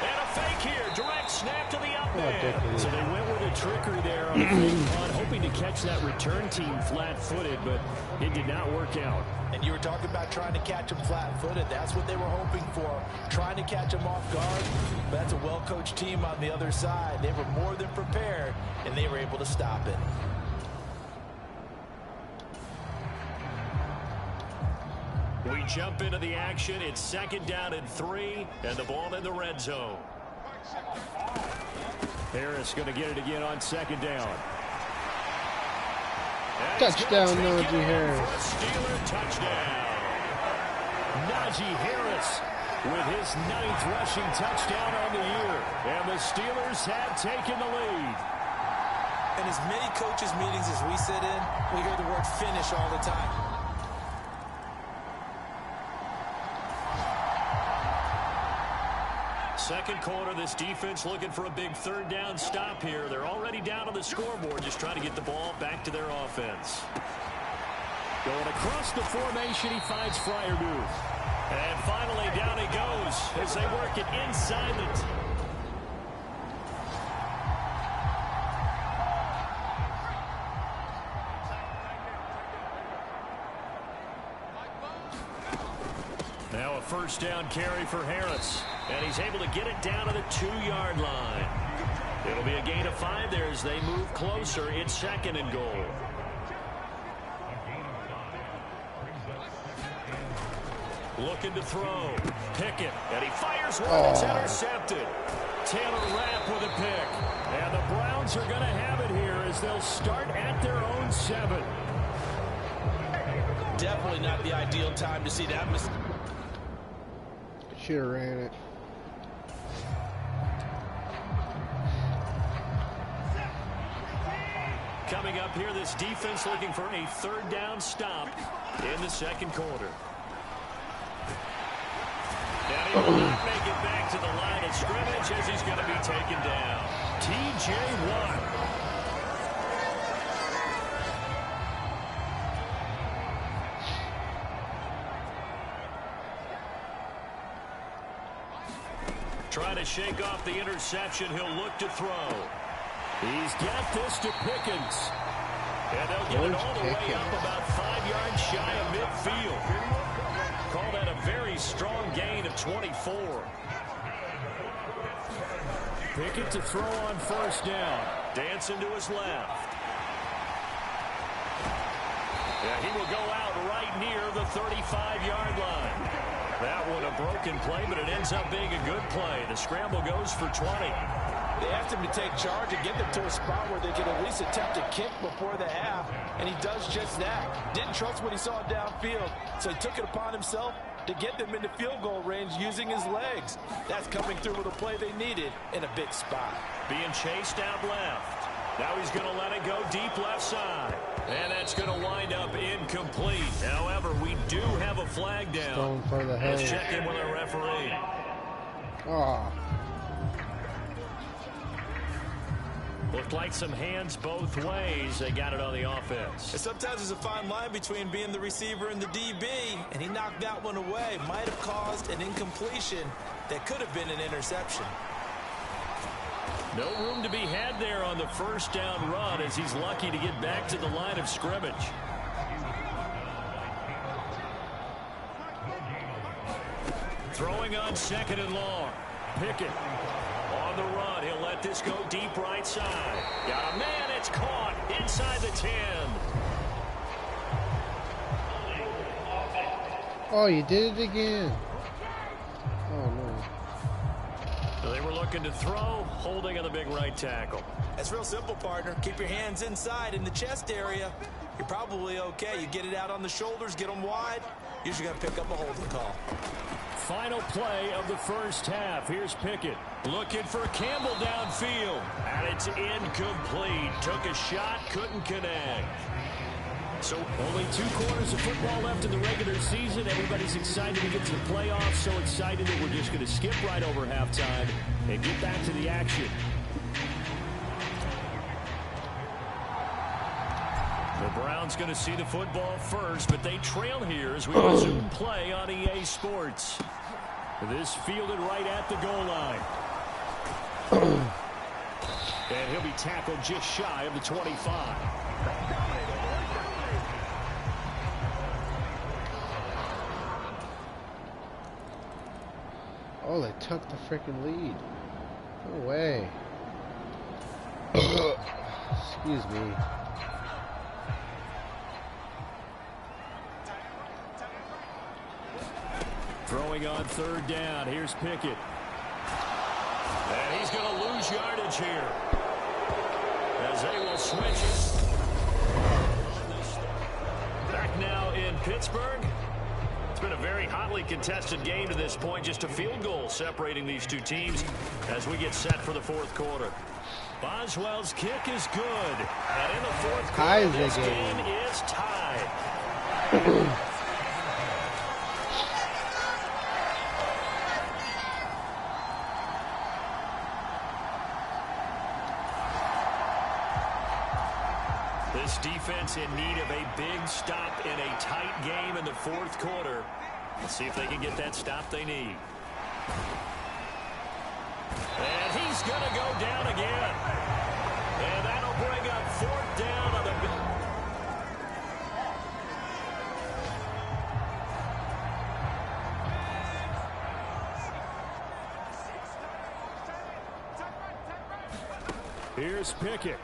And a fake here. Direct snap to the up man. So they went with a trickery there on the fake punt, hoping to catch that return team flat-footed, but it did not work out. And you were talking about trying to catch him flat-footed. That's what they were hoping for, trying to catch him off guard. But that's a well-coached team on the other side. They were more than prepared, and they were able to stop it. We jump into the action. It's 2nd down and 3, and the ball in the red zone. Harris going to get it again on 2nd down. Touchdown, Najee Harris. Steeler touchdown. Najee Harris with his 9th rushing touchdown on the year. And the Steelers have taken the lead. In as many coaches' meetings as we sit in, we hear the word finish all the time. Second quarter, this defense looking for a big 3rd down stop here. They're already down on the scoreboard, just trying to get the ball back to their offense. Going across the formation, he finds Freiermuth. And finally, down he goes as they work it inside the... Now a first down carry for Harris. And he's able to get it down to the 2-yard line. It'll be a gain of 5 there as they move closer. It's 2nd and goal. Looking to throw. Pickett. And he fires one. It's intercepted. Taylor Rapp with a pick. And the Browns are going to have it here as they'll start at their own 7. Definitely not the ideal time to see that mistake. Should have ran it. Coming up here, this defense looking for a 3rd down stop in the 2nd quarter. And he will not make it back to the line of scrimmage as he's going to be taken down. T.J. Watt. Trying to shake off the interception. He'll look to throw. He's got this to Pickens. And they'll get it all the way up about 5 yards shy of midfield. Call that a very strong gain of 24. Pickett to throw on first down. Dancing to his left. Yeah, he will go out right near the 35-yard line. That one a broken play, but it ends up being a good play. The scramble goes for 20. They asked him to take charge and get them to a spot where they could at least attempt a kick before the half, and he does just that. Didn't trust what he saw downfield, so he took it upon himself to get them into field goal range using his legs. That's coming through with a play they needed in a big spot. Being chased out left. Now he's going to let it go deep left side. And that's going to wind up incomplete. However, we do have a flag down. Stone for the head. Let's check in with our referee. Oh. Looked like some hands both ways. They got it on the offense. And sometimes there's a fine line between being the receiver and the DB, and he knocked that one away. Might have caused an incompletion that could have been an interception. No room to be had there on the first down run as he's lucky to get back to the line of scrimmage. Throwing on 2nd and long. Pickett on the run. He'll let this go deep right side. Got a man. It's caught inside the 10. Oh, you did it again. Oh, no. So they were looking to throw, holding on the big right tackle. That's real simple, partner. Keep your hands inside in the chest area. You're probably okay. You get it out on the shoulders, get them wide. Usually going to pick up a holding call. Final play of the first half. Here's Pickett. Looking for Campbell downfield. And it's incomplete. Took a shot, couldn't connect. So only 2 quarters of football left in the regular season. Everybody's excited to get to the playoffs. So excited that we're just going to skip right over halftime and get back to the action. The Browns going to see the football first, but they trail here as we resume play on EA Sports. This fielded right at the goal line. And he'll be tackled just shy of the 25. Oh, they took the freaking lead. No way. Excuse me. Throwing on 3rd down. Here's Pickett. And he's going to lose yardage here as they will switch it. Back now in Pittsburgh. It's been a very hotly contested game to this point. Just a field goal separating these two teams as we get set for the 4th quarter. Boswell's kick is good. And in the 4th quarter, this game is tied. This defense in need of a big stop in a tight game in the fourth quarter. Let's see if they can get that stop they need. And he's going to go down again. And that'll bring up fourth down on the Bills. Here's Pickett.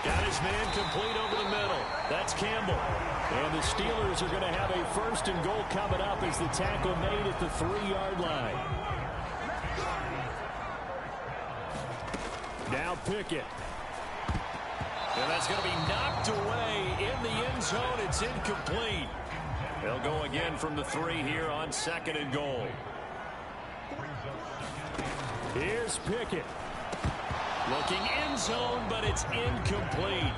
Got his man complete over the middle. That's Campbell. And the Steelers are going to have a 1st and goal coming up as the tackle made at the 3-yard line. Now Pickett. And that's going to be knocked away in the end zone. It's incomplete. They'll go again from the 3 here on 2nd and goal. Here's Pickett. Looking end zone, but it's incomplete.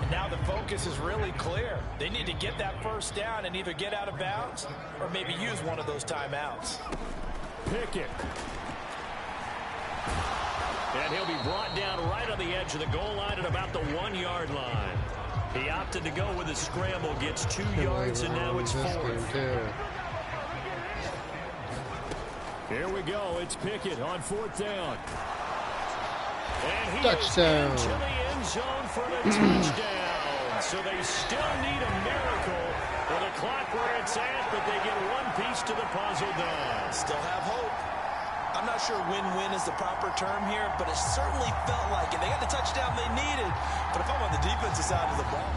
And now the focus is really clear. They need to get that first down and either get out of bounds or maybe use one of those timeouts. Pickett. And he'll be brought down right on the edge of the goal line at about the 1-yard line. He opted to go with a scramble, gets 2 yards, and now it's 4. Here we go. It's Pickett on 4th down. And he Touchdown. is into the end zone for the touchdown. So they still need a miracle for the clock where it's at, but they get one piece to the puzzle done. Still have hope. I'm not sure win-win is the proper term here, but it certainly felt like it. They got the touchdown they needed, but if I'm on the defensive side of the ball.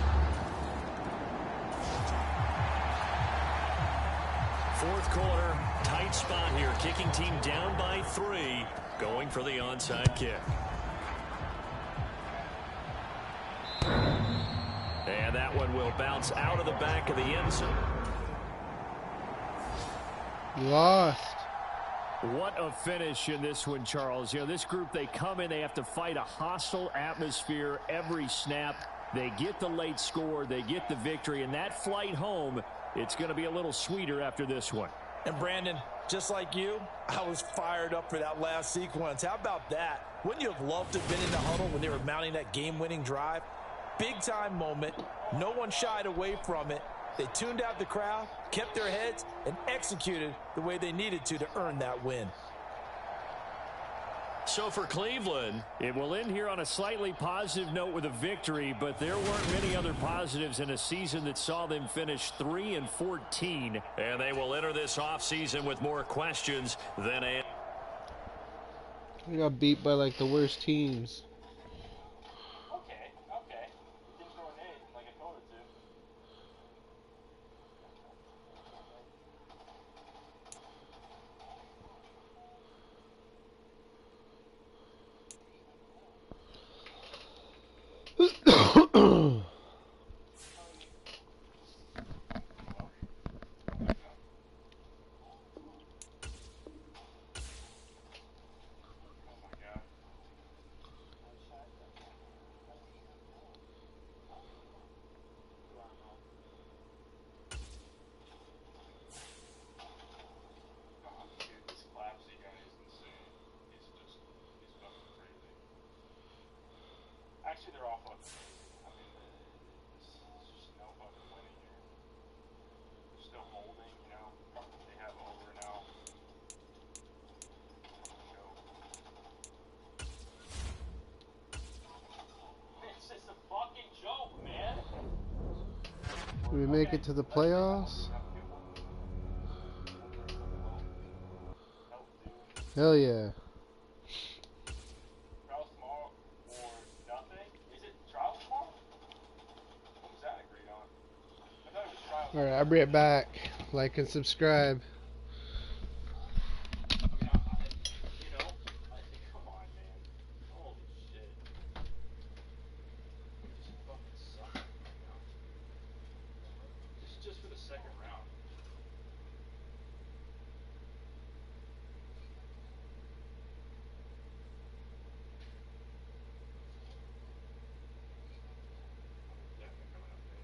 Fourth quarter, tight spot here. Kicking team down by 3, going for the onside kick. And that one will bounce out of the back of the end zone. Lost. What a finish in this one, Charles. You know, this group, they come in, they have to fight a hostile atmosphere every snap. They get the late score, they get the victory, and that flight home, it's going to be a little sweeter after this one. And Brandon, just like you, I was fired up for that last sequence. How about that? Wouldn't you have loved to have been in the huddle when they were mounting that game-winning drive? Big-time moment. No one shied away from it. They tuned out the crowd, kept their heads, and executed the way they needed to earn that win. So for Cleveland, it will end here on a slightly positive note with a victory, but there weren't many other positives in a season that saw them finish 3-14. And they will enter this offseason with more questions than a... We got beat by like the worst teams. Okay. Didn't throw an 8 like I told it to. This Clapsy guy is insane. He's fucking crazy. Actually, they're all fucking crazy. I mean, there's just no fucking winning here. They're still holding, you know. They have over now. It's just a fucking joke, man. Do we make it to the playoffs? Hell yeah. Trials tomorrow or nothing? Is it trials tomorrow? What was that agreed on? I thought it was trials. Alright, I'll be right back. Like and subscribe. I mean, you know, come on, man. Holy shit. You just fucking suck, you know? Just for the second round. Definitely coming up, man.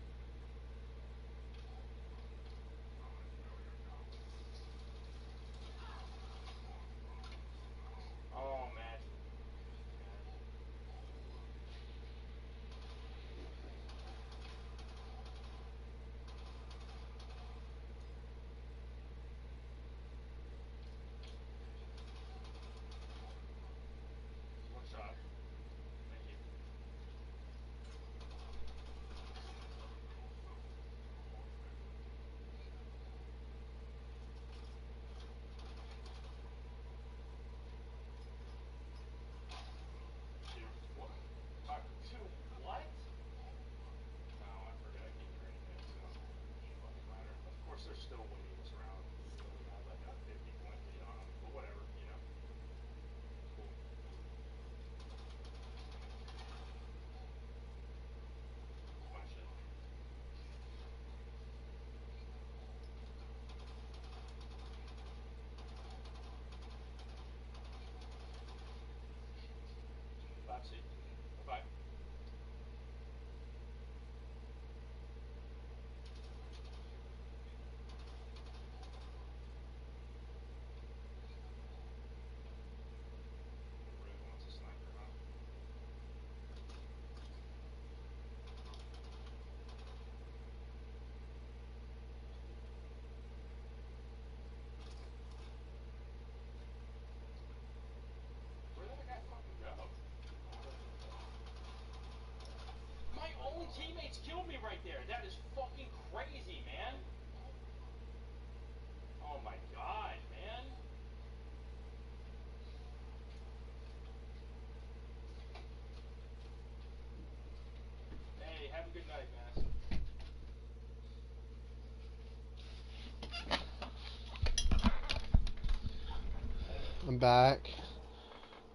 see. Bye. Really wants a sniper, huh? Where did that guy fucking go? My own teammates killed me right there. That is fucking crazy, man. Oh my god, man. Hey, have a good night, Mass. I'm back.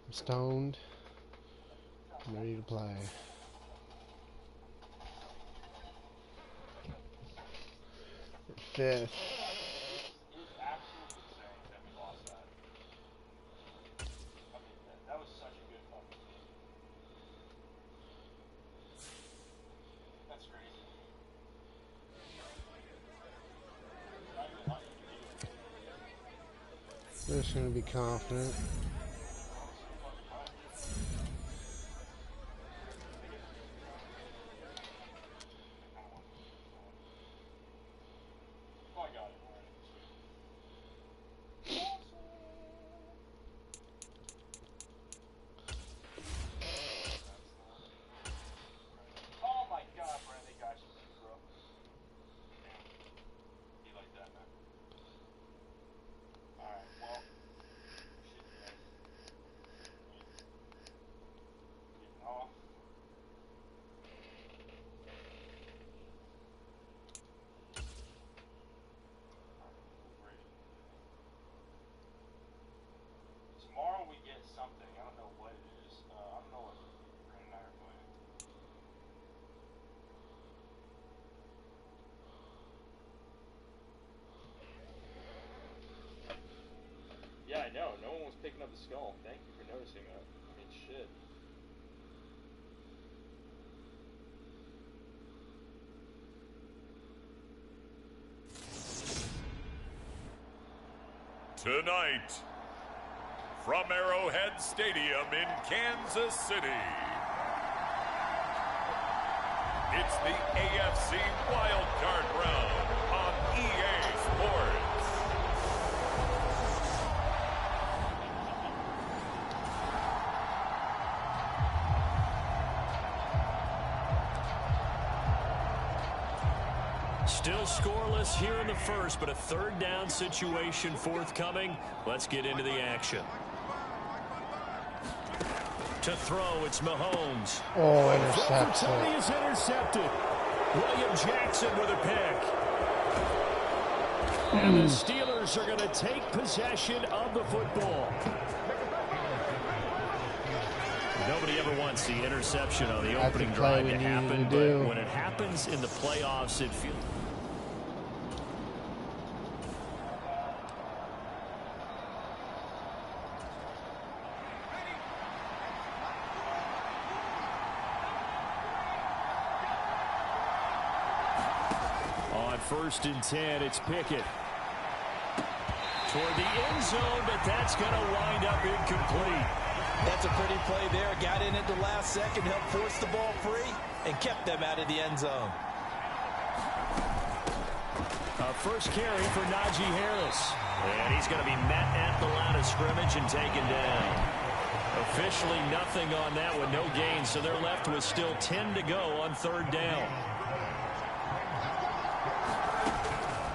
I'm stoned. I'm ready to play. Fifth. It's absolutely insane that we lost that. I mean, that was such a good fucking game. That's crazy. Not even like you. They're just gonna be confident. Oh, I got it. Alright. Oh my god, Brad, they got you too, bro. Damn. Be like that, man. Alright, well. Shit, guys. Getting off. Great. Tomorrow we get something. I don't know what it is. I don't know what Brandon and I are playing. Yeah, I know. No one was picking up the skull. Thank you for noticing that. I mean, shit. Tonight, from Arrowhead Stadium in Kansas City, it's the AFC Wildcard Round on EA Sports. Still scoreless here in the first, but a third down situation forthcoming. Let's get into the action. To throw, it's Mahomes. Oh, Tony interception. is intercepted. William Jackson with a pick. And the Steelers are going to take possession of the football. Nobody ever wants the interception on the That's opening the play drive we to needed happen, to do. but when it happens in the playoffs, it feels... On 1st and 10, it's Pickett. Toward the end zone, but that's going to wind up incomplete. That's a pretty play there. Got in at the last second, helped force the ball free, and kept them out of the end zone. First carry for Najee Harris. And he's going to be met at the line of scrimmage and taken down. Officially nothing on that one, no gain, so they're left with still 10 to go on 3rd down.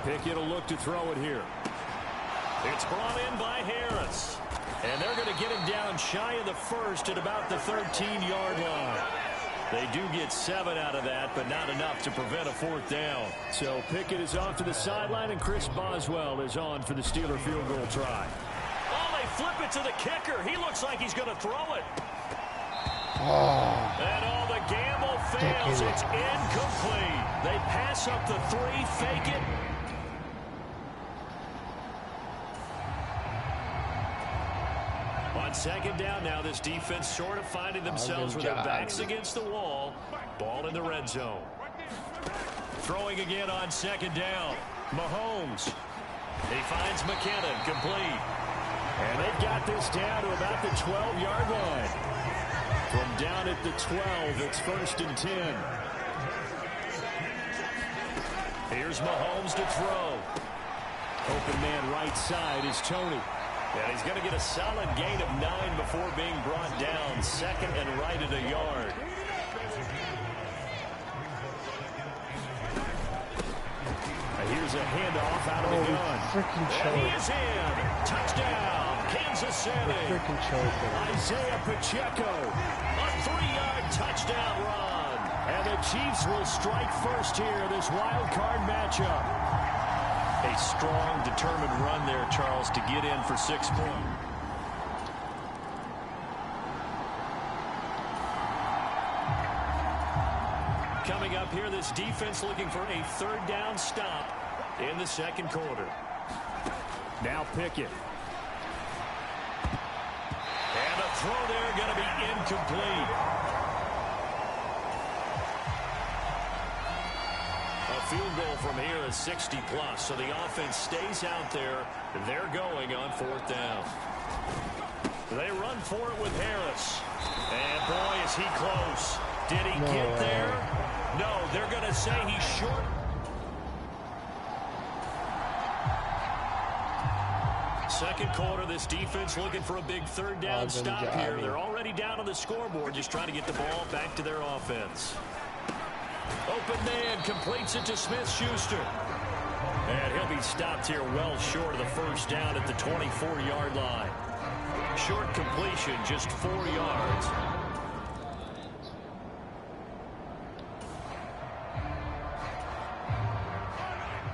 Pickett will look to throw it here. It's brought in by Harris. And they're going to get him down shy of the first at about the 13-yard line. They do get 7 out of that, but not enough to prevent a 4th down. So Pickett is off to the sideline, and Chris Boswell is on for the Steeler field goal try. Oh, they flip it to the kicker. He looks like he's going to throw it. And all the gamble fails. It's incomplete. They pass up the 3, fake it. On second down now. This defense sort of finding themselves with their backs against the wall. Ball in the red zone. Throwing again on second down. Mahomes. He finds McKinnon, complete. And they've got this down to about the 12-yard line. From down at the 12, it's 1st and 10. Here's Mahomes to throw. Open man right side is Tony. And he's going to get a solid gain of 9 before being brought down. 2nd and right at a yard. Here's a handoff out of the gun. And he is in. Touchdown, Kansas City. Isaiah Pacheco. A 3-yard touchdown run. And the Chiefs will strike first here, this wild card matchup. A strong, determined run there, Charles, to get in for 6 points. Coming up here, this defense looking for a 3rd down stop in the 2nd quarter. Now Pickett. And a throw there going to be incomplete. A field goal from here is 60+, so the offense stays out there. They're going on 4th down. They run for it with Harris. And boy, is he close. Did he get there? No, they're going to say he's short. Second quarter, this defense looking for a big 3rd down stop here. They're already down on the scoreboard, just trying to get the ball back to their offense. Open man completes it to Smith-Schuster. And he'll be stopped here well short of the 1st down at the 24-yard line. Short completion, just 4 yards.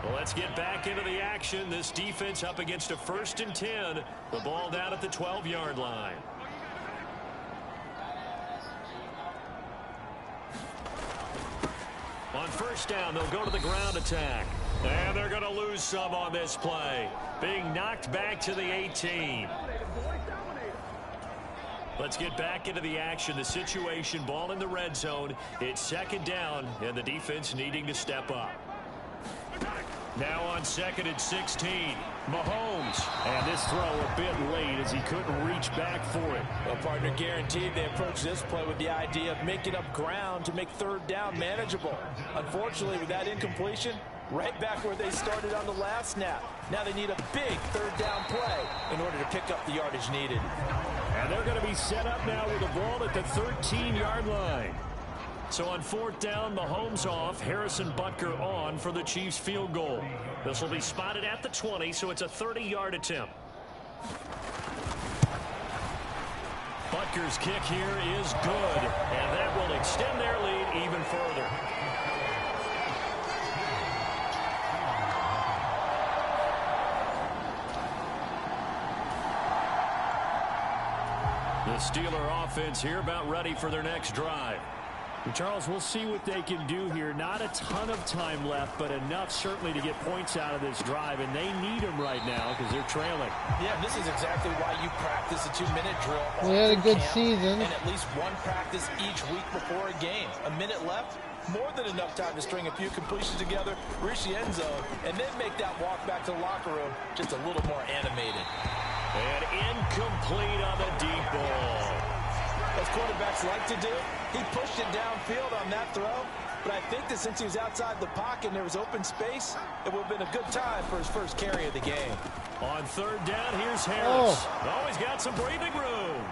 Well, let's get back into the action. This defense up against a 1st and 10. The ball down at the 12-yard line. On 1st down, they'll go to the ground attack. And they're going to lose some on this play. Being knocked back to the 18. Let's get back into the action. The situation, ball in the red zone. It's 2nd down, and the defense needing to step up. Now on 2nd and 16, Mahomes. And this throw a bit late as he couldn't reach back for it. Well, partner, guaranteed they approach this play with the idea of making up ground to make 3rd down manageable. Unfortunately, with that incompletion, right back where they started on the last snap. Now they need a big 3rd down play in order to pick up the yardage needed. And they're going to be set up now with the ball at the 13-yard line. So on 4th down, Mahomes off, Harrison Butker on for the Chiefs field goal. This will be spotted at the 20, so it's a 30-yard attempt. Butker's kick here is good, and that will extend their lead even further. The Steeler offense here about ready for their next drive. And Charles, we'll see what they can do here. Not a ton of time left, but enough certainly to get points out of this drive, and they need them right now because they're trailing. Yeah, this is exactly why you practice a 2-minute drill. We had a good season. And at least one practice each week before a game. A minute left, more than enough time to string a few completions together, reach the end zone, and then make that walk back to the locker room just a little more animated. And incomplete on the deep ball. As quarterbacks like to do, he pushed it downfield on that throw, but I think that since he was outside the pocket and there was open space, it would have been a good time for his first carry of the game. On 3rd down, here's Harris. Oh, he's got some breathing room.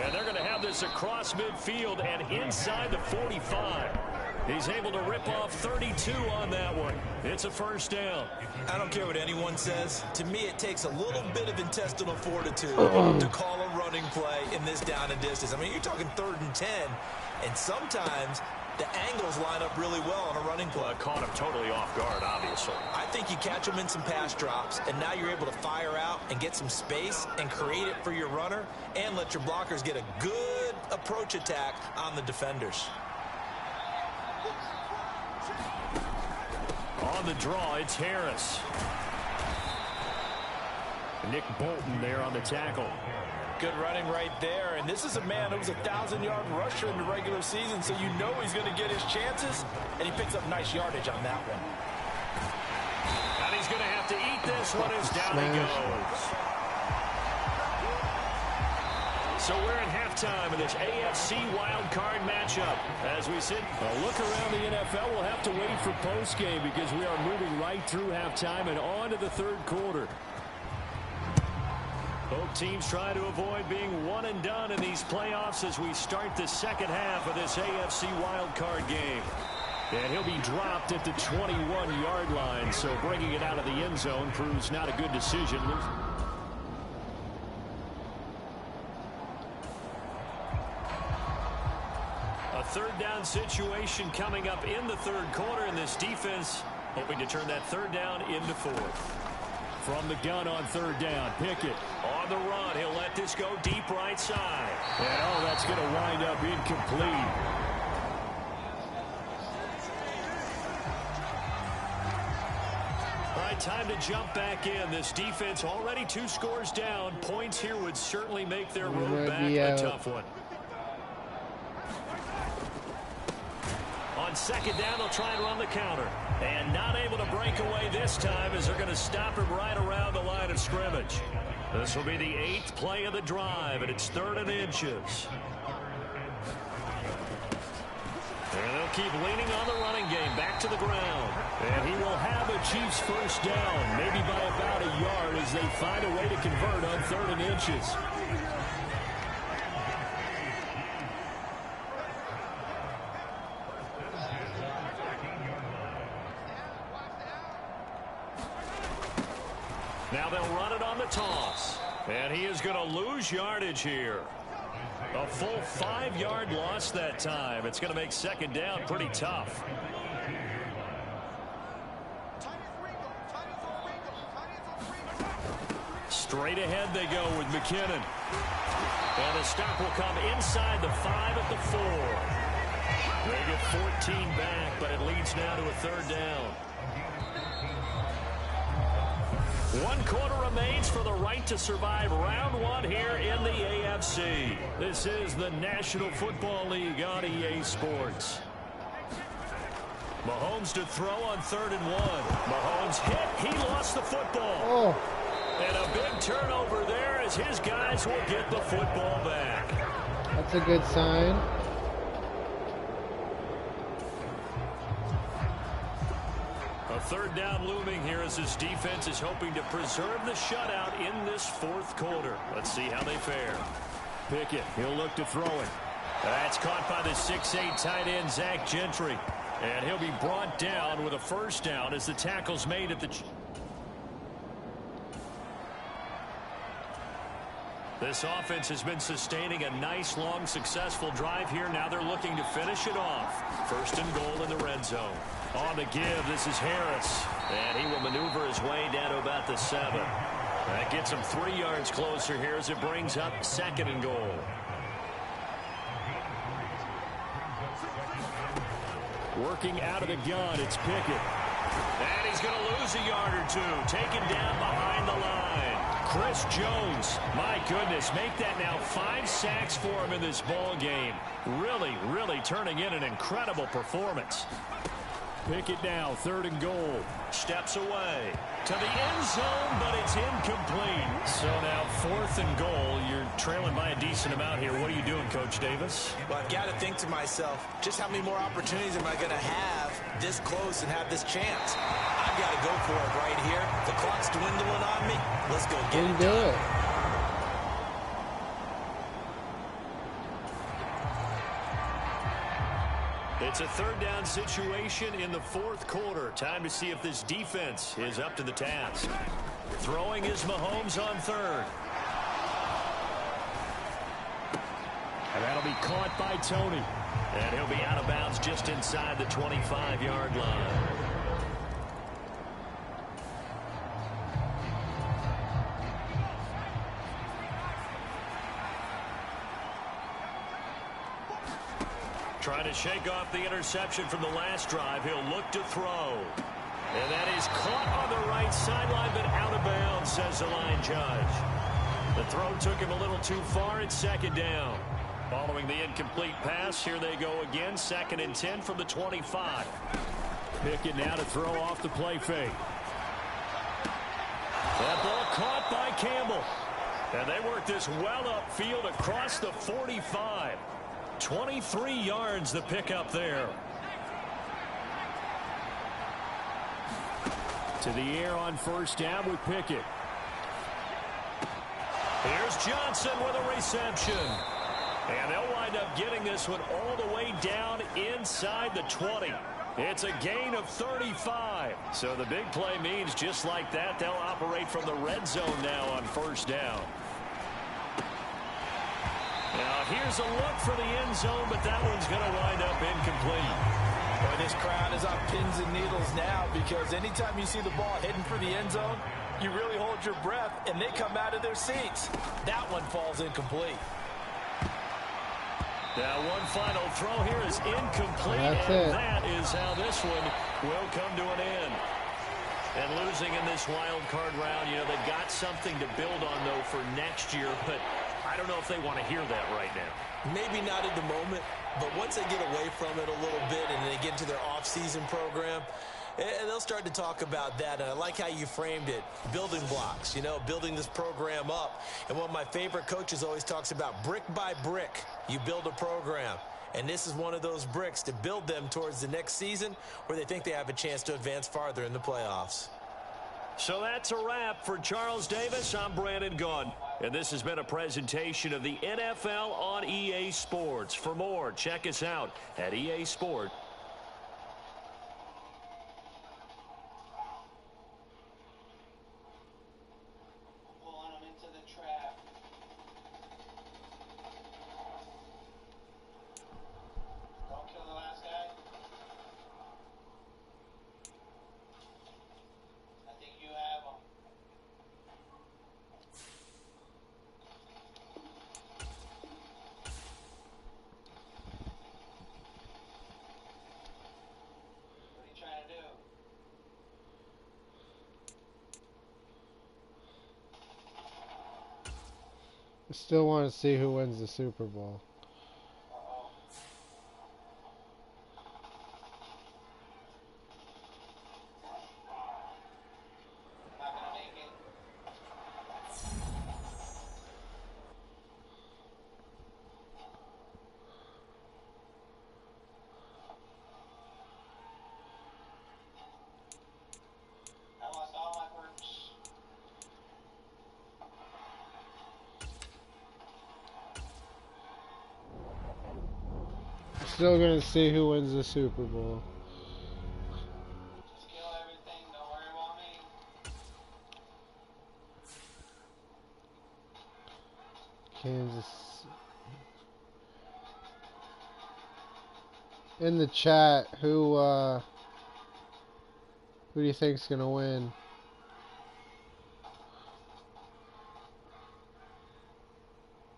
And they're going to have this across midfield and inside the 45. He's able to rip off 32 on that one. It's a 1st down. I don't care what anyone says. To me, it takes a little bit of intestinal fortitude to call a running play in this down and distance. I mean, you're talking 3rd and 10, and sometimes the angles line up really well on a running play. Well, it caught him totally off guard, obviously. I think you catch him in some pass drops, and now you're able to fire out and get some space and create it for your runner and let your blockers get a good approach attack on the defenders. On the draw, it's Harris. Nick Bolton there on the tackle. Good running right there. And this is a man who was a 1,000-yard rusher in the regular season, so you know he's going to get his chances. And he picks up nice yardage on that one. And he's going to have to eat this one as down he goes. So we're in halftime in this AFC wildcard matchup. As we sit, a look around the NFL, we'll have to wait for postgame because we are moving right through halftime and on to the third quarter. Both teams try to avoid being one and done in these playoffs as we start the second half of this AFC wildcard game. And he'll be dropped at the 21-yard line, so bringing it out of the end zone proves not a good decision. A third down situation coming up in the third quarter, and this defense hoping to turn that third down into fourth. From the gun on third down, Pickett. On the run, he'll let this go deep right side. And that's going to wind up incomplete. All right, time to jump back in. This defense already 2 scores down. Points here would certainly make their road back a tough one. On second down, they'll try and run the counter. And not able to break away this time as they're going to stop him right around the line of scrimmage. This will be the 8th play of the drive, and it's 3rd and inches. And they'll keep leaning on the running game back to the ground. And he will have a Chiefs first down, maybe by about a yard as they find a way to convert on 3rd and inches. Now they'll run it on the toss. And he is going to lose yardage here. A full 5-yard loss that time. It's going to make second down pretty tough. Straight ahead they go with McKinnon. And the stop will come inside the 5 at the 4. They get 14 back, but it leads now to a 3rd down. 1 quarter remains for the right to survive round 1 here in the AFC. This is the National Football League on EA Sports. Mahomes to throw on 3rd and 1. Mahomes hit. He lost the football. Oh. And a big turnover there as his guys will get the football back. That's a good sign. A 3rd down looming here as this defense is hoping to preserve the shutout in this 4th quarter. Let's see how they fare. Pickett, he'll look to throw it. That's caught by the 6'8" tight end, Zach Gentry. And he'll be brought down with a first down as the tackle's made at the... This offense has been sustaining a nice, long, successful drive here. Now they're looking to finish it off. 1st and goal in the red zone. On the give, this is Harris. And he will maneuver his way down to about the 7. That gets him 3 yards closer here as it brings up 2nd and goal. Working out of the gun, it's Pickett. And he's going to lose a yard or 2. Taken down behind the line. Chris Jones, my goodness, make that now 5 sacks for him in this ball game. Really, really turning in an incredible performance. Pickett now, 3rd and goal. Steps away to the end zone, but it's incomplete. So now 4th and goal. You're trailing by a decent amount here. What are you doing, Coach Davis? Well, I've got to think to myself, just how many more opportunities am I going to have this close and have this chance? I've got to go for it right here. The clock's dwindling on me. Let's go get it done. It's a 3rd down situation in the 4th quarter. Time to see if this defense is up to the task. Throwing is Mahomes on 3rd. And that'll be caught by Tony. And he'll be out of bounds just inside the 25-yard line. Trying to shake off the interception from the last drive. He'll look to throw. And that is caught on the right sideline, but out of bounds, says the line judge. The throw took him a little too far. It's second down. Following the incomplete pass, here they go again. 2nd and 10 from the 25. Pickett now to throw off the play fake. That ball caught by Campbell. And they work this well upfield across the 45. 23 yards the pickup there. To the air on 1st down with Pickett. Here's Johnson with a reception. And they'll wind up getting this one all the way down inside the 20. It's a gain of 35. So the big play means just like that, they'll operate from the red zone now on 1st down. Now here's a look for the end zone, but that one's going to wind up incomplete. Boy, this crowd is on pins and needles now, because anytime you see the ball heading for the end zone, you really hold your breath, and they come out of their seats. That one falls incomplete. Now one final throw here is incomplete, and that is how this one will come to an end. And losing in this wild card round, you know, they've got something to build on, though, for next year, but I don't know if they want to hear that right now. Maybe not at the moment, but once they get away from it a little bit and they get into their off-season program, and they'll start to talk about that. And I like how you framed it, building blocks, you know, building this program up. And one of my favorite coaches always talks about brick by brick, you build a program. And this is one of those bricks to build them towards the next season where they think they have a chance to advance farther in the playoffs. So that's a wrap for Charles Davis. I'm Brandon Gaudin, and this has been a presentation of the NFL on EA Sports. For more, check us out at EA Sports. I still want to see who wins the Super Bowl. Still gonna see who wins the Super Bowl. Just kill everything, don't worry about me. Kansas. In the chat, who do you think's gonna win?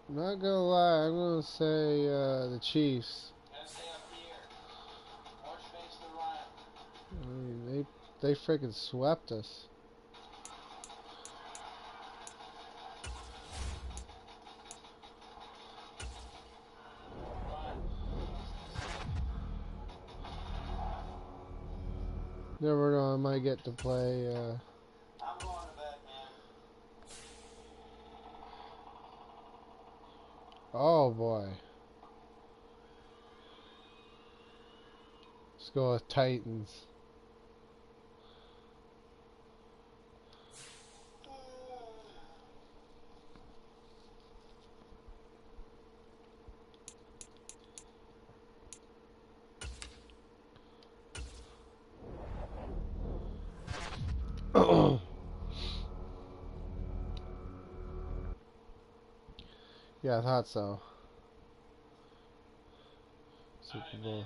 I'm not gonna lie, I'm gonna say the Chiefs. I mean, they freaking swept us. Never know, I might get to play I'm going to bed, man. oh boy. Let's go with Titans. Yeah, I thought so. Super Bowl.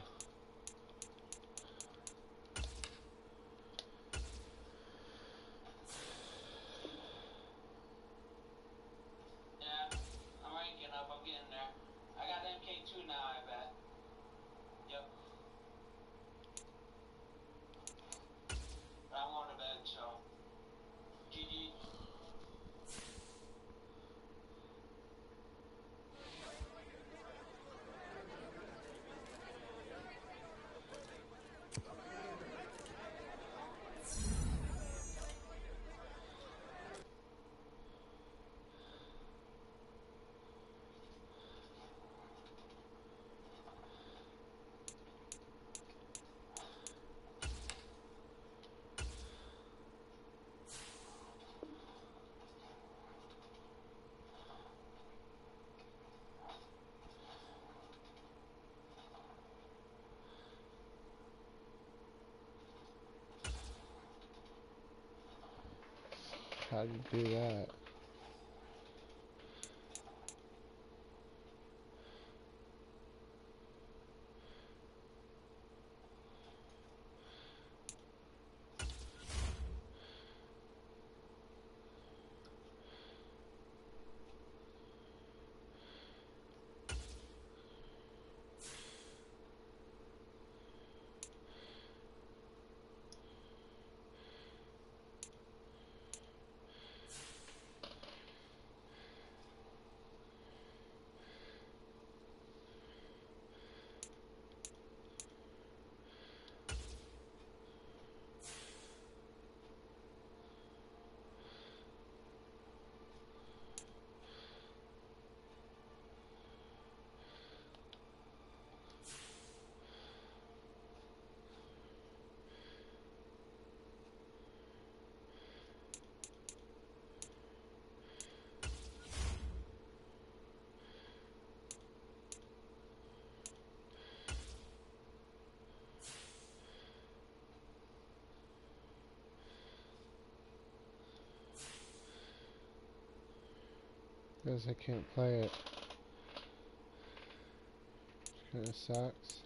Yeah, I'm ranking up, I'm getting there. I got MK2 now, I bet. Yep. But I'm going to bed, so GG. how to do that. Because I can't play it. Kinda sucks.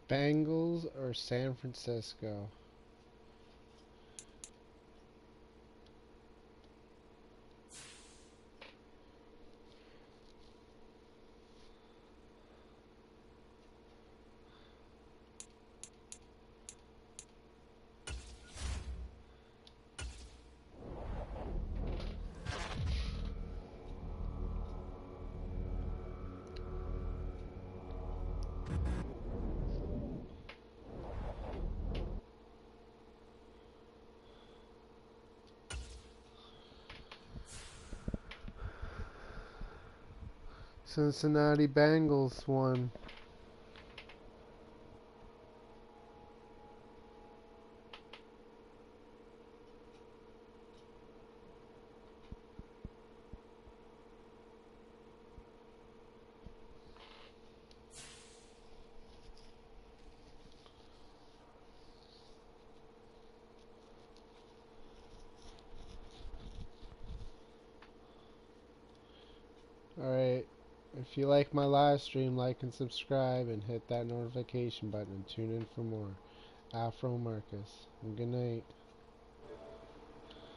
Bengals or San Francisco? Cincinnati Bengals won. Alright, if you like my live stream, like and subscribe and hit that notification button and tune in for more. Afro Marcus. And good night.